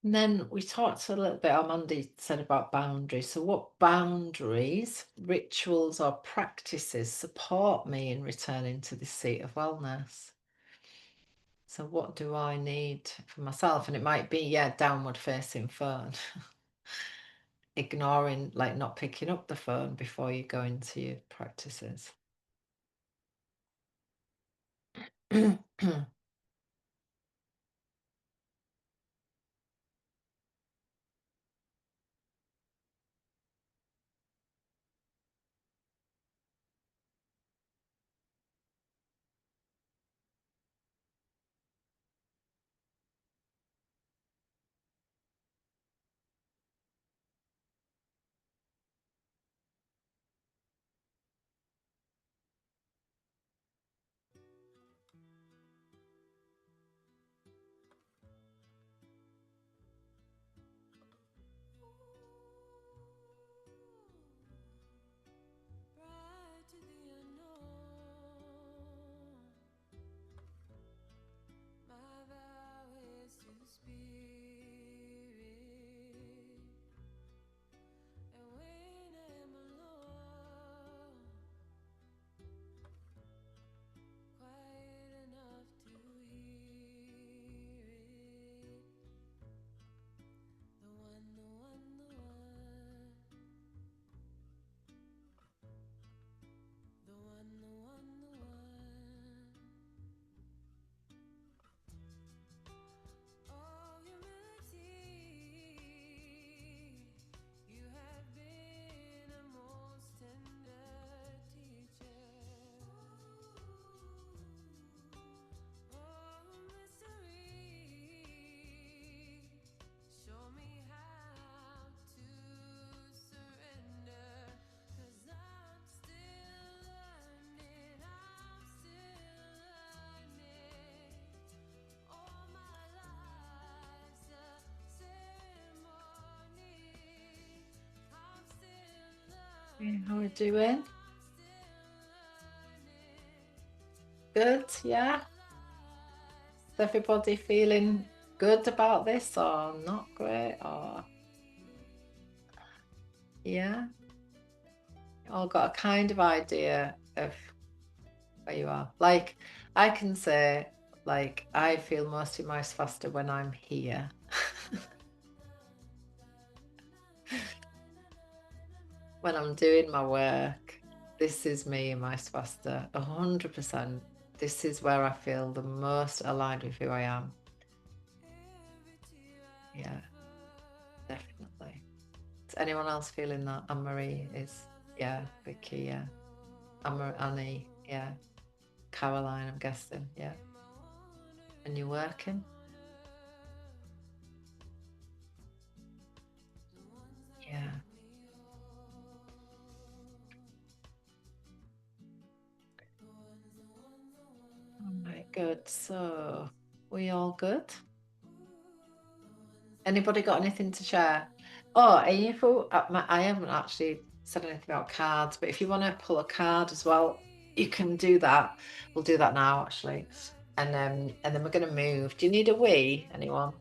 B: And then we talked a little bit, Mandy said about boundaries. So what boundaries, rituals or practices support me in returning to this seat of wellness? So what do I need for myself? And it might be, yeah, downward facing phone. Ignoring, like not picking up the phone before you go into your practices. How are we doing? Good, yeah. Is everybody feeling good about this or not great? Or yeah, all got a kind of idea of where you are. Like I can say, like I feel most in my Svastha when I'm here. When I'm doing my work, this is me in my Svastha, 100%. This is where I feel the most aligned with who I am. Yeah, definitely. Is anyone else feeling that? Anne-Marie is, yeah, Vicky, yeah. Annie, yeah. Caroline, I'm guessing, yeah. And you're working? Yeah. All right, good. So, we all good? Anybody got anything to share? Oh, and if I haven't actually said anything about cards, but if you want to pull a card as well, you can do that. We'll do that now, actually. And then we're going to move. Do you need a wee, anyone?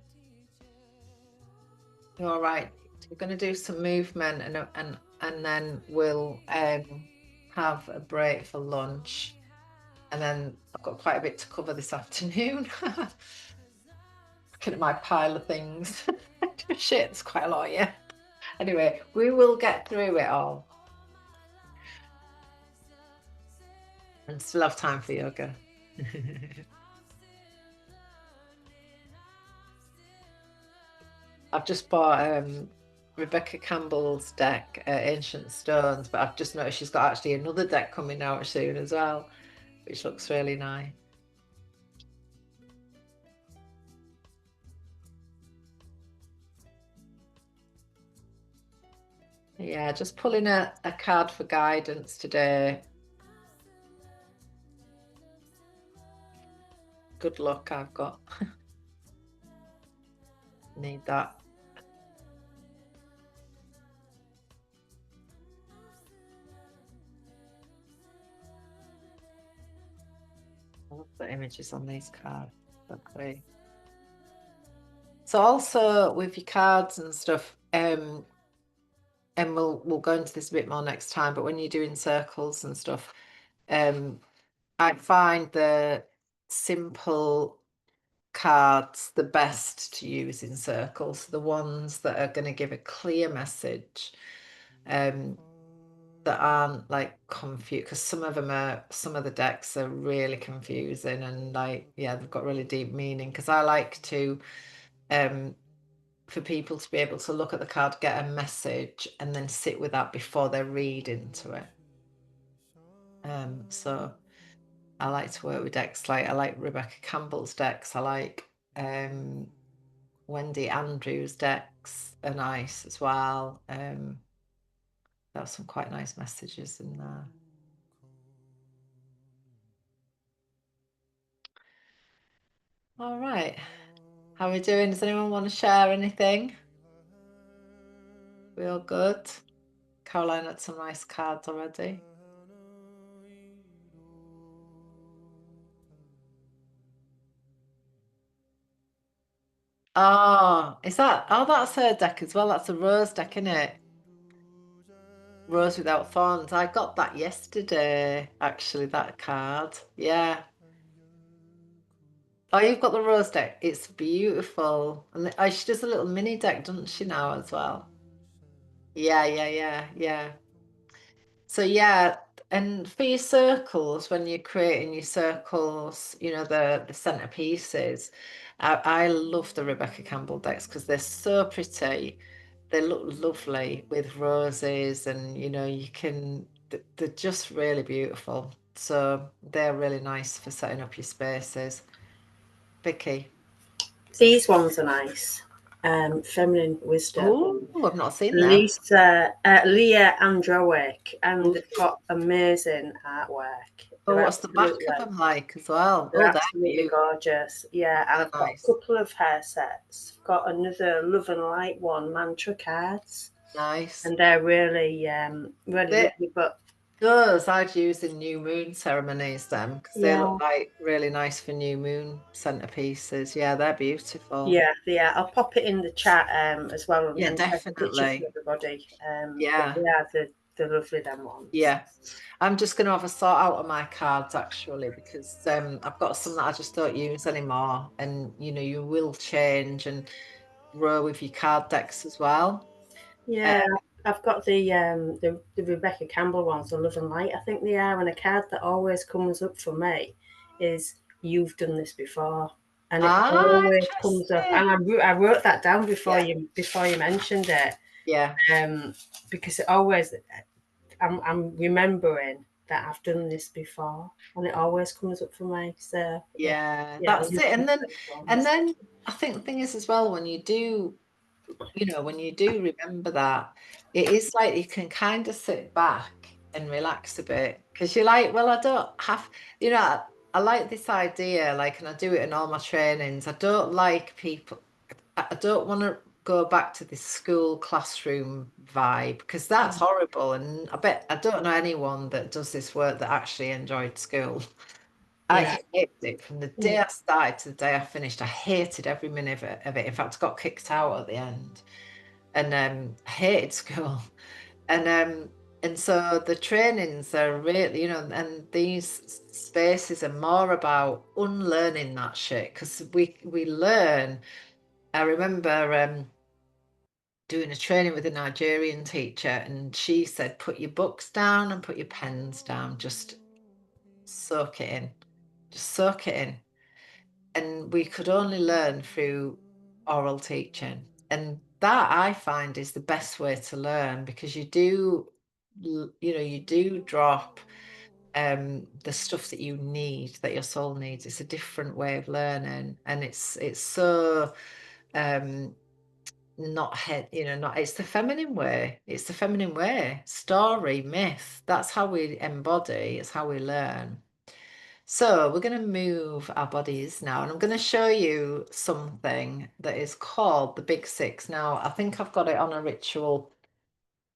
B: You're all right. We're going to do some movement and then we'll have a break for lunch. And then I've got quite a bit to cover this afternoon. Looking at my pile of things. Shit, it's quite a lot, yeah. Anyway, we will get through it all. And still have time for yoga. I've just bought Rebecca Campbell's deck, Ancient Stones, but I've just noticed she's got actually another deck coming out soon as well, which looks really nice. Yeah, just pulling a card for guidance today. Good luck, I've got. Need that. I love the images on these cards. Okay. So also with your cards and stuff, and we'll go into this a bit more next time, but when you're doing circles and stuff, I find the simple cards the best to use in circles, the ones that are going to give a clear message, that aren't like confused, because some of the decks are really confusing and like, yeah, they've got really deep meaning. Because I like to for people to be able to look at the card, get a message, and then sit with that before they read into it. So I like to work with decks like, I like Rebecca Campbell's decks. I like Wendy Andrews' decks are nice as well. There are some quite nice messages in there. All right. How are we doing? Does anyone want to share anything? We all good? Caroline had some nice cards already. Oh, that's her deck as well. That's a rose deck, isn't it? Rose Without Thorns. I got that yesterday, actually, that card. Yeah. Oh, you've got the rose deck. It's beautiful. And she does a little mini deck, doesn't she, now as well? Yeah. So yeah, and for your circles, when you're creating your circles, you know, the centerpieces, I love the Rebecca Campbell decks because they're so pretty. They look lovely with roses, and you know, they're just really beautiful. So they're really nice for setting up your spaces. Vicky.
C: These ones are nice. Feminine Wisdom.
B: Oh, I've not seen them.
C: Leah Androwick, and they've got amazing artwork.
B: Oh, what's the back of them like as well?
C: They're absolutely gorgeous. Yeah, and I've got a couple of hair sets. I've got another Love and Light one, mantra cards.
B: Nice.
C: and they're really really
B: They-
C: lovely. But
B: Those I'd use in new moon ceremonies, them, because they
C: yeah,
B: look like really nice for new moon centerpieces. Yeah, they're beautiful.
C: yeah, I'll pop it in the chat as well,
B: Yeah,
C: and take a picture for
B: definitely.
C: everybody.
B: Yeah.
C: They're lovely, them ones.
B: Yeah. I'm just going to have a sort out of my cards actually, because I've got some that I just don't use anymore, and you will change and grow with your card decks as well.
C: Yeah, I've got the Rebecca Campbell ones, the Love and Light, I think they are, and a card that always comes up for me is "You've done this before," and it always comes up.
B: Interesting.
C: And I wrote that down before
B: Yeah.
C: you mentioned it,
B: Yeah.
C: because it always I'm remembering that I've done this before, and it always comes up for me. So
B: Yeah,
C: yeah,
B: that's it. And then I think the thing is as well, when you do remember that, it is like you can kind of sit back and relax a bit, because you're like, well, I don't have, I like this idea, like, and I do it in all my trainings. I don't like people, I don't want to go back to this school classroom vibe, because that's horrible. And I don't know anyone that does this work that actually enjoyed school. I hated it from the day I started to the day I finished. I hated every minute of it. In fact, I got kicked out at the end, and I hated school. And so the trainings are really, and these spaces are more about unlearning that shit, because we learn. I remember doing a training with a Nigerian teacher, and she said, "Put your books down and put your pens down. Just soak it in. Just soak it in." And we could only learn through oral teaching, and that I find is the best way to learn, because you do drop the stuff that you need, that your soul needs. It's a different way of learning, and it's so not it's the feminine way. It's the feminine way. Story, myth, that's how we embody, it's how we learn. So we're going to move our bodies now, and I'm going to show you something that is called the Big Six. Now, I think I've got it on a ritual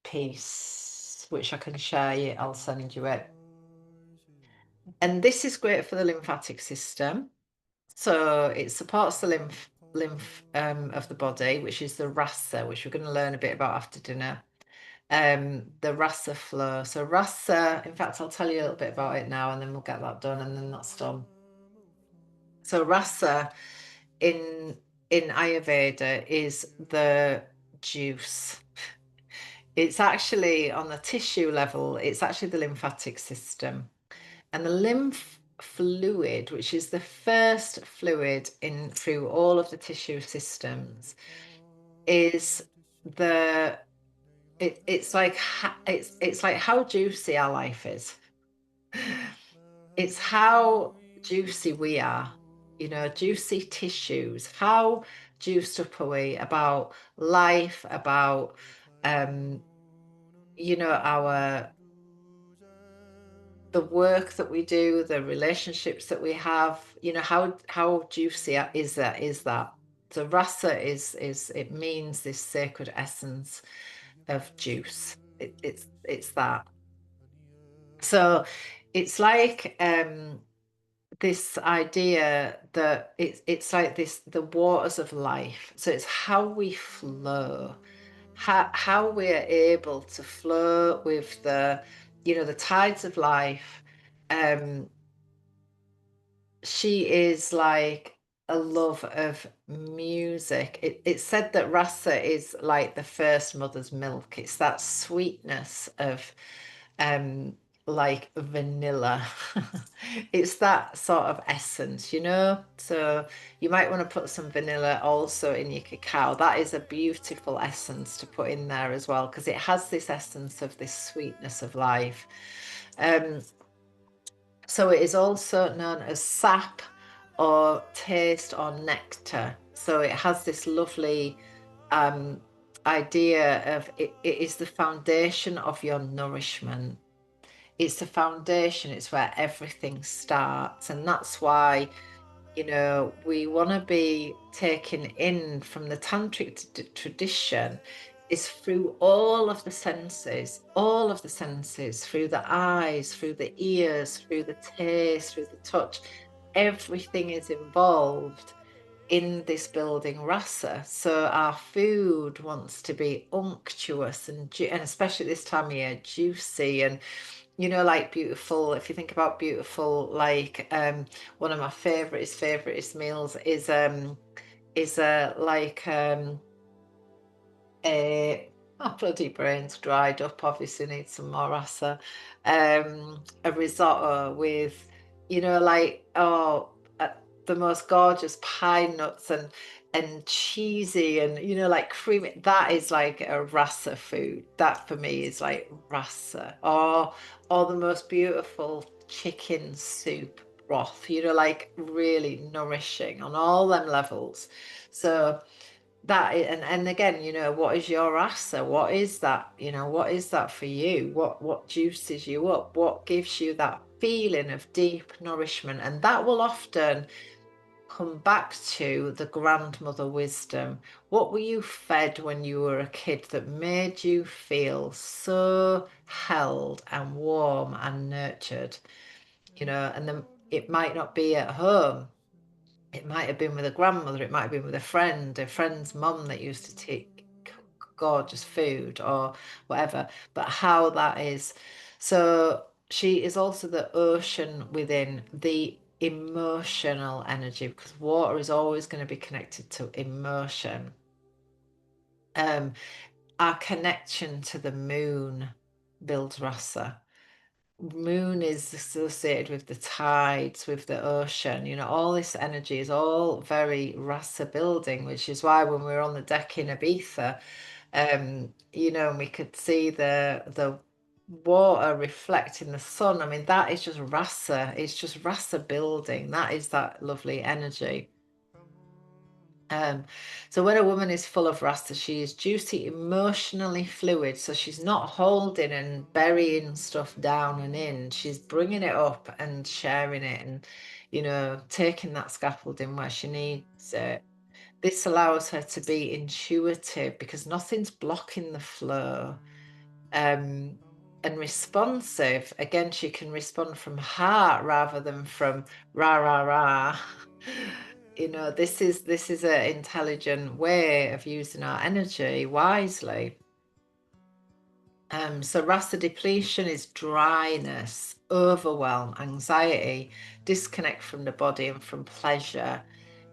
B: piece, which I can share you. I'll send you it. And this is great for the lymphatic system. So it supports the lymph of the body, which is the Rasa, which we're going to learn a bit about after dinner. The Rasa flow. So Rasa, in fact, I'll tell you a little bit about it now, and then we'll get that done, and then that's done. So Rasa in Ayurveda is the juice. It's actually on the tissue level, it's actually the lymphatic system. And the lymph fluid, which is the first fluid in through all of the tissue systems, is it's like how juicy our life is. It's how juicy we are, juicy tissues. How juiced up are we about life, about the work that we do, the relationships that we have, how juicy is that? So Rasa it means this sacred essence of juice. It's that. So it's like this idea that it's like the waters of life. So it's how we flow, how we're able to flow with the tides of life. She is like a love of music. It's said that Rasa is like the first mother's milk. It's that sweetness of like vanilla. It's that sort of essence, so you might want to put some vanilla also in your cacao. That is a beautiful essence to put in there as well, because it has this essence of this sweetness of life. So it is also known as sap or taste or nectar. So it has this lovely idea of it is the foundation of your nourishment. It's the foundation, it's where everything starts. And that's why, we want to be taken in from the tantric tradition, is through all of the senses, through the eyes, through the ears, through the taste, through the touch. Everything is involved in this building rasa. So our food wants to be unctuous and especially this time of year, juicy and, you know, like beautiful. If you think about beautiful, like one of my favoriteest meals is like my bloody brain's dried up, obviously need some more rasa. A risotto with, you know, like the most gorgeous pine nuts and cheesy and, you know, like creamy. That is like a rasa food. That for me is like rasa. Or the most beautiful chicken soup broth, you know, like really nourishing on all them levels. So that and again, you know, what is your rasa? What is that? You know, what is that for you? What juices you up? What gives you that feeling of deep nourishment? And that will often come back to the grandmother wisdom. What were you fed when you were a kid that made you feel so held and warm and nurtured? You know, and then it might not be at home. It might have been with a grandmother, it might have been with a friend's mum that used to take gorgeous food or whatever, but how that is. So she is also the ocean within the emotional energy, because water is always going to be connected to emotion. Our connection to the moon builds rasa. Moon is associated with the tides, with the ocean, you know, all this energy is all very rasa building, which is why when we were on the deck in Ibiza, you know, and we could see the water reflecting the sun. I mean, that is just rasa. It's just rasa building. That is that lovely energy. So when a woman is full of rasa, she is juicy, emotionally fluid. So she's not holding and burying stuff down and in. She's bringing it up and sharing it and, you know, taking that scaffolding where she needs it. This allows her to be intuitive because nothing's blocking the flow. And responsive. Again, she can respond from heart rather than from rah, rah, rah. You know, this is an intelligent way of using our energy wisely. So rasa depletion is dryness, overwhelm, anxiety, disconnect from the body and from pleasure.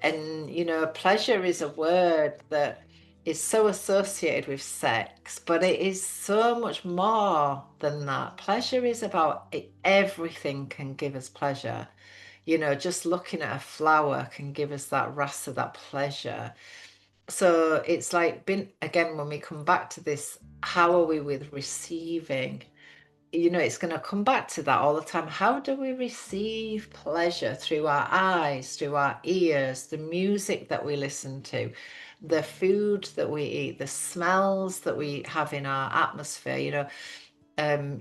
B: And, you know, pleasure is a word that is so associated with sex, but it is so much more than that. Pleasure is about everything can give us pleasure. You know, just looking at a flower can give us that rasa, that pleasure. So it's like, again, when we come back to this, how are we with receiving? You know, it's going to come back to that all the time. How do we receive pleasure? Through our eyes, through our ears, the music that we listen to, the food that we eat, the smells that we have in our atmosphere. You know,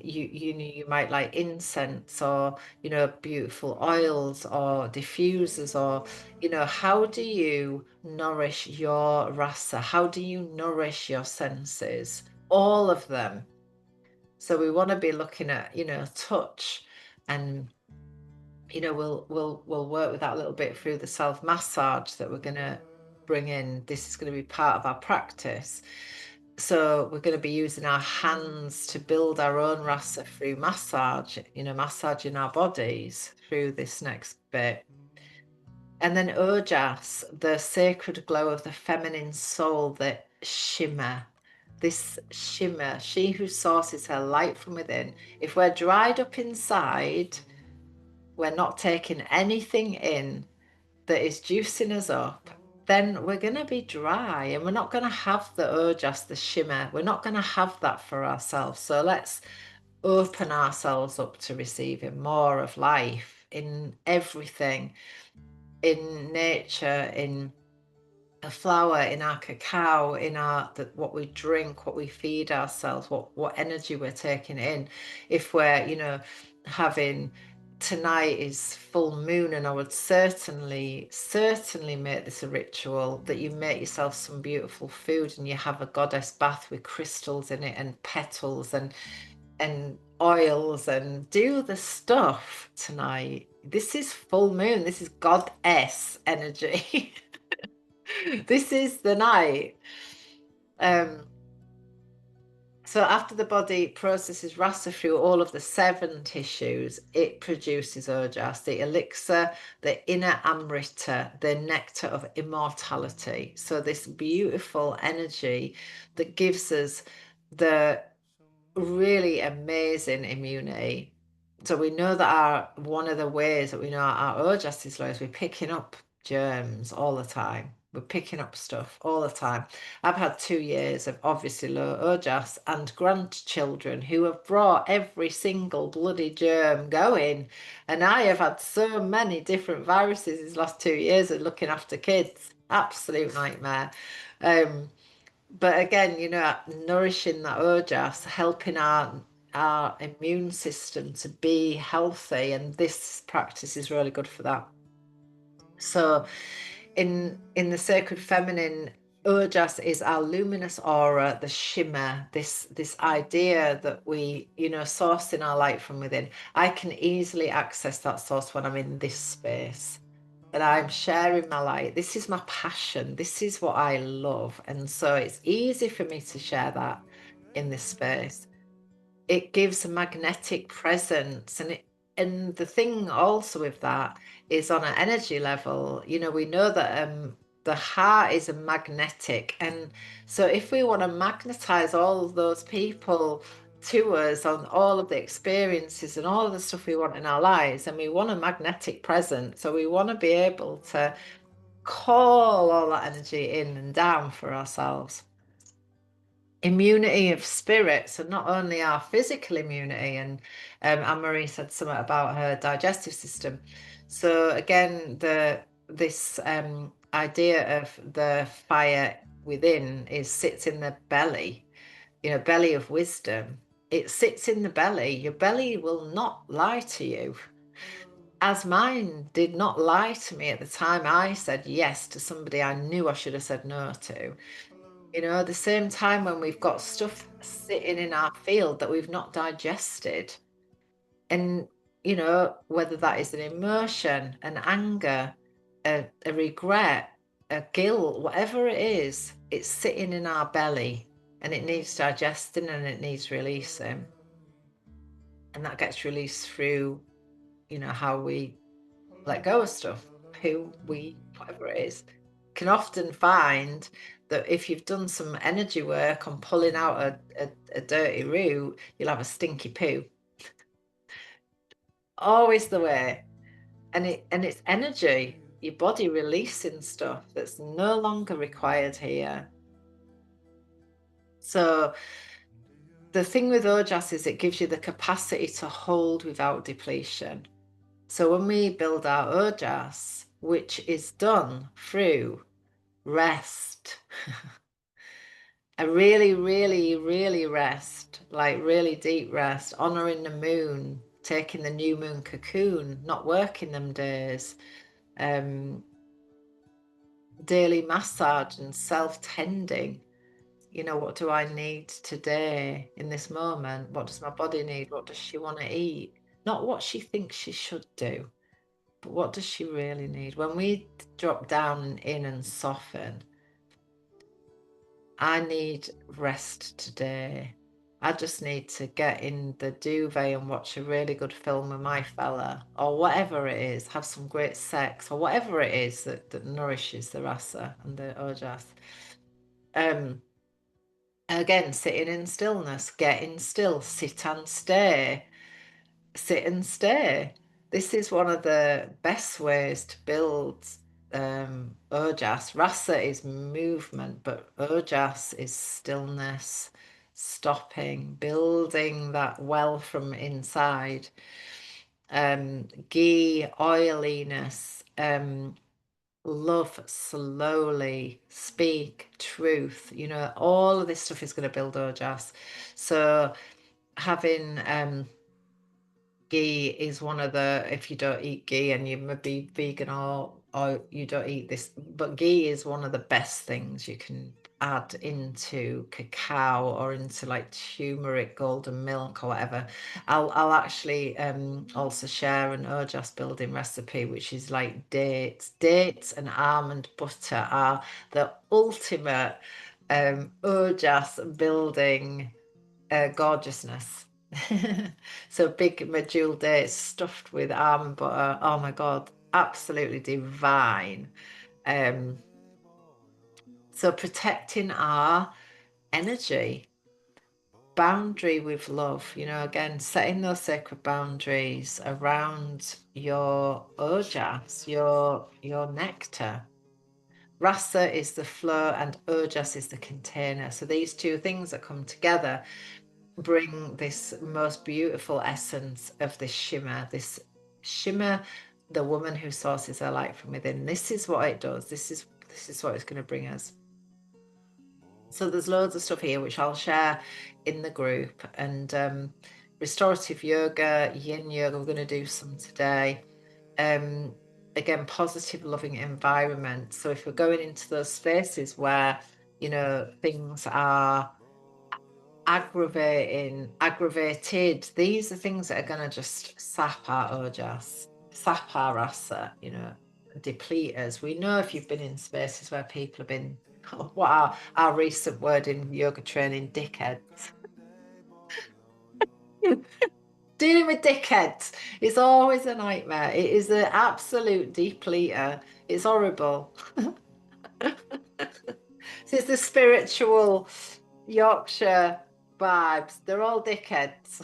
B: you might like incense or, you know, beautiful oils or diffusers, or, you know, how do you nourish your rasa? How do you nourish your senses? All of them. So we want to be looking at, you know, touch, and, you know, we'll work with that a little bit through the self massage that we're going to bring in. This is going to be part of our practice. So we're going to be using our hands to build our own rasa through massage, you know, massaging our bodies through this next bit. And then Ojas, the sacred glow of the feminine soul, the shimmer. This shimmer, she who sources her light from within. If we're dried up inside, we're not taking anything in that is juicing us up, then we're going to be dry and we're not going to have the ojas, the shimmer. We're not going to have that for ourselves. So let's open ourselves up to receiving more of life in everything, in nature, in a flower, in our cacao, in our what we drink, what we feed ourselves, what energy we're taking in. If we're, you know, having tonight is full moon, and I would certainly make this a ritual, that you make yourself some beautiful food and you have a goddess bath with crystals in it and petals and oils, and do the stuff tonight. This is full moon. This is goddess energy. This is the night. So after the body processes Rasa through all of the 7 tissues, it produces Ojas, the elixir, the inner Amrita, the nectar of immortality. So this beautiful energy that gives us the really amazing immunity. So we know that one of the ways that we know our Ojas is low is we're picking up germs all the time. We're picking up stuff all the time. I've had 2 years of obviously low Ojas and grandchildren who have brought every single bloody germ going. And I have had so many different viruses these last 2 years of looking after kids. Absolute nightmare. But again, you know, nourishing that Ojas, helping our immune system to be healthy, and this practice is really good for that. So in the sacred feminine, Ojas is our luminous aura, the shimmer, this idea that we, you know, source in our light from within. I can easily access that source when I'm in this space, that I'm sharing my light. This is my passion. This is what I love. And so it's easy for me to share that in this space. It gives a magnetic presence, and the thing also with that is on an energy level, you know, we know that the heart is a magnetic, and so if we want to magnetize all of those people to us on all of the experiences and all of the stuff we want in our lives, and we want a magnetic presence, so we want to be able to call all that energy in and down for ourselves. Immunity of spirit, so not only our physical immunity, and Anne-Marie said something about her digestive system. So again, this idea of the fire within sits in the belly, you know, belly of wisdom. It sits in the belly. Your belly will not lie to you, as mine did not lie to me at the time I said yes to somebody I knew I should have said no to. You know, at the same time when we've got stuff sitting in our field that we've not digested, and, you know, whether that is an emotion, an anger, a regret, a guilt, whatever it is, it's sitting in our belly and it needs digesting and it needs releasing. And that gets released through, you know, how we let go of stuff, whatever it is. Can often find that if you've done some energy work on pulling out a dirty root, you'll have a stinky poo. Always the way. And it's energy, your body releasing stuff that's no longer required here. So the thing with Ojas is it gives you the capacity to hold without depletion. So when we build our Ojas, which is done through rest, a really, really, really rest, like really deep rest, honoring the moon, taking the new moon cocoon, not working them days, daily massage and self-tending. You know, what do I need today in this moment? What does my body need? What does she want to eat? Not what she thinks she should do, but what does she really need? When we drop down and in and soften, I need rest today. I just need to get in the duvet and watch a really good film with my fella, or whatever it is, have some great sex, or whatever it is that nourishes the Rasa and the Ojas. Again, sitting in stillness, getting still, sit and stay. Sit and stay. This is one of the best ways to build Ojas. Rasa is movement, but Ojas is stillness, stopping, building that well from inside. Ghee, oiliness, love slowly, speak truth. You know, all of this stuff is going to build Ojas. So having ghee is one of the, if you don't eat ghee and you maybe vegan or you don't eat this, but ghee is one of the best things you can add into cacao or into like turmeric golden milk or whatever. I'll actually also share an Ojas building recipe, which is like dates and almond butter are the ultimate Ojas building gorgeousness. So big medjool dates stuffed with almond butter. Oh my God, absolutely divine. So protecting our energy, boundary with love, you know, again, setting those sacred boundaries around your ojas, your nectar. Rasa is the flow and ojas is the container. So these two things that come together bring this most beautiful essence of this shimmer, the woman who sources her light from within. This is what it does. This is what it's going to bring us. So there's loads of stuff here which I'll share in the group, and restorative yoga, yin yoga, we're going to do some today. Again, positive, loving environment. So if we're going into those spaces where, you know, things are aggravated, these are things that are going to just sap our ojas, sap our rasa, you know, deplete us. We know if you've been in spaces where people have been, what are our recent word in yoga training, dickheads. Dealing with dickheads is always a nightmare. It is an absolute depleter. It's horrible. So it's the spiritual Yorkshire vibes. They're all dickheads.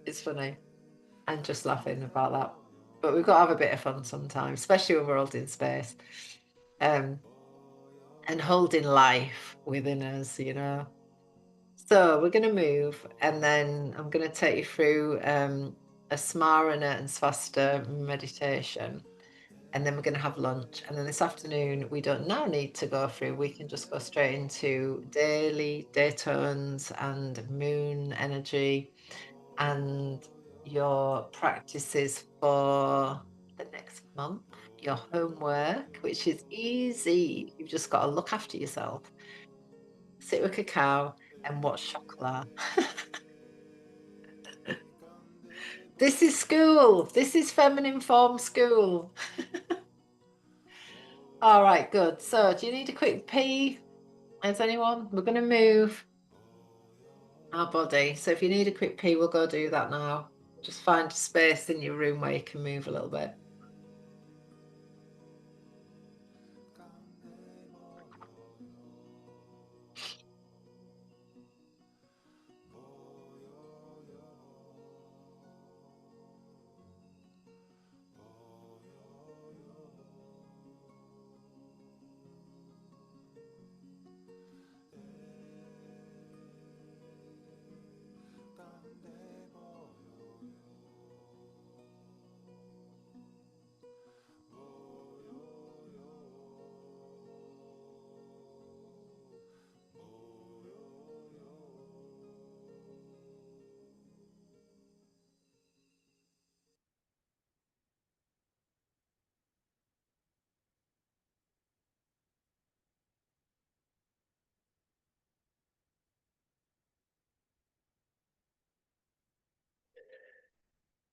B: It's funny. I'm just laughing about that. But we've got to have a bit of fun sometimes, especially when we're holding space. And holding life within us, you know. So we're going to move, and then I'm going to take you through a Smarana and Svastha meditation, and then we're going to have lunch. And then this afternoon, we don't now need to go through, we can just go straight into daily day tones and moon energy and your practices for the next month, your homework, which is easy. You've just got to look after yourself, sit with cacao and watch chocolate. This is school. This is feminine form school. All right, good. So do you need a quick pee? Has anyone? We're going to move our body. So if you need a quick pee, we'll go do that now. Just find a space in your room where you can move a little bit.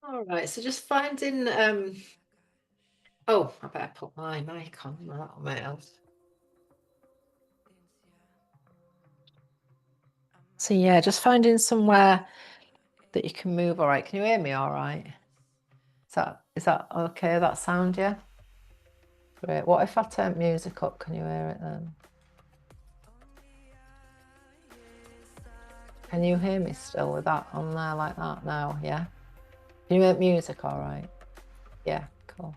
B: All right, so just finding oh, I better put my mic on, that'll make else. So yeah, just finding somewhere that you can move. All right, can you hear me all right? Is that okay, that sound, yeah? Great. What if I turn music up? Can you hear it then? Can you hear me still with that on there like that now? Yeah. Can you hear music all right? Yeah, cool.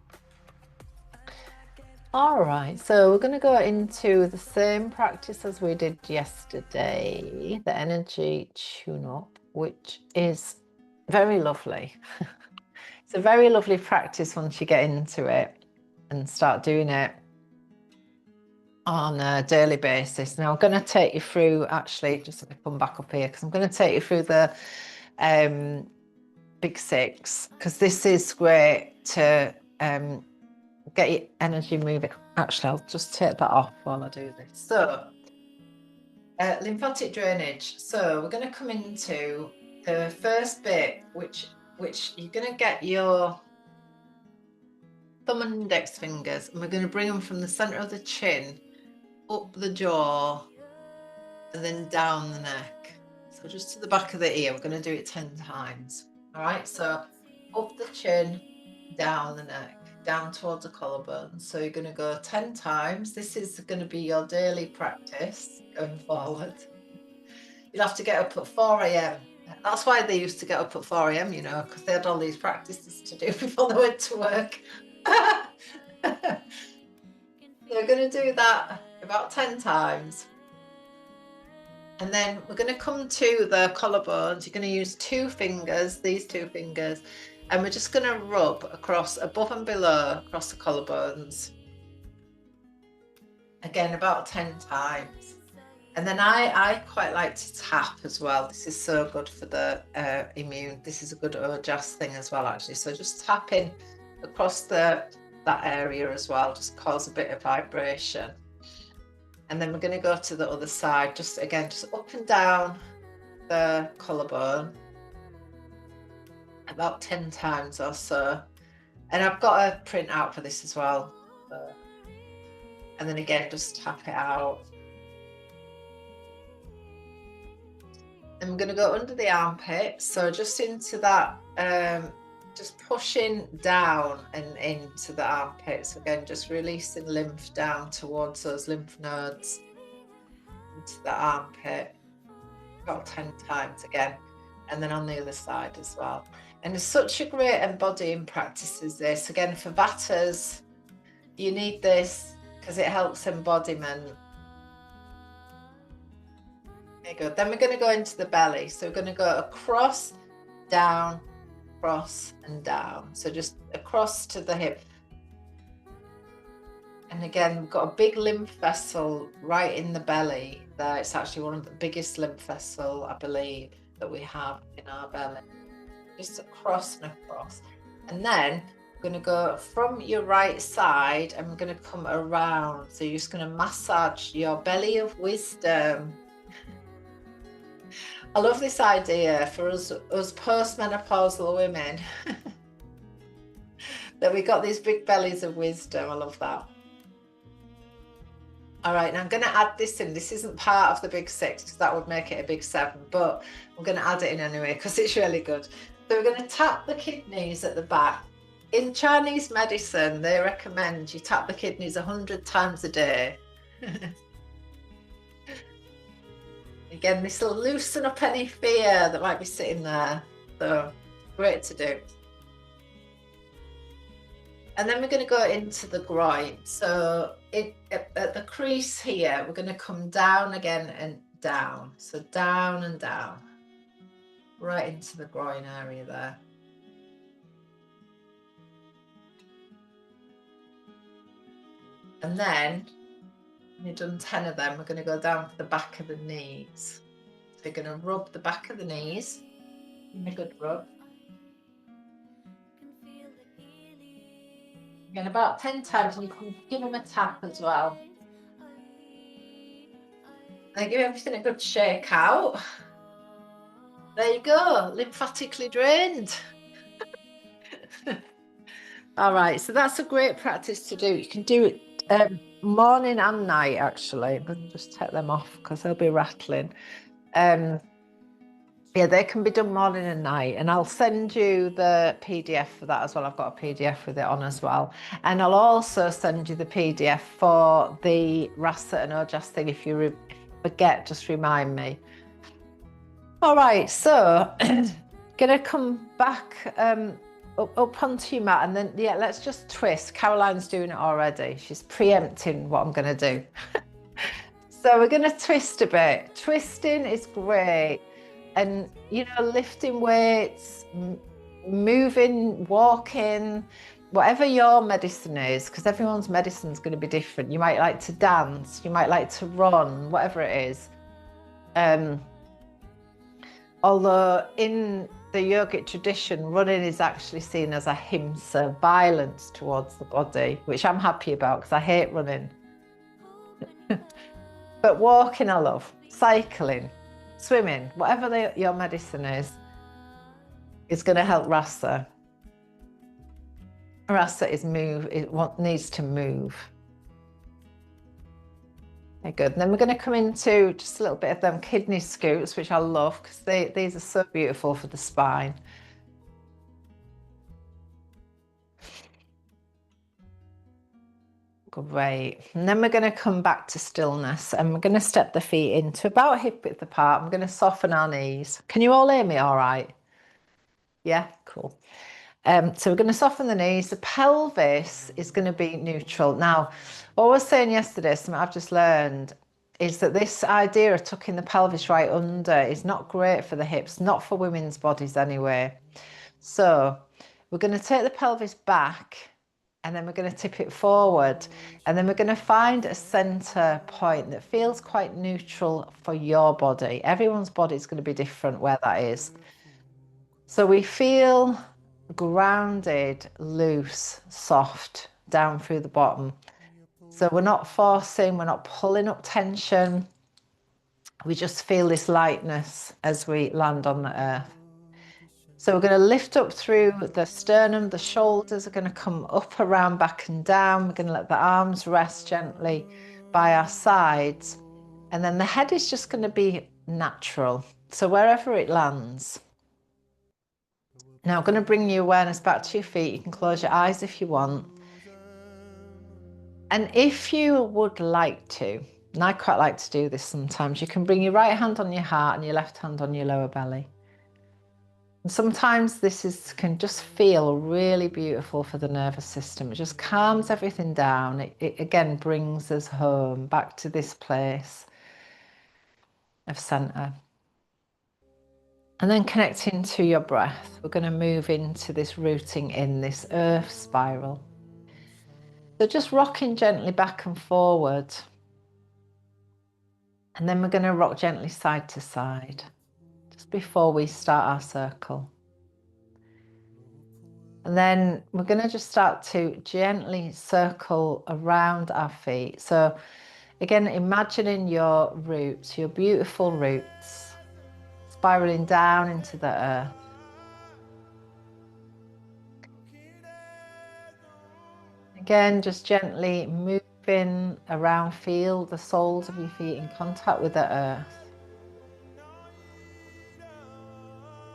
B: All right, so we're going to go into the same practice as we did yesterday, the energy tune-up, which is very lovely. It's a very lovely practice once you get into it and start doing it on a daily basis. Now I'm going to take you through, actually, just let me come back up here, because I'm going to take you through the big six, because this is great to get your energy moving. Actually, I'll just take that off while I do this. So lymphatic drainage. So we're going to come into the first bit, which you're going to get your thumb and index fingers, and we're going to bring them from the center of the chin up the jaw and then down the neck. So just to the back of the ear. We're going to do it 10 times. All right, so up the chin, down the neck, down towards the collarbone. So you're going to go 10 times. This is going to be your daily practice going forward. You'll have to get up at 4 a.m. That's why they used to get up at 4 a.m, you know, because they had all these practices to do before they went to work. They're going to do that about 10 times. And then we're going to come to the collarbones. You're going to use 2 fingers, these 2 fingers, and we're just going to rub across, above and below, across the collarbones. Again, about 10 times. And then I quite like to tap as well. This is so good for the immune. This is a good Ojas thing as well, actually. So just tapping across that area as well, just cause a bit of vibration. And then we're going to go to the other side, just again, just up and down the collarbone, about 10 times or so. And I've got a print out for this as well. So, and then again, just tap it out. And we're going to go under the armpit, so just into that, just pushing down and into the armpits. Again, just releasing lymph down towards those lymph nodes, into the armpit, about 10 times again, and then on the other side as well. And it's such a great embodying practice as this. Again, for vatters, you need this because it helps embodiment. Very good. Then we're going to go into the belly. So we're going to go across, down, across and down. So just across to the hip. And again, we've got a big lymph vessel right in the belly there. It's actually one of the biggest lymph vessels, I believe, that we have in our belly. Just across and across. And then we're going to go from your right side and we're going to come around. So you're just going to massage your belly of wisdom. I love this idea for us postmenopausal women that we got these big bellies of wisdom. I love that. All right, now I'm going to add this in. This isn't part of the big 6 because that would make it a big 7, but I'm going to add it in anyway because it's really good. So we're going to tap the kidneys at the back. In Chinese medicine, they recommend you tap the kidneys 100 times a day. Again, this will loosen up any fear that might be sitting there. So great to do. And then we're going to go into the groin. So at the crease here, we're going to come down again and down. So down and down, right into the groin area there. And then when you've done 10 of them, we're going to go down to the back of the knees. So you're going to rub the back of the knees. Give me a good rub. Again, about 10 times, and you can give them a tap as well. And give everything a good shake out. There you go, lymphatically drained. All right, so that's a great practice to do. You can do it morning and night, actually. I'm going to just take them off because they'll be rattling. Yeah, they can be done morning and night, and I'll send you the PDF for that as well. I've got a PDF with it on as well, and I'll also send you the PDF for the Rasa and Ojas thing. If you forget, just remind me. All right, so gonna come back up onto your mat, and then yeah, let's just twist. Caroline's doing it already. She's preempting what I'm gonna do. So we're gonna twist a bit. Twisting is great. And, you know, lifting weights, moving, walking, whatever your medicine is, because everyone's medicine is going to be different. You might like to dance, you might like to run, whatever it is. Although in the yogic tradition, running is actually seen as ahimsa, violence towards the body, which I'm happy about because I hate running. But walking I love, cycling, swimming, whatever your medicine is going to help Rasa. Rasa needs to move. Okay, good. And then we're going to come into just a little bit of them kidney scoots, which I love because these are so beautiful for the spine. Great. And then we're going to come back to stillness and we're going to step the feet into about hip width apart. I'm going to soften our knees. Can you all hear me all right? Yeah, cool. So we're going to soften the knees. The pelvis is going to be neutral. Now, what I was saying yesterday, something I've just learned, is that this idea of tucking the pelvis right under is not great for the hips, not for women's bodies anyway. So we're going to take the pelvis back and then we're going to tip it forward. And then we're going to find a center point that feels quite neutral for your body. Everyone's body is going to be different where that is. So we feel grounded, loose, soft down through the bottom. So we're not forcing, we're not pulling up tension. We just feel this lightness as we land on the earth. So we're going to lift up through the sternum, the shoulders are going to come up, around, back and down. We're going to let the arms rest gently by our sides. And then the head is just going to be natural. So wherever it lands. Now I'm going to bring your awareness back to your feet. You can close your eyes if you want. And if you would like to, and I quite like to do this sometimes, you can bring your right hand on your heart and your left hand on your lower belly. And sometimes this can just feel really beautiful for the nervous system. It just calms everything down. It again brings us home, back to this place of center. And then connecting to your breath, we're going to move into this rooting in, this earth spiral. So just rocking gently back and forward. And then we're going to rock gently side to side, just before we start our circle. And then we're going to just start to gently circle around our feet. So again, imagining your roots, your beautiful roots, spiraling down into the earth. Again, just gently moving around, feel the soles of your feet in contact with the earth.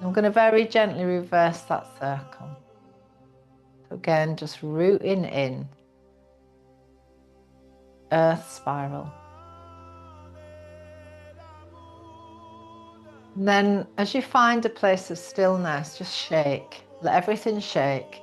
B: I'm going to very gently reverse that circle. So again, just rooting in, earth spiral. And then as you find a place of stillness, just shake, let everything shake.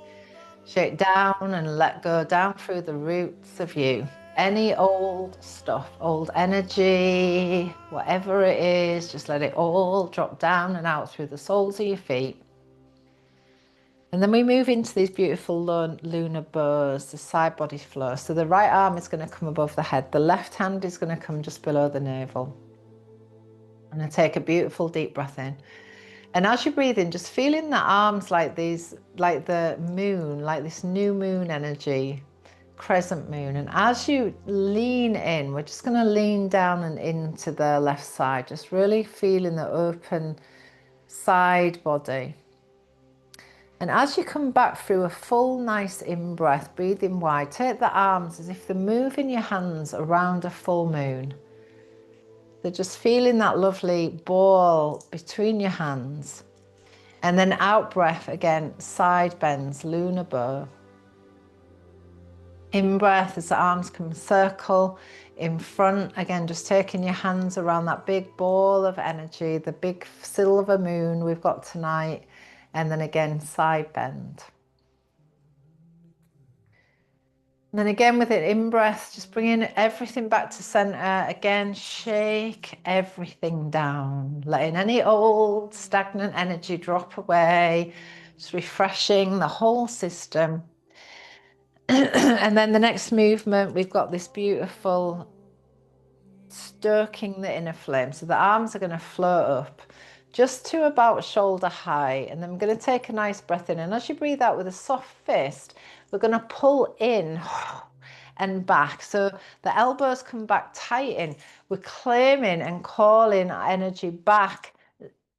B: Shake down and let go down through the roots of you. Any old stuff, old energy, whatever it is, just let it all drop down and out through the soles of your feet. And then we move into these beautiful lunar bows, the side body flow. So the right arm is going to come above the head. The left hand is going to come just below the navel. And then take a beautiful deep breath in. And as you breathe in, just feeling the arms like these, like the moon, like this new moon energy, crescent moon. And as you lean in, we're just going to lean down and into the left side, just really feeling the open side body. And as you come back through a full, nice in-breath, breathing wide, take the arms as if they're moving your hands around a full moon. So just feeling that lovely ball between your hands. And then out breath again, side bends, lunar bow. In breath as the arms come circle in front, again just taking your hands around that big ball of energy, the big silver moon we've got tonight. And then again, side bend. And then again with it in breath, just bringing everything back to center. Again, shake everything down, letting any old stagnant energy drop away, just refreshing the whole system. And then the next movement, we've got this beautiful stoking the inner flame. So the arms are going to float up just to about shoulder height. And then we're going to take a nice breath in. And as you breathe out with a soft fist, we're going to pull in and back. So the elbows come back tight in. We're claiming and calling energy back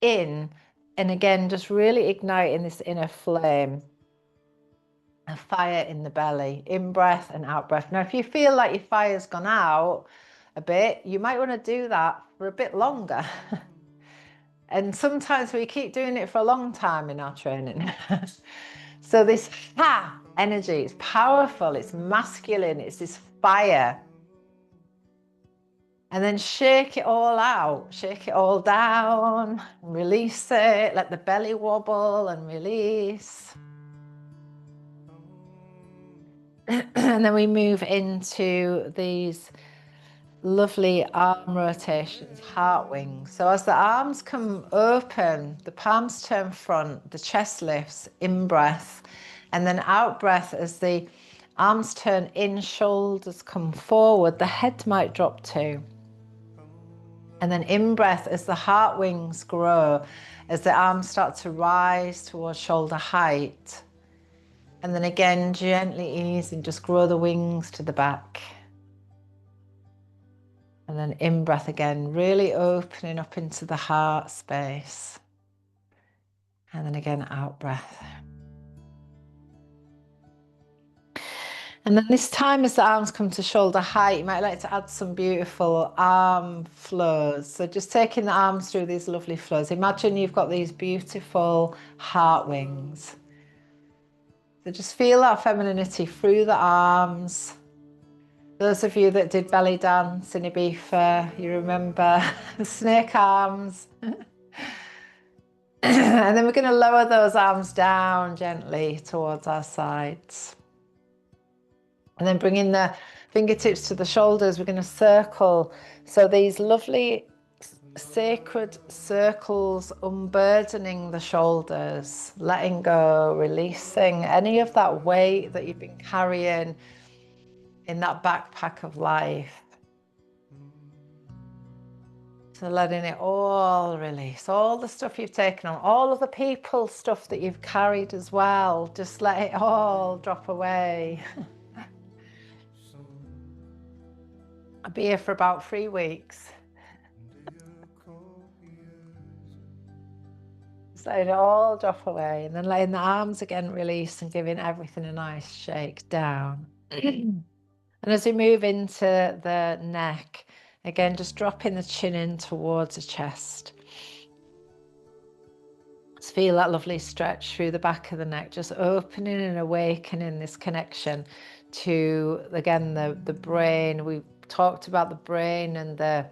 B: in. And again, just really igniting this inner flame. A fire in the belly, in breath and out breath. Now, if you feel like your fire's gone out a bit, you might want to do that for a bit longer. And sometimes we keep doing it for a long time in our training. So this ha energy, it's powerful, it's masculine, it's this fire. And then shake it all out, shake it all down, release it, let the belly wobble and release. And then we move into these lovely arm rotations, heart wings. So as the arms come open, the palms turn front, the chest lifts, in breath, and then out breath as the arms turn in, shoulders come forward, the head might drop too. And then in breath as the heart wings grow, as the arms start to rise towards shoulder height. And then again, gently ease and just grow the wings to the back. And then in breath again, really opening up into the heart space. And then again, out breath. And then this time as the arms come to shoulder height, you might like to add some beautiful arm flows. So just taking the arms through these lovely flows. Imagine you've got these beautiful heart wings. So just feel that femininity through the arms. Those of you that did belly dance in Ibiza, you remember the snake arms. And then we're going to lower those arms down gently towards our sides. And then bringing the fingertips to the shoulders, we're going to circle. So these lovely sacred circles, unburdening the shoulders, letting go, releasing any of that weight that you've been carrying in that backpack of life. So letting it all release, all the stuff you've taken on, all of the people stuff that you've carried as well, just let it all drop away. I'll be here for about 3 weeks. Just letting it all drop away and then letting the arms again release and giving everything a nice shake down. And as we move into the neck, again, just dropping the chin in towards the chest. Just feel that lovely stretch through the back of the neck, just opening and awakening this connection to, again, the brain. We talked about the brain and the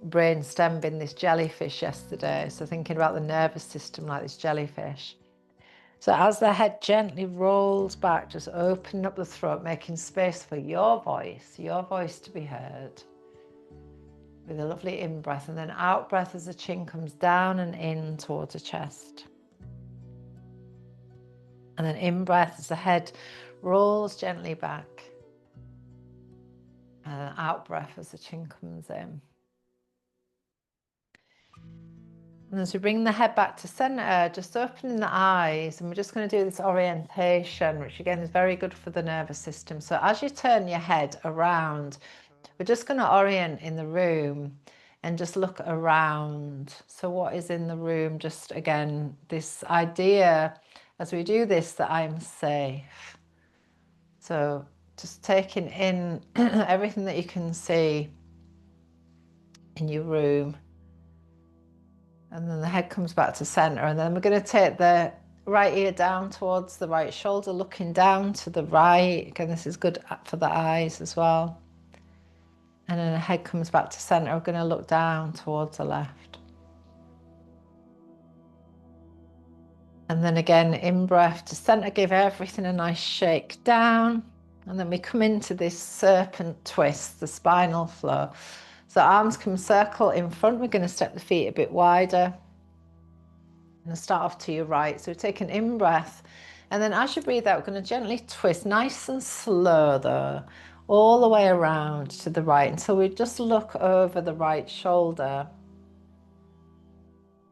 B: brain stem being this jellyfish yesterday. So thinking about the nervous system like this jellyfish. So as the head gently rolls back, just opening up the throat, making space for your voice to be heard. With a lovely in-breath and then out-breath as the chin comes down and in towards the chest. And then in-breath as the head rolls gently back. And then out-breath as the chin comes in. And as we bring the head back to center, just opening the eyes, and we're just going to do this orientation, which again is very good for the nervous system. So as you turn your head around, we're just going to orient in the room and just look around. So what is in the room? Just again, this idea as we do this that I'm safe. So just taking in everything that you can see in your room. And then the head comes back to center. And then we're going to take the right ear down towards the right shoulder, looking down to the right. Again, this is good for the eyes as well. And then the head comes back to center. We're going to look down towards the left. And then again, in breath to center, give everything a nice shake down. And then we come into this serpent twist, the spinal flow. So arms can circle in front. We're going to step the feet a bit wider. And start off to your right. So we take an in breath. And then as you breathe out, we're going to gently twist, nice and slow though, all the way around to the right. And so we just look over the right shoulder.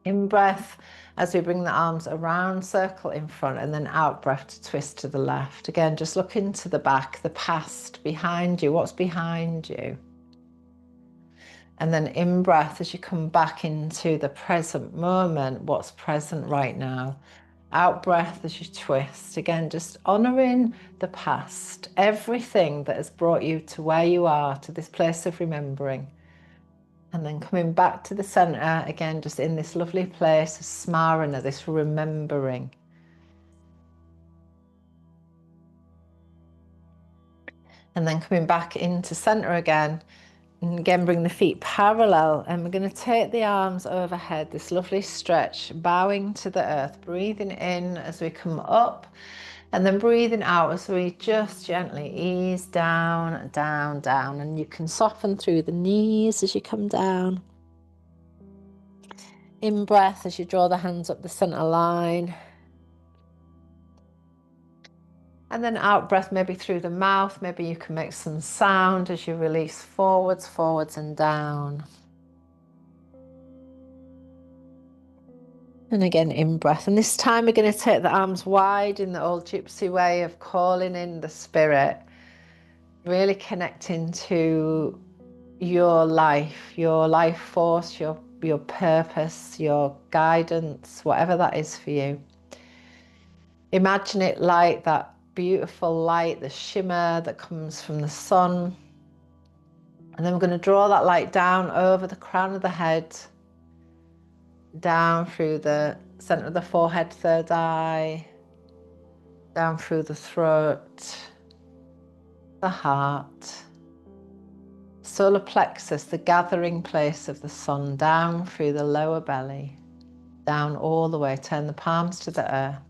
B: In breath, as we bring the arms around, circle in front, and then out breath to twist to the left. Again, just look into the back, the past, behind you, what's behind you. And then in breath, as you come back into the present moment, what's present right now. Out breath as you twist. Again, just honouring the past, everything that has brought you to where you are, to this place of remembering. And then coming back to the centre, again, just in this lovely place of Smarana, this remembering. And then coming back into centre again. And again, bring the feet parallel. And we're going to take the arms overhead, this lovely stretch, bowing to the earth, breathing in as we come up. And then breathing out as we just gently ease down, down, down. And you can soften through the knees as you come down. In breath, as you draw the hands up the center line. And then out breath, maybe through the mouth. Maybe you can make some sound as you release forwards, forwards and down. And again, in breath. And this time we're going to take the arms wide in the old gypsy way of calling in the spirit. Really connecting to your life force, your purpose, your guidance, whatever that is for you. Imagine it like that beautiful light, the shimmer that comes from the sun. And then we're going to draw that light down over the crown of the head, down through the center of the forehead, third eye, down through the throat, the heart, solar plexus, the gathering place of the sun, down through the lower belly, down all the way. Turn the palms to the earth.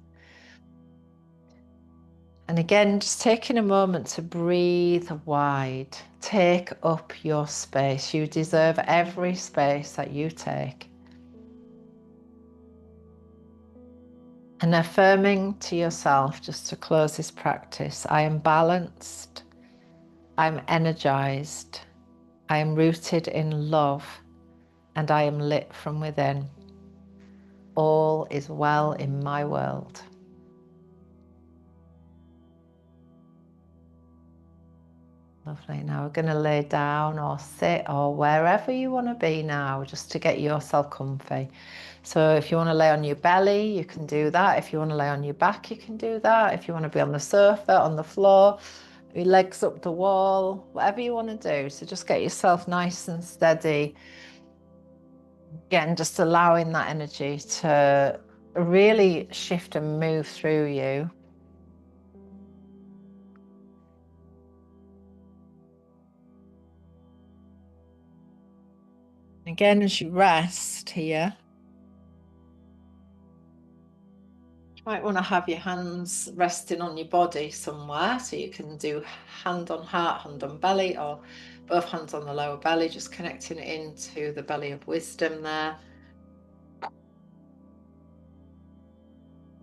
B: And again, just taking a moment to breathe wide. Take up your space. You deserve every space that you take. And affirming to yourself, just to close this practice, I am balanced, I'm energized, I am rooted in love, and I am lit from within. All is well in my world. Lovely. Now we're going to lay down or sit or wherever you want to be now, just to get yourself comfy. So if you want to lay on your belly, you can do that. If you want to lay on your back, you can do that. If you want to be on the sofa, on the floor, your legs up the wall, whatever you want to do. So just get yourself nice and steady. Again, just allowing that energy to really shift and move through you. Again, as you rest here, you might want to have your hands resting on your body somewhere, so you can do hand on heart, hand on belly, or both hands on the lower belly, just connecting it into the belly of wisdom there.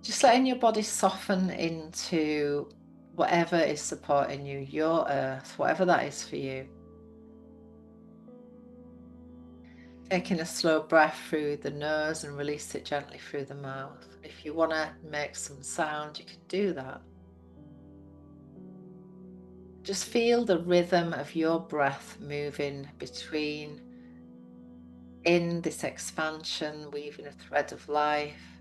B: Just letting your body soften into whatever is supporting you, your earth, whatever that is for you. Taking a slow breath through the nose and release it gently through the mouth. If you want to make some sound, you can do that. Just feel the rhythm of your breath moving between in this expansion, weaving a thread of life,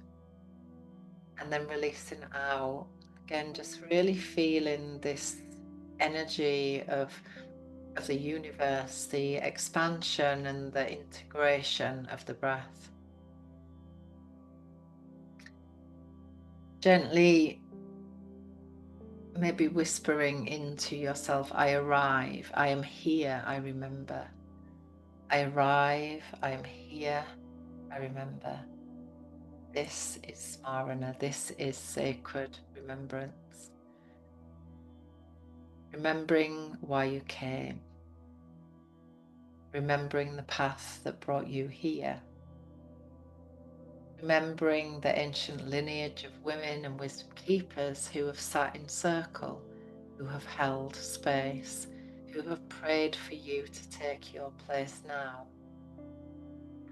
B: and then releasing out. Again, just really feeling this energy of the universe, the expansion and the integration of the breath. Gently, maybe whispering into yourself, I arrive, I am here, I remember. I arrive, I am here, I remember. This is Smarana, this is sacred remembrance. Remembering why you came. Remembering the path that brought you here. Remembering the ancient lineage of women and wisdom keepers who have sat in circle, who have held space, who have prayed for you to take your place now.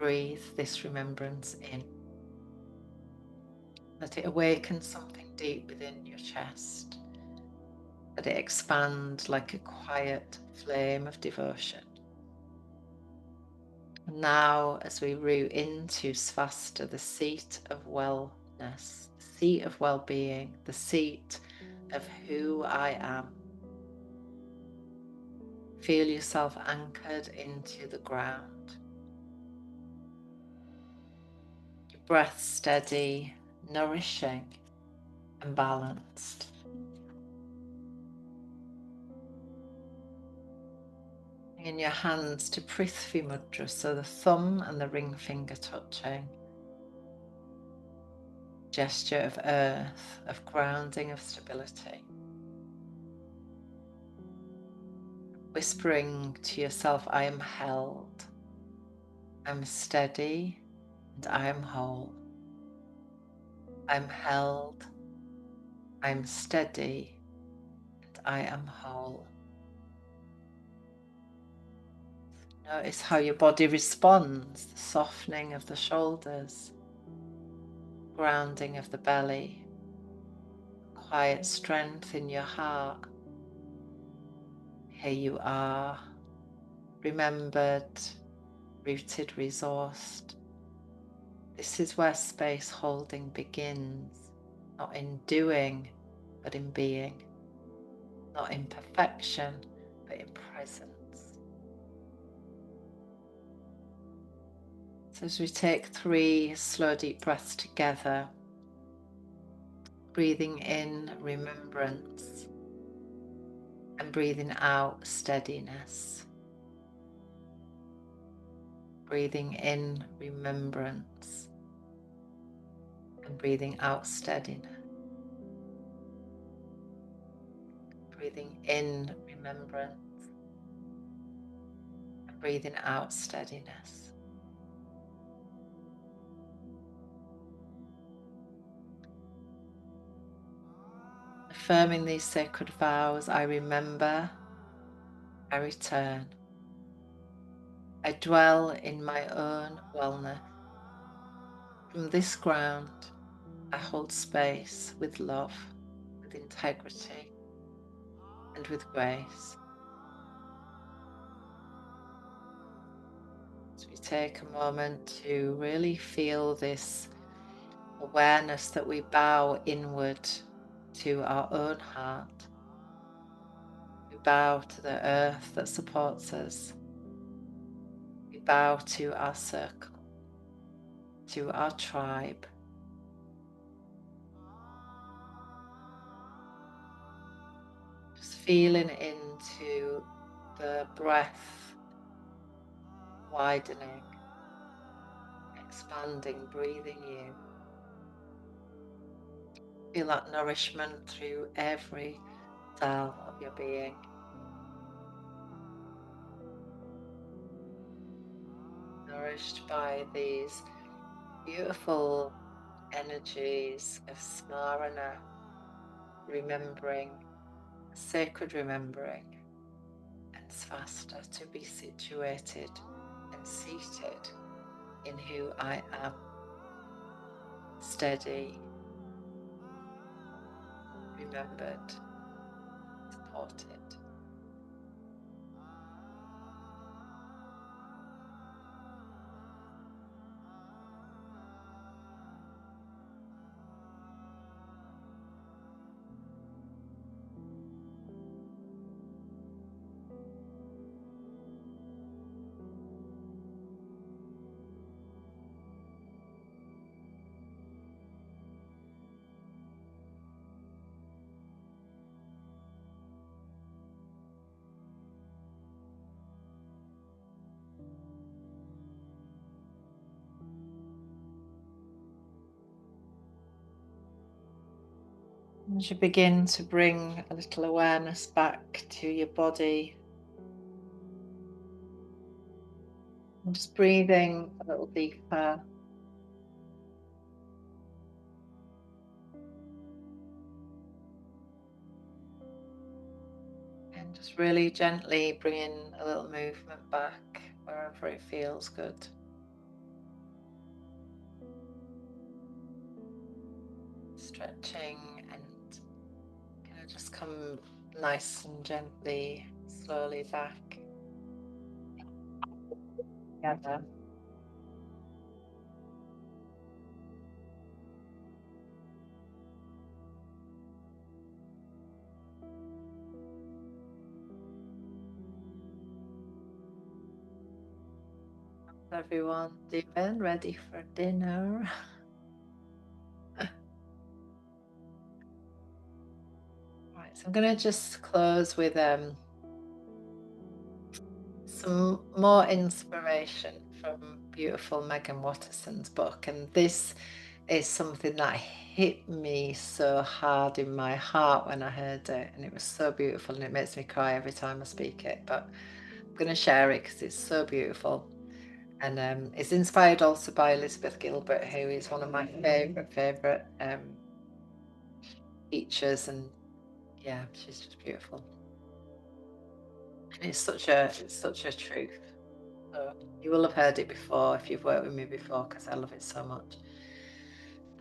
B: breathe this remembrance in. Let it awaken something deep within your chest. Let it expand like a quiet flame of devotion. And now, as we root into Svastha, the seat of wellness, the seat of well-being, the seat of who I am, feel yourself anchored into the ground. Your breath steady, nourishing, and balanced. In your hands to Prithvi Mudra, so the thumb and the ring finger touching. Gesture of earth, of grounding, of stability. Whispering to yourself, I am held, I'm steady, and I am whole. I'm held, I'm steady, and I am whole. Notice how your body responds, the softening of the shoulders, grounding of the belly, quiet strength in your heart. Here you are, remembered, rooted, resourced. This is where space holding begins, not in doing, but in being, not in perfection, but in presence. So as we take 3 slow deep breaths together, breathing in remembrance and breathing out steadiness. Breathing in remembrance and breathing out steadiness. Breathing in remembrance and breathing out steadiness. Affirming these sacred vows, I remember, I return. I dwell in my own wellness. From this ground, I hold space with love, with integrity, and with grace. As we take a moment to really feel this awareness that we bow inward to our own heart. We bow to the earth that supports us. We bow to our circle, to our tribe. Just feeling into the breath widening, expanding, breathing you. Feel that nourishment through every cell of your being. Nourished by these beautiful energies of Smarana, remembering, sacred remembering, and Svastha, to be situated and seated in who I am, steady, remembered, supported. As you begin to bring a little awareness back to your body, and just breathing a little deeper. And just really gently bringing a little movement back wherever it feels good. stretching, and gonna just come nice and gently, slowly back together. How's everyone doing? Ready for dinner? Right, so I'm going to just close with some more inspiration from beautiful Megan Watterson's book, and this is something that hit me so hard in my heart when I heard it, and it was so beautiful, and it makes me cry every time I speak it, but I'm going to share it because it's so beautiful. And it's inspired also by Elizabeth Gilbert, who is one of my favorite teachers, and yeah, she's just beautiful. And it's such a truth. So you will have heard it before if you've worked with me before, because I love it so much.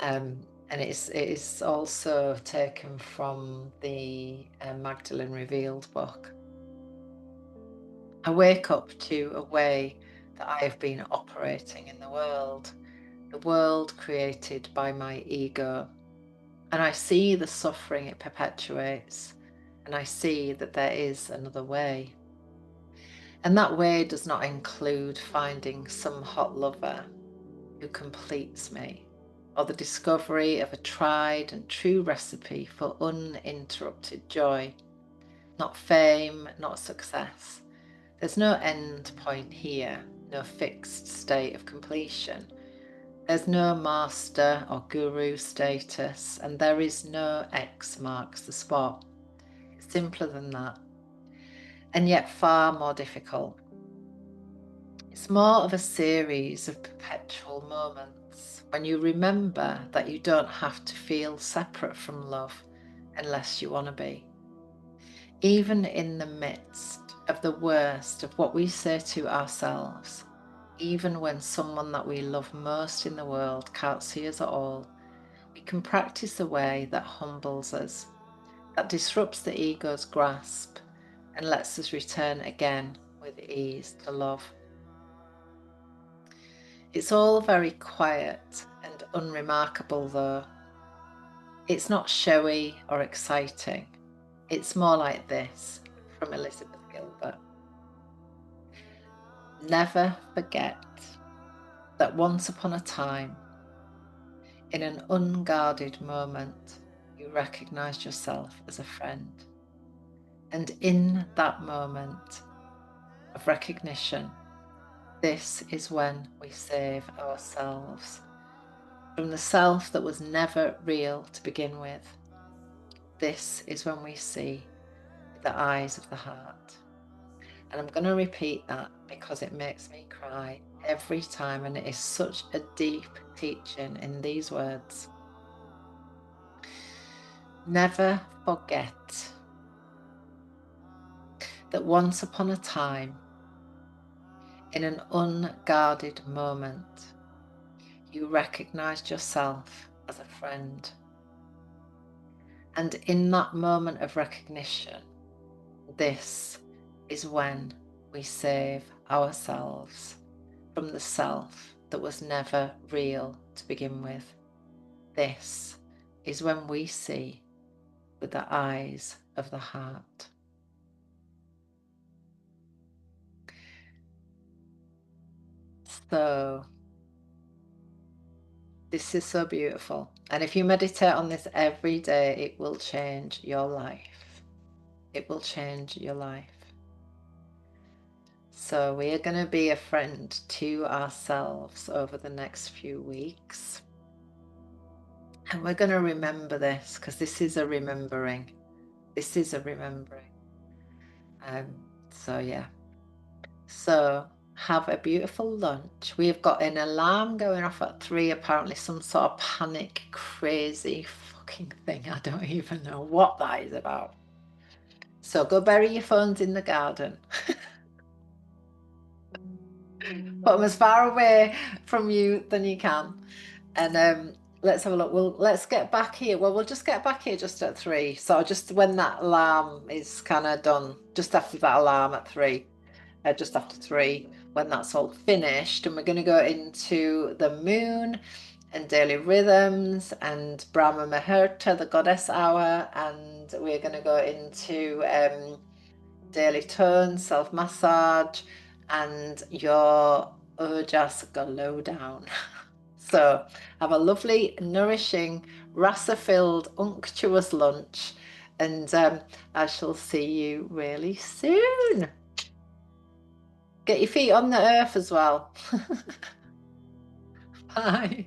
B: And it is also taken from the Magdalene Revealed book. I wake up to a way that I have been operating in the world created by my ego, and I see the suffering it perpetuates, and I see that there is another way. And that way does not include finding some hot lover who completes me, or the discovery of a tried and true recipe for uninterrupted joy. Not fame, not success. There's no end point here, no fixed state of completion. There's no master or guru status, and there is no X marks the spot. It's simpler than that, and yet far more difficult. It's more of a series of perpetual moments when you remember that you don't have to feel separate from love unless you want to be. Even in the midst of the worst of what we say to ourselves, even when someone that we love most in the world can't see us at all, we can practice a way that humbles us, that disrupts the ego's grasp and lets us return again with ease to love. It's all very quiet and unremarkable though. It's not showy or exciting. It's more like this from Elizabeth Gilbert. Never forget that once upon a time, in an unguarded moment, you recognized yourself as a friend. And in that moment of recognition, this is when we save ourselves from the self that was never real to begin with. This is when we see with the eyes of the heart. And I'm going to repeat that because it makes me cry every time, and it is such a deep teaching in these words. Never forget that once upon a time, in an unguarded moment, you recognized yourself as a friend. And in that moment of recognition, this is when we save ourselves from the self that was never real to begin with. This is when we see with the eyes of the heart. So this is so beautiful. And if you meditate on this every day, it will change your life. It will change your life. So we are going to be a friend to ourselves over the next few weeks. And we're going to remember this, because this is a remembering. This is a remembering. So yeah. So have a beautiful lunch. We've got an alarm going off at 3, apparently some sort of panic, crazy fucking thing. I don't even know what that is about. So go bury your phones in the garden. Put them as far away from you than you can. And let's have a look. Let's get back here. Well, we'll just get back here just at 3. So just when that alarm is kind of done, just after that alarm at 3, just after 3, when that's all finished, and we're going to go into the moon and daily rhythms and Brahma Muhurta, the goddess hour, and we're going to go into daily tone, self-massage, and your Ojas glow down. So have a lovely, nourishing, rasa-filled, unctuous lunch, and I shall see you really soon. Get your feet on the earth as well. Bye.